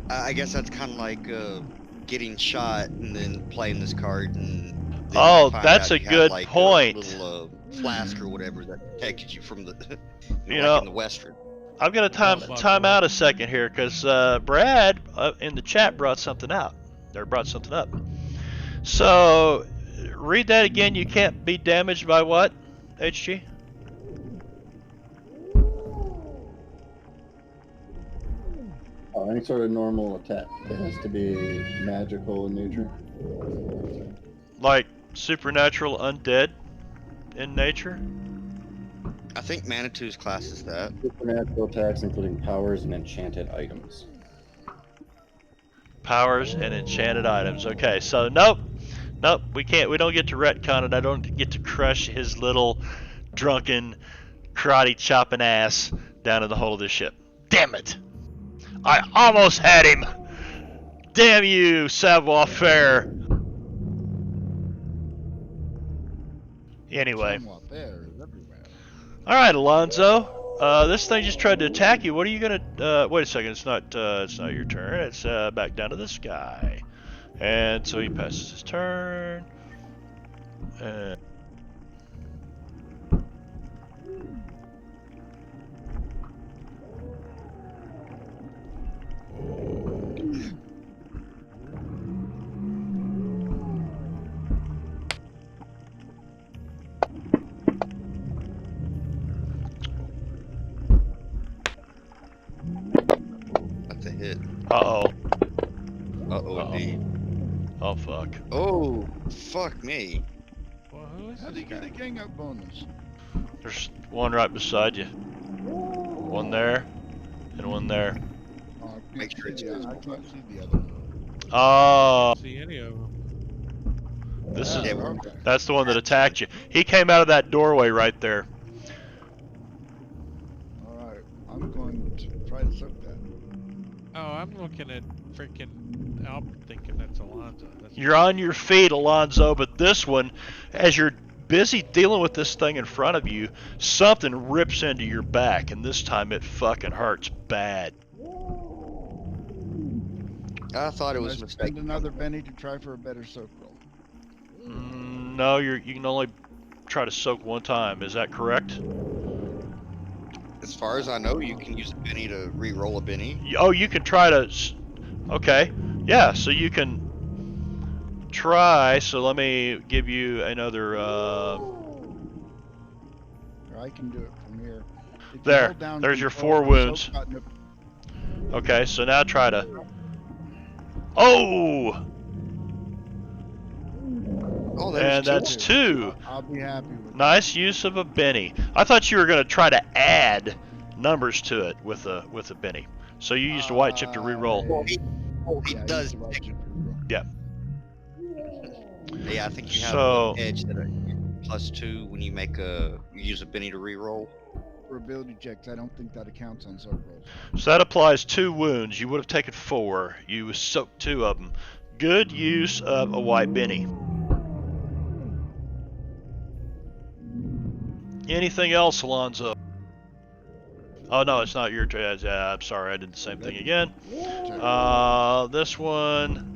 I guess that's kind of like getting shot and then playing this card and. Then Oh, you find that's out a you good had, like, point. A little flask or whatever that protected you from the. You like know, in the Western. I'm gonna time out a second here because Brad in the chat brought something up. So read that again. You can't be damaged by what, HG? Oh, any sort of normal attack. It has to be magical in nature. Like supernatural undead in nature? I think Manitou's class is that. Supernatural attacks, including powers and enchanted items. Powers and enchanted items. Okay, so nope, we can't. We don't get to retcon it. I don't get to crush his little drunken karate chopping ass down in the hull of this ship. Damn it! I almost had him. Damn you, savoir-faire. Anyway. All right, Alonzo. This thing just tried to attack you. What are you gonna? Wait a second. It's not your turn. It's back down to this guy. And so he passes his turn. And That's a hit. uh-oh. Uh-oh, indeed. Oh, fuck. Oh, fuck me. Well, who is How do you get a gang up bonus? There's one right beside you. One there, and one there. Make sure it's I visible. can't see the other one. Oh, see any of them? this is. Yeah, Okay. That's the one that attacked you. He came out of that doorway right there. All right. I'm going to try to soak that. Oh, I'm looking at freaking. I'm thinking that's Alonzo. You're on your feet, Alonzo, but this one, as you're busy dealing with this thing in front of you, something rips into your back, and this time it fucking hurts bad. I thought it Can I was spend mistaken. another penny to try for a better soak roll. No, you can only try to soak one time. Is that correct? As far as I know, you can use a Benny to re-roll a Benny. Oh, you can try to. Okay, yeah. So you can try. So let me give you another. Or I can do it from here. If you There. hold down There's your control 4 of the wounds. soak button, Okay, so now try to. Oh! Oh, And that's 2. I'll be happy with that. Nice use of a Benny. I thought you were going to try to add numbers to it with a Benny. So you used a white chip to re-roll. He Yeah, does. use the right chip to reroll. Yeah. Yeah, I think you have So- an edge that +2 when you use a Benny to re-roll. For ability checks, I don't think that accounts on soak rolls. So that applies 2 wounds. You would have taken 4. You soaked 2 of them. Good use of a white Benny. Anything else, Alonzo? Oh no, it's not your turn. I'm sorry, I did the same thing again. This one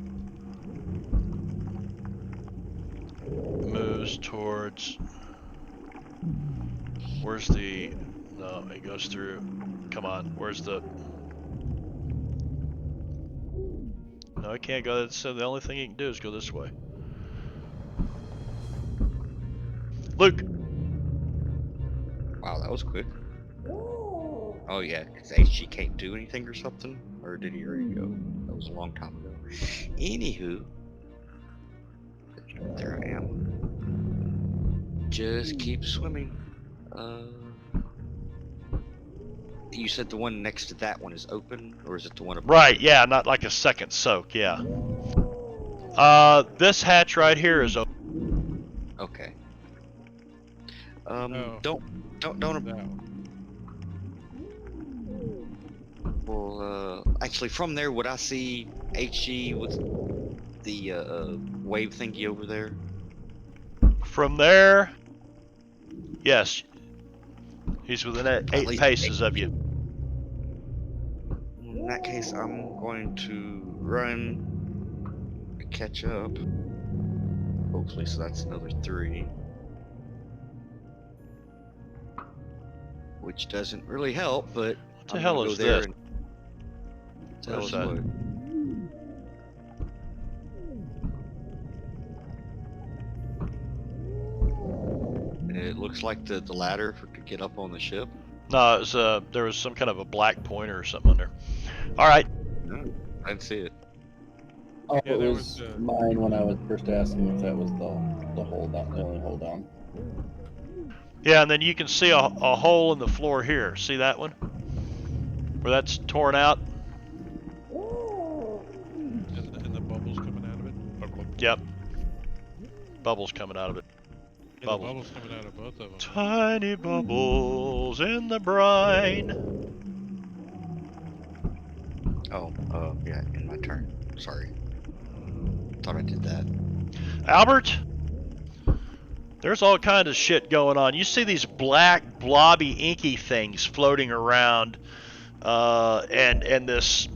moves towards Where's the... No, it goes through. Come on, where's the... No, it can't go. So the only thing you can do is go this way. Luke! Wow, that was quick. Oh yeah, because HG can't do anything or something? Or did he already go? That was a long time ago. Anywho. There I am. Just keep swimming. You said the one next to that one is open? Or is it the one above? Right, yeah, not like a second soak, yeah. This hatch right here is open. Okay. No. Don't. No. Well, actually, from there, would I see HG with the wave thingy over there? From there, yes. He's within 8 least paces of you. In that case, I'm going to run to catch up. Hopefully, so that's another 3. Which doesn't really help, but What the hell is this? Tell us What is that? what. It looks like the ladder to get up on the ship. No, it was, there was some kind of a black pointer or something under. Alright. No, I didn't see it. Oh, Yeah, it there was was, mine when I was first asking if that was the hold down, the only hold down. Yeah, and then you can see a hole in the floor here. See that one? Where that's torn out? And the bubbles coming out of it? Yep. Bubbles coming out of it. Yeah, the bubbles coming out of both of them. Tiny bubbles in the brine. Oh, yeah, in my turn. Sorry. Thought I did that. Albert? There's all kinds of shit going on. You see these black, blobby, inky things floating around, and this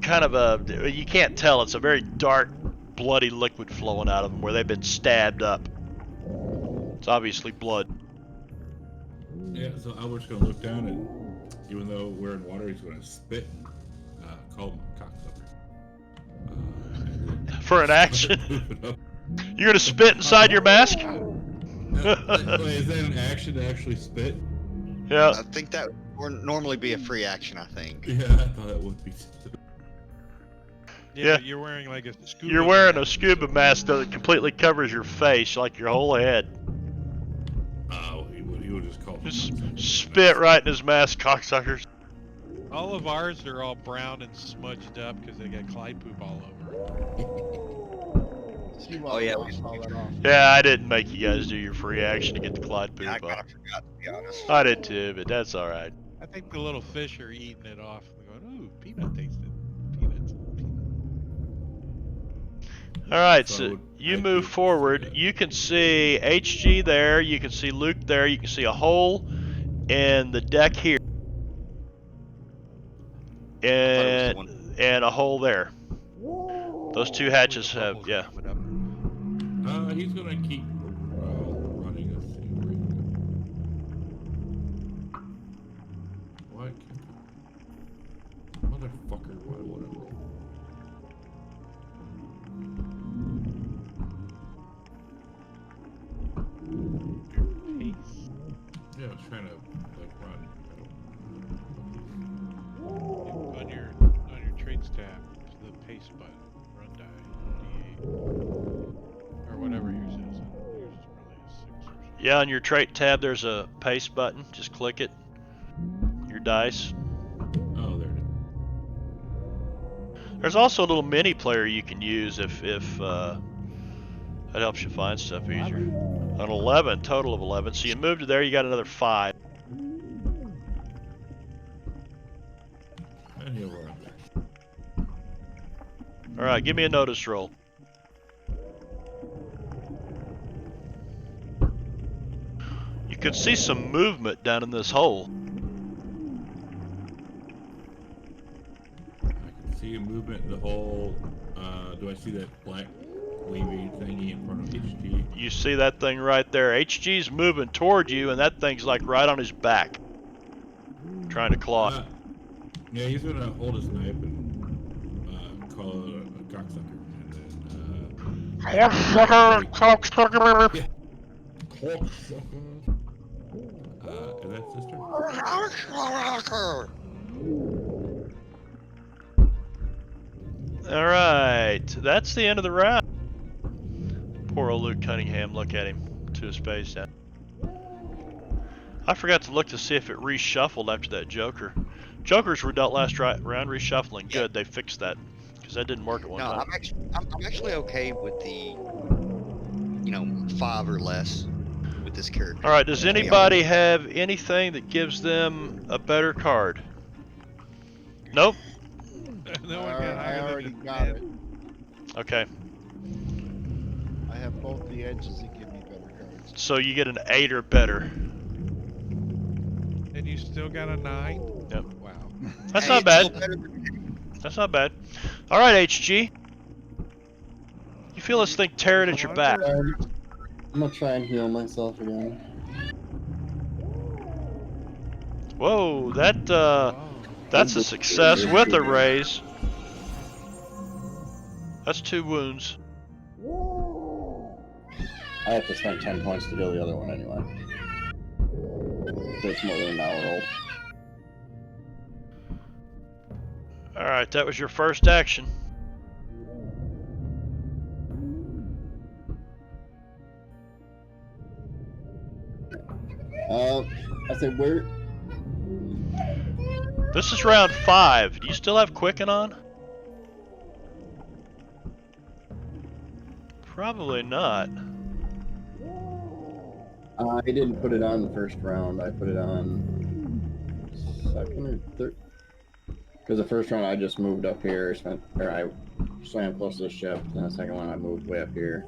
kind of a, you can't tell, it's a very dark, bloody liquid flowing out of them where they've been stabbed up. It's obviously blood. Yeah, so Albert's gonna look down and, even though we're in water, he's gonna spit and call him a cocksucker. For an action? You're gonna spit inside your mask? Wait, is that an action to actually spit? Yeah. I think that would normally be a free action, I think. Yeah, I thought that would be. Yeah. But you're wearing like a scuba You're wearing a mask. scuba mask that completely covers your face, like your whole head. Oh, he would just call him. Just spit right in his mask, cocksuckers. All of ours are all brown and smudged up because they got Clyde poop all over. Oh, yeah, Wash all that off. Yeah, I didn't make you guys do your free action to get the Clyde poop I off. kind of forgot, to be honest. I did too, but that's alright. I think the little fish are eating it off and going, ooh, peanut tasted. Peanuts. Alright, So I so would- you I move would see forward. that. You can see HG there, you can see Luke there, you can see a hole in the deck here. I thought it was the And a hole there. Those two hatches The have, bubbles yeah. coming up. He's gonna keep running. Let's see where he can go. Why can't I? Motherfucker, why would I? Pace. Yeah, I was trying to like run. On your traits tab, the pace button, run die, D8, or whatever yours is. Yours is probably a 6 or something. Yeah, on your trait tab there's a paste button. Just click it. Your dice. Oh, there it is. There's also a little mini player you can use if that helps you find stuff easier. An 11, total of 11. So you moved to there, you got another 5. And he'll run there. Alright, give me a notice roll. You could see some movement down in this hole. I can see a movement in the hole. Do I see that black wavy thingy in front of HG. You see that thing right there. HG's moving toward you, and that thing's like right on his back, trying to claw. Yeah, he's gonna hold his knife and call it a cocksucker, and then Cocksucker! yeah, cocksucker. And that's his turn. All right, that's the end of the round. Poor old Luke Cunningham. Look at him to his face down. I forgot to look to see if it reshuffled after that Joker. Jokers were dealt last round reshuffling. Yeah. Good, they fixed that because that didn't work at one No, time. I'm actually okay with the 5 or less with this character. All right, does to be anybody honest. have anything that gives them a better card? Nope. No one got I higher already than got 10. it. Okay, I have both the edges that give me better cards. so you get an 8 or better. And you still got a 9? Yep. Wow. That's Hey, not it's still bad. better than- That's not bad. All right, HG. You feel this thing tearing at your back. I'm gonna try and heal myself again. Whoa, that's a just success curious. with a raise. That's 2 wounds. I have to spend 10 points to heal the other one anyway. That's more than an hour old. All right, that was your first action. I said, where? This is round 5. Do you still have Quicken on? Probably not. I didn't put it on the first round. I put it on second or third. Because the first round I just moved up here, I swam close to the ship. Then the second one I moved way up here.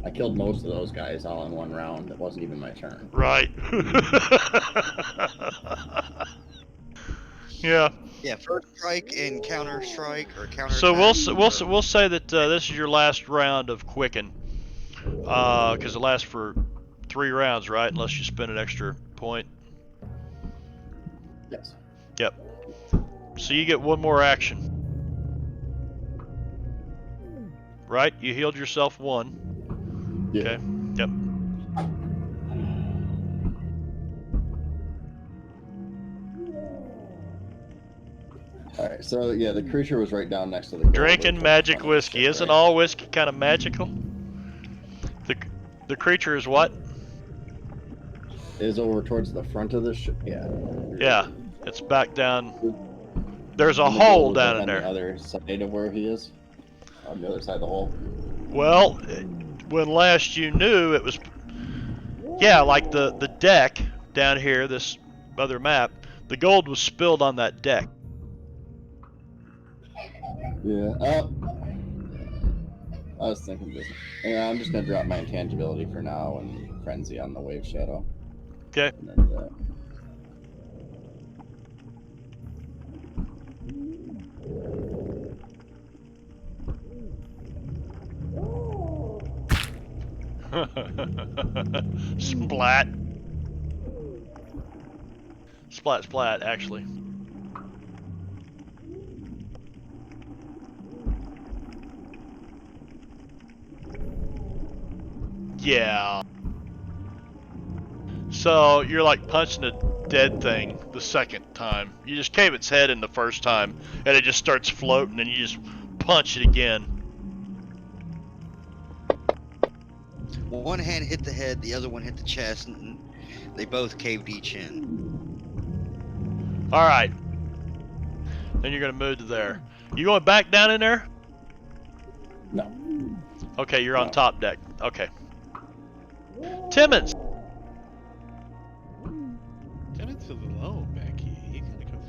I killed most of those guys all in one round. It wasn't even my turn. Right. Yeah. Yeah, first strike and counter strike or counter. So we'll say that this is your last round of Quicken, because it lasts for 3 rounds, right? Unless you spend an extra point. Yes. Yep. So you get 1 more action. Right? You healed yourself 1. Yeah. Okay. Yep. All right. So yeah, the creature was right down next to the gold, Drinking right magic in front of the whiskey. ship, Isn't right? all whiskey kind of magical? The creature is what? Is over towards the front of the ship. Yeah. Yeah. It's back down. There's a And the hole gold is, like, down in on there. the other side of where he is. On the other side of the hole. Well, when last you knew, it was, yeah, like the deck down here, this other map, the gold was spilled on that deck. Yeah. I was thinking this. Yeah, I'm just gonna drop my intangibility for now and frenzy on the wave shadow. Okay. And then that. Splat. Splat, splat, actually. Yeah. So you're like punching a dead thing the second time. You just cave its head in the first time, and it just starts floating, and you just punch it again. One hand hit the head, the other one hit the chest, and they both caved each in. All right. Then you're gonna move to there. You going back down in there? No. Okay, you're on No. top deck. Okay. Timmons. Timmons is alone back here. He's gonna come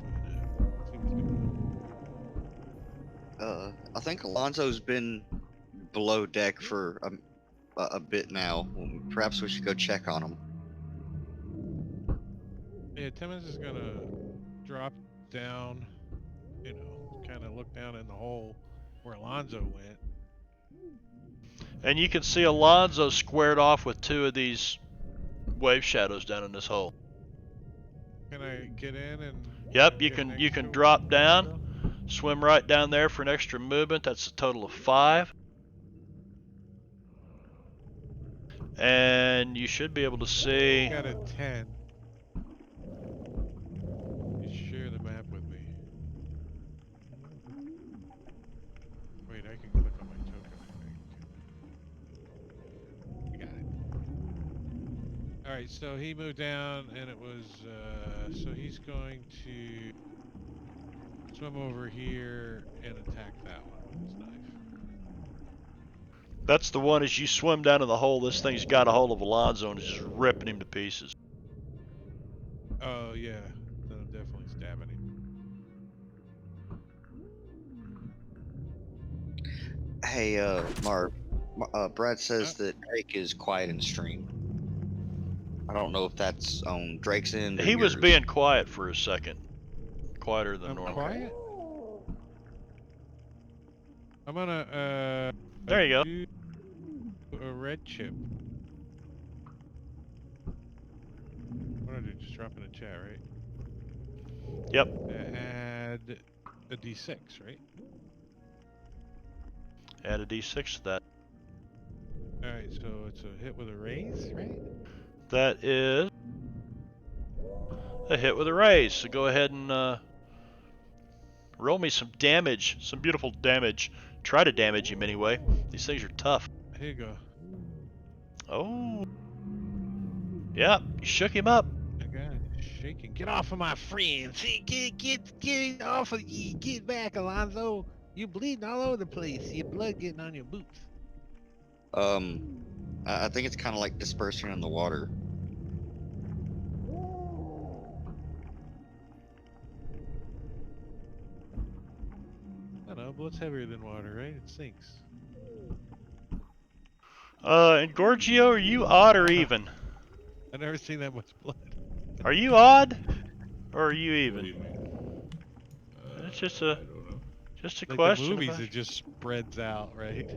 through I think Alonzo's been below deck for a bit now. Perhaps we should go check on him. Yeah, Timmons is gonna drop down, kind of look down in the hole where Alonzo went. And you can see Alonzo squared off with 2 of these wave shadows down in this hole. Can I get in and? Yep, you get can next to drop down, Alonzo? swim right down there for an extra movement. That's a total of 5. And you should be able to see. Got a 10. You share the map with me. Wait, I can click on my token, I think. I got it. Alright, so he moved down and it was, so he's going to swim over here and attack that one with his knife. That's the one as you swim down in the hole, this thing's got a hold of Alonzo and is just ripping him to pieces. Oh, yeah. Then I'm definitely stabbing him. Hey, Marv. Brad says that Drake is quiet in stream. I don't know if that's on Drake's end or He was yours. being quiet for a second. Quieter than I'm normal. quiet? I'm gonna, There you go. do a red chip. What do I do? Just drop in the chat, right? Yep. Add a D6, right? Add a d6 to that. Alright, so it's a hit with a raise, right? That is a hit with a raise. So go ahead and roll me some damage, some beautiful damage. Try to damage him anyway. These things are tough. Here you go. Oh. Yep, you shook him up. That guy is shaking. Get off of my friends. Hey, get off of you. Get back, Alonzo. You're bleeding all over the place. Your blood getting on your boots. I think it's kind of like dispersing in the water. I don't know, blood's heavier than water, right? It sinks. And Gorgio, are you odd or even? I've never seen that much blood. Are you odd? Or are you What do even? you mean? It's just I a don't know. just a Like question. the movies, about- it just spreads out, right?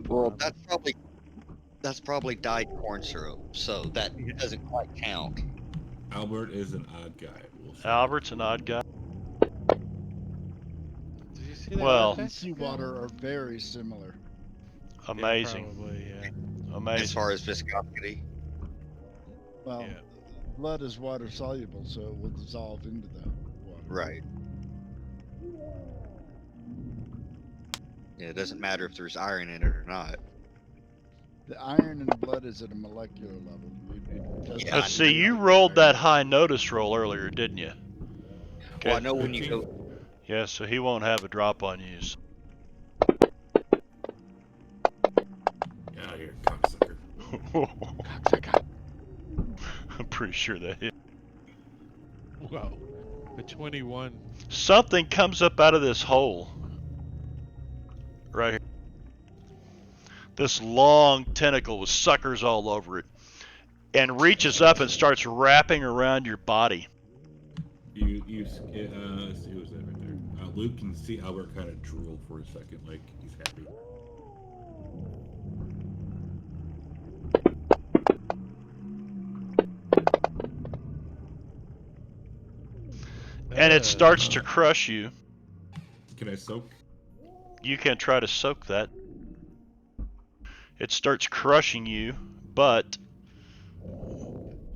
Well, that's probably dyed corn syrup, so that Yeah. doesn't quite count. Albert is an odd guy. We'll say. Albert's an odd guy. Did you see that? Well- Blood and seawater are very similar. Amazing. Yeah, probably, yeah. As Amazing. far as viscosity, Well, Yeah. blood is water soluble, so it will dissolve into the water. right? Yeah, it doesn't matter if there's iron in it or not. The iron in blood is at a molecular level. It doesn't Yeah, Let's see, affect you the rolled that iron. high notice roll earlier, didn't you? Well, I know when you go. Yeah, so he won't have a drop on you. So. Get out of here, cocksucker. I'm pretty sure that hit. Whoa. A 21. Something comes up out of this hole. Right here. This long tentacle with suckers all over it. And reaches up and starts wrapping around your body. Let's see who's that right there. Luke can see Albert kind of drool for a second, like he's happy. And it starts to crush you. Can I soak? You can try to soak that. It starts crushing you, but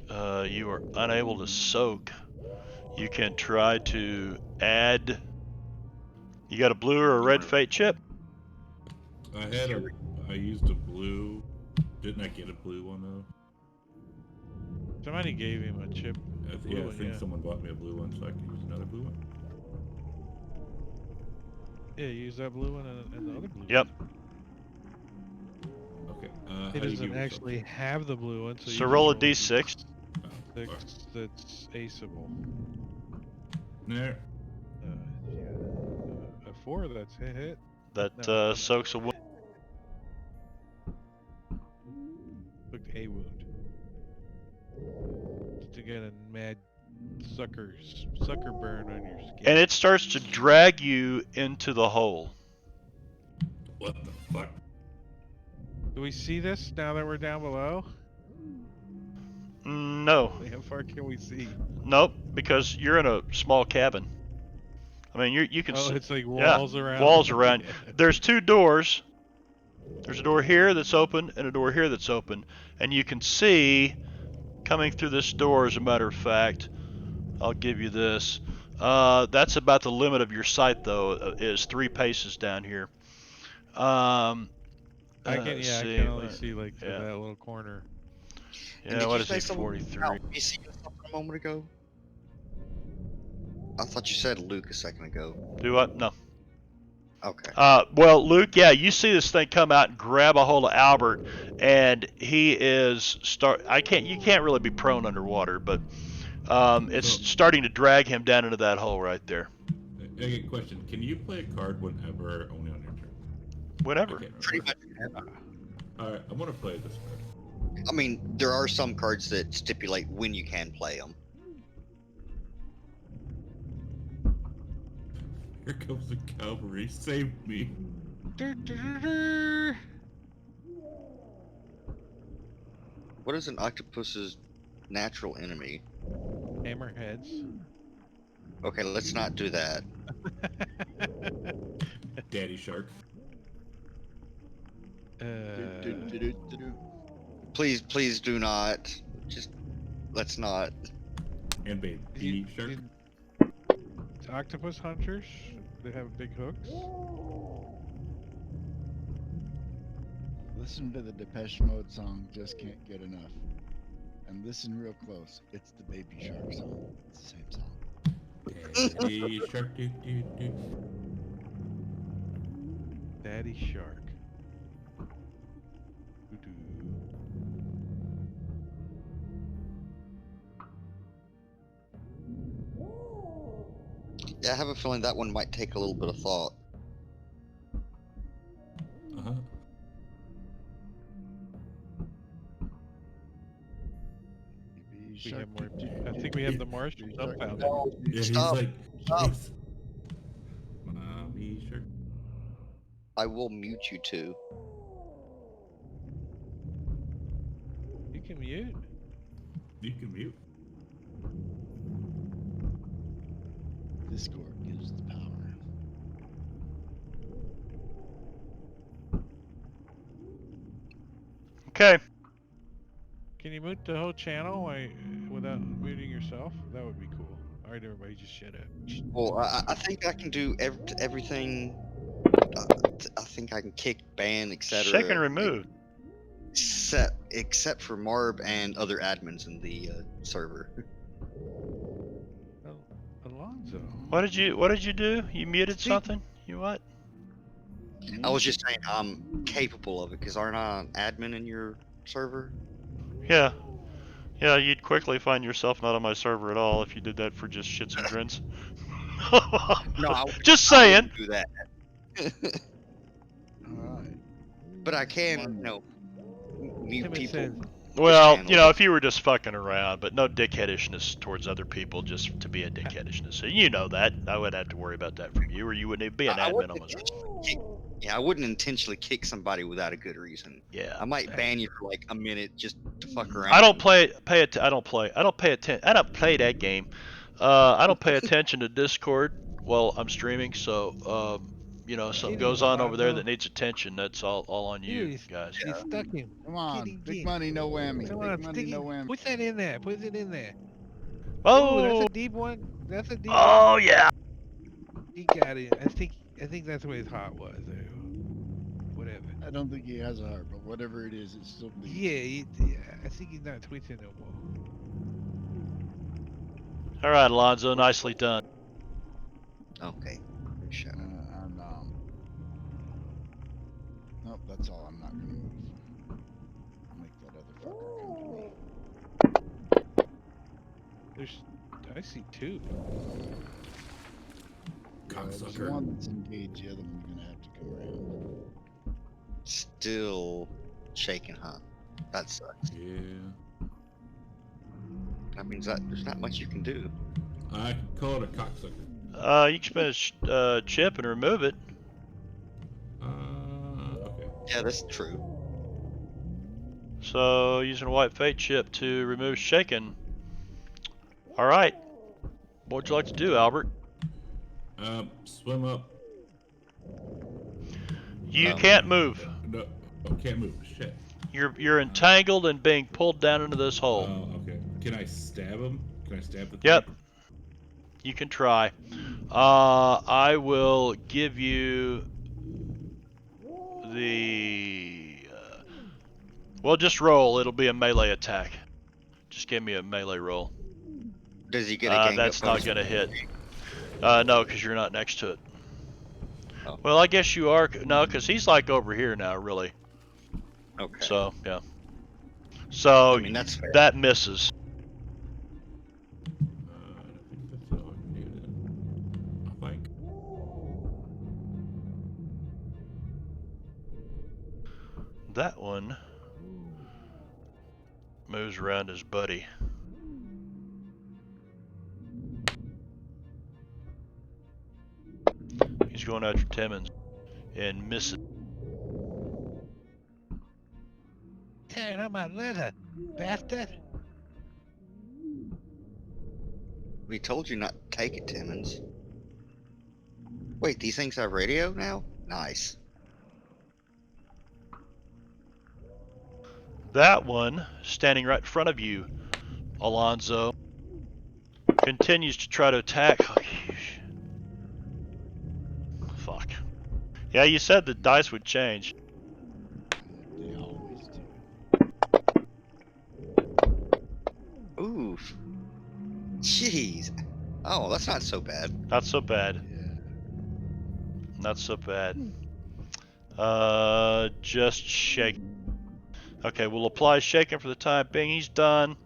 you are unable to soak. You can try to add. You got a blue or a red fate chip? I used a blue. Didn't I get a blue one though? Somebody gave him a chip. I Blue one, think yeah. someone bought me a blue one, so I can use another blue one. Yeah, use that blue one and the other blue Yep. one. Okay. He how do you doesn't use actually have the blue one, so So you roll a just d6. six that's aceable. There. Yeah. A 4, that's a hit. That No. soaks a wound. Took a wound. To get a mad sucker burn on your skin. And it starts to drag you into the hole. What the fuck? Do we see this now that we're down below? No, Like, how far can we see? nope, because you're in a small cabin. I mean, you can Oh, see, it's like yeah, walls around. walls around. Yeah. There's 2 doors. There's a door here that's open and a door here that's open, and you can see coming through this door. As a matter of fact, I'll give you this. That's about the limit of your sight, though. Is 3 paces down here. I can, Let's yeah, I see. can only see like to Yeah, that little corner. And yeah. did What you is say he? something 43. about me seeing something a moment ago? I thought you said Luke a second ago. Do what? No. Okay. Well, Luke, yeah, you see this thing come out and grab a hold of Albert, and he is You can't really be prone underwater, but it's So, starting to drag him down into that hole right there. I get a question. Can you play a card whenever, only on your turn? I Whatever. can't Pretty remember. much. Alright, I'm gonna play this card. I mean, there are some cards that stipulate when you can play them. Here comes the cavalry. Save me. What is an octopus's natural enemy? Hammerheads. Okay, let's not do that. Daddy Shark. Please do not. Just let's not. And Baby You- Shark. you- Octopus hunters. They have big hooks. Listen to the Depeche Mode song, Just Can't Get Enough. And listen real close. It's the Baby Shark song. It's the same song. Daddy Shark. Do, do, do. Daddy shark. Doo-doo. Yeah, I have a feeling that one might take a little bit of thought. Uh-huh. Baby We Shark, have more. do, do, I do, think do, we have do, the Martian Baby Shark, dumbfounded. Yeah, he's Stop. like, Stop. he's... Mommy Shark. I will mute you two. You can mute. You can mute. Discord gives the power. Okay. Can you mute the whole channel without muting yourself? That would be cool. All right, everybody, just shut up. Well, I think I can do everything. I think I can kick, ban, etc. Shake and remove. Except for Marb and other admins in the server. Oh, Alonzo. What did you do? You muted something? You what? I was just saying I'm capable of it because aren't I an admin in your server? Yeah. Yeah, you'd quickly find yourself not on my server at all if you did that for just shits and grins. No, I wouldn't- Just I saying. wouldn't do that. Alright. But I can, mute Timmy people. said, Well, channel. you know, if you were just fucking around, but no dickheadishness towards other people just to be a dickheadishness. So you know that. I wouldn't have to worry about that from you, or you wouldn't even be an I admin wouldn't on my server. Yeah, I wouldn't intentionally kick somebody without a good reason. Yeah. I might ban you for like a minute just to fuck around. I don't play that game. I don't pay attention to Discord while I'm streaming, so you know, something Kitty, goes on over there Alonzo. that needs attention. That's all on you He's- guys. He's stuck him. Come on, Kitty, big get. money, no whammy. Come Big on, money, stick no it. whammy. Put that in there. Put it in there. Oh, Ooh, that's a deep one. That's a deep oh yeah. one. He got it. I think that's where his heart was. Whatever. I don't think he has a heart, but whatever it is, it's still bleeding. Yeah, I think he's not twitching no more. All right, Alonzo, nicely done. Okay. Shut up. Nope, that's all. I'm not gonna move. Make that other fucker come to me. I see two. There's Cocksucker. one that's engaged, the other one's gonna have to come around. Still shaking, huh? That sucks. Yeah. That means that there's not much you can do. I can call it a cocksucker. You can spend a chip and remove it. Okay. Yeah, that's true. So, using a white fate chip to remove shaken. Alright. What would you like to do, Albert? Swim up. You can't move. No, oh, can't move. Shit. You're entangled and being pulled down into this hole. Oh, okay. Can I stab him? Can I stab the Yep. thing? You can try. I will give you the... well, just roll. It'll be a melee attack. Just give me a melee roll. Does he get a gang that's up not bonus? going to hit. No, because you're not next to it. Oh. Well, I guess you are. No, because he's like over here now, really. Okay. So, yeah. So, I mean, that's fair. that misses. I think that's all I can do then. I think. That one moves around his buddy. He's going after Timmons and misses. Tearing up my leather, bastard. We told you not to take it, Timmons. Wait, these things have radio now? Nice. That one, standing right in front of you, Alonzo, continues to try to attack. Fuck. Yeah, you said the dice would change. They always do. Oof. Jeez. Oh, that's not so bad. Not so bad. Yeah. Not so bad. Just shake. Okay, we'll apply shaking for the time being. He's done.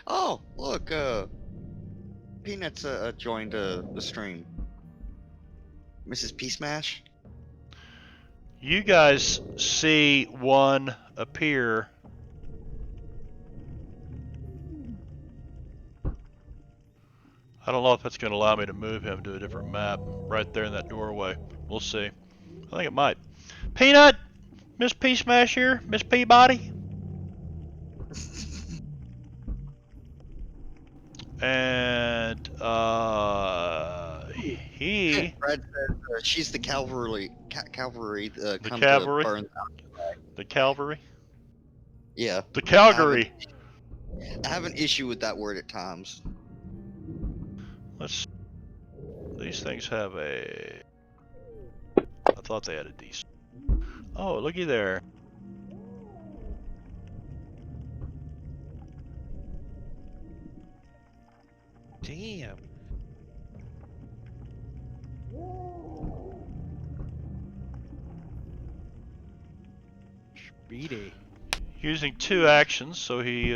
Oh, look, Peanuts joined the stream. Mrs. P Smash? You guys see one appear. I don't know if that's going to allow me to move him to a different map right there in that doorway. We'll see. I think it might. Peanut! Miss P Smash here? Miss Peabody? And, he... Brad says she's the cavalry. Cavalry. The Come cavalry? To burn. The Calvary? Yeah. The Calgary! I have an issue with that word at times. Let's... These things have a... I thought they had a decent... Oh, looky there. Damn. Speedy. Using 2 actions, so he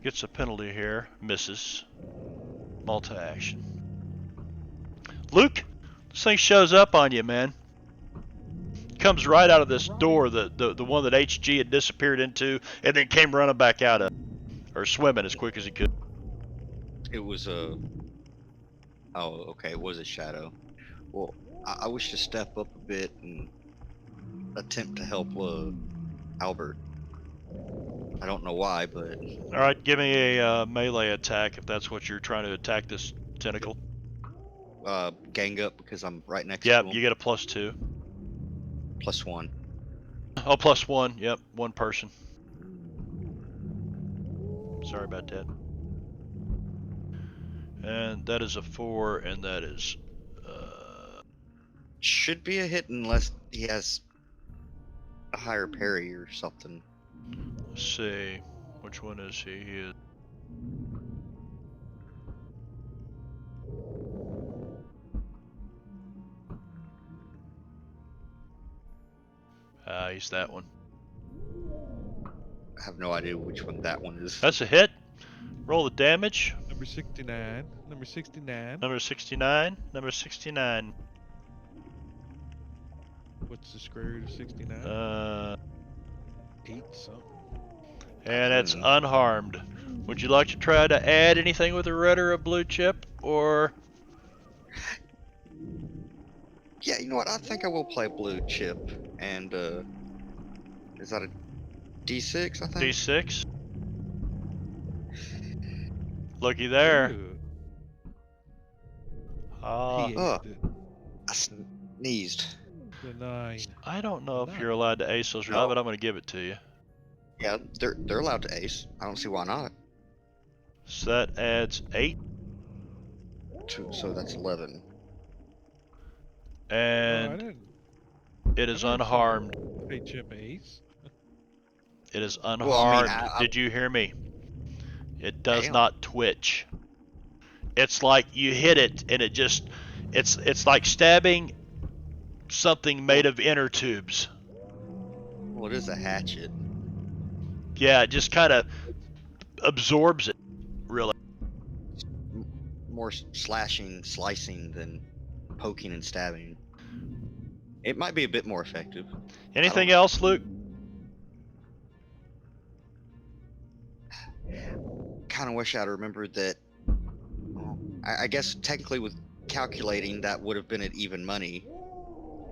gets a penalty here. Misses. Multi-action. Luke, this thing shows up on you, man. Comes right out of this door, the one that HG had disappeared into, and then came running back out of, or swimming as quick as he could. It was a. Oh, okay. It was a shadow. Well, I wish to step up a bit and attempt to help Albert. I don't know why, but. All right, give me a melee attack if that's what you're trying to attack this tentacle. Gang up because I'm right next Yep, to him. you get a +2. +1. Oh, +1. Yep, 1 person. Sorry about that. And that is a 4, and that is... Should be a hit unless he has a higher parry or something. let's see. Which one is he? He is... he's that one. I have no idea which one that one is. That's a hit. Roll the damage. Number 69. Number 69. Number 69. Number 69. What's the square root of 69? 8 something. And it's unharmed. Would you like to try to add anything with a red or a blue chip, or? Yeah, you know what? I think I will play blue chip. And is that a D6? I think. D6. Looky there. Ooh, Ah, he Oh, aced it. I sneezed. The 9. I don't know The if you're 9. allowed to ace those or not, No. but I'm going to give it to you. Yeah, they're allowed to ace. I don't see why not. So that adds 8, So that's 11. Oh, I and didn't. it I is never saw unharmed. a chip ace. It is Well, I mean, unharmed. Did you hear me? It does damn. not twitch. It's like you hit it and it just, it's like stabbing something made of inner tubes. Well, it is a hatchet. Yeah, it just kind of absorbs it, really. More slashing, slicing than poking and stabbing. It might be a bit more effective. Anything else, Luke? Kind of wish I'd remembered that. Well, I guess technically with calculating that would have been at even money,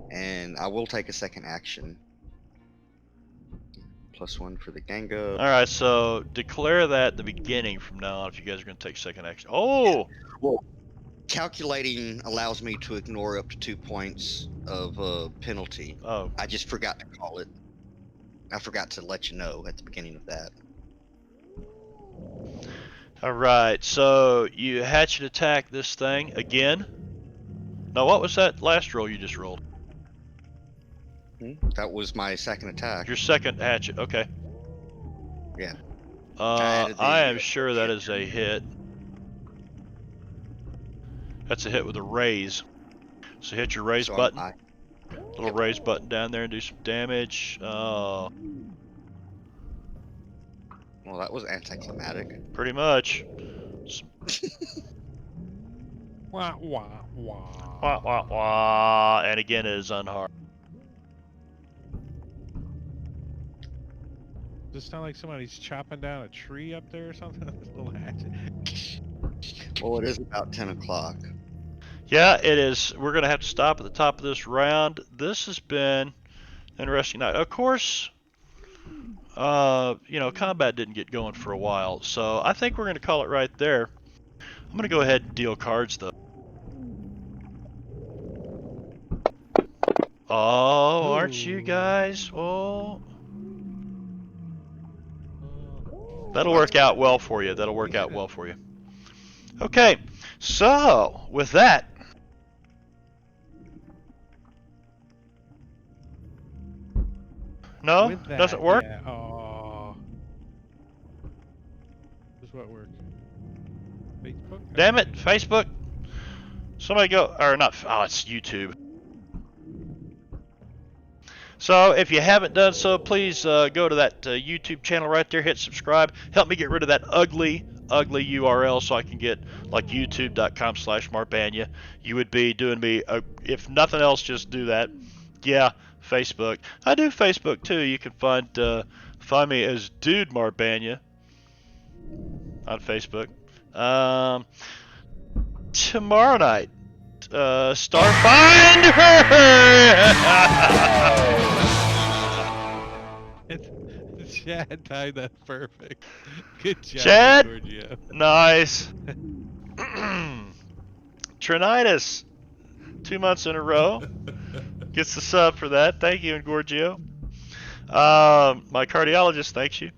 and I will take a second action. +1 for the gang up. All right, so declare that at the beginning from now on if you guys are going to take second action. Oh! Well, calculating allows me to ignore up to 2 points of penalty. Oh. I just forgot to call it. I forgot to let you know at the beginning of that. All right, so you hatchet attack this thing again. Now, what was that last roll you just rolled? That was my second attack. Your second hatchet, okay. Yeah. I am sure that is a hit. That's a hit with a raise. So hit your raise button. Little raise button down there and do some damage. Well, that was anticlimactic. Pretty much. Wah, wah, wah. Wah, wah, wah. And again, it is unharmed. Does it sound like somebody's chopping down a tree up there or something? This little hatchet. Well, it is about 10 o'clock. Yeah, it is. We're going to have to stop at the top of this round. This has been an interesting night. Of course, you know, combat didn't get going for a while, so I think we're going to call it right there. I'm going to go ahead and deal cards, though. Oh, aren't you guys? Oh. That'll work out well for you. That'll work out well for you. Okay, so with that, no, With that, doesn't work. Yeah. Oh. Does what work? Facebook? Damn it, Facebook. Somebody go, or not, oh, it's YouTube. So if you haven't done so, please go to that YouTube channel right there, hit subscribe. Help me get rid of that ugly URL so I can get like youtube.com/Marbanya. You would be doing me, if nothing else, just do that. Yeah, Facebook. I do Facebook too. You can find me as Dude Marbanya on Facebook. Tomorrow night, Starfinder! Chad timed that perfect. Good job, Chad? Giorgio. Nice. Trinitis, 2 months in a row. Gets the sub for that. Thank you, Gorgio. My cardiologist thanks you.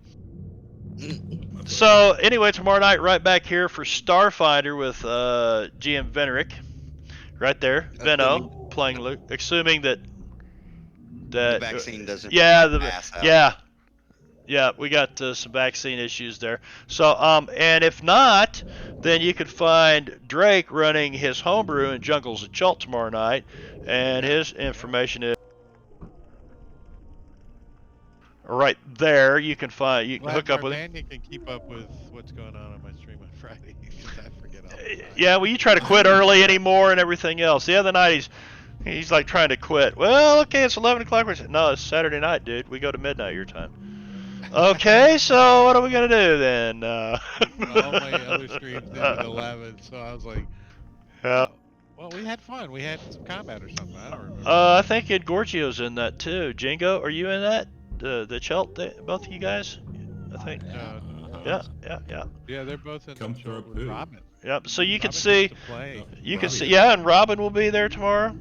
So, anyway, tomorrow night, right back here for Starfinder with GM Venerick. Right there. Venno playing Luke. Assuming that The vaccine doesn't. Yeah, we got some vaccine issues there. So, and if not, then you could find Drake running his homebrew in Jungles of Chult tomorrow night, and his information is right there. You can hook up with him. You can keep up with what's going on my stream on Friday because I forget all the time. Yeah, well, you try to quit early anymore and everything else. The other night he's like trying to quit. Well, okay, it's 11 o'clock. No, it's Saturday night, dude. We go to midnight your time. Okay, so what are we gonna do then? All my other streams ended at 11, so I was like, yeah. Well, we had fun. We had some combat or something. I don't remember. I think Gorgio's in that too. Jingo, are you in that? The Chelt, both of you guys? I think. Yeah, yeah, yeah. Yeah, they're both in Come the throw show a with poo. Robin. Yep. So you can Robin gets see, to play. you can see, Robbie yeah, and Robin will be there tomorrow.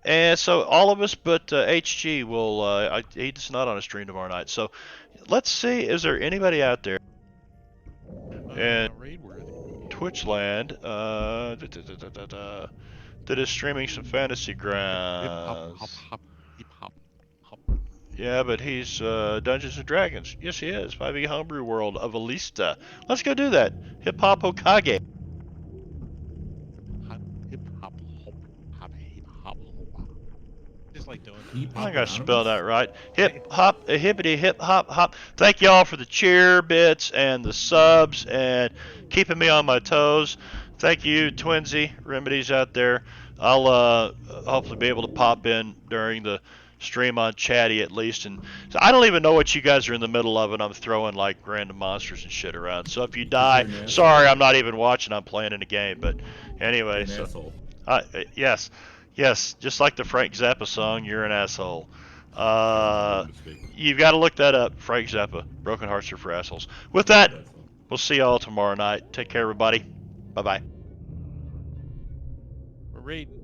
And so all of us, but HG will. He's not on a stream tomorrow night. So let's see. Is there anybody out there in Raid worthy. Twitchland that is streaming some Fantasy Hip hop, hop, Grounds? hop, hip hop, hop. Yeah, but he's Dungeons and Dragons. Yes, he is. 5e Homebrew World of Alista. Let's go do that. Hip Hop Hokage. Hip hop, hop, hop, hip hop, hop. Just like doing Hip I Hop think I spelled Anonymous? that right. Hip hop, a hippity hip hop hop. Thank y'all for the cheer bits and the subs and keeping me on my toes. Thank you, Twinsy Remedies out there. I'll hopefully be able to pop in during the stream on Chatty at least. And so I don't even know what you guys are in the middle of, and I'm throwing like random monsters and shit around. So if you 'Cause die, you're an sorry, asshole. I'm not even watching. I'm playing in a game. But anyway, You're an so asshole. yes, yes, just like the Frank Zappa song, "You're an Asshole." My Uh, mistake. you've got to look that up, Frank Zappa. Broken Hearts Are for Assholes. With I love that, that song. we'll see y'all tomorrow night. Take care, everybody. Bye bye. We're raiding.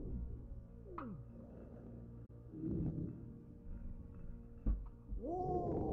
Woo!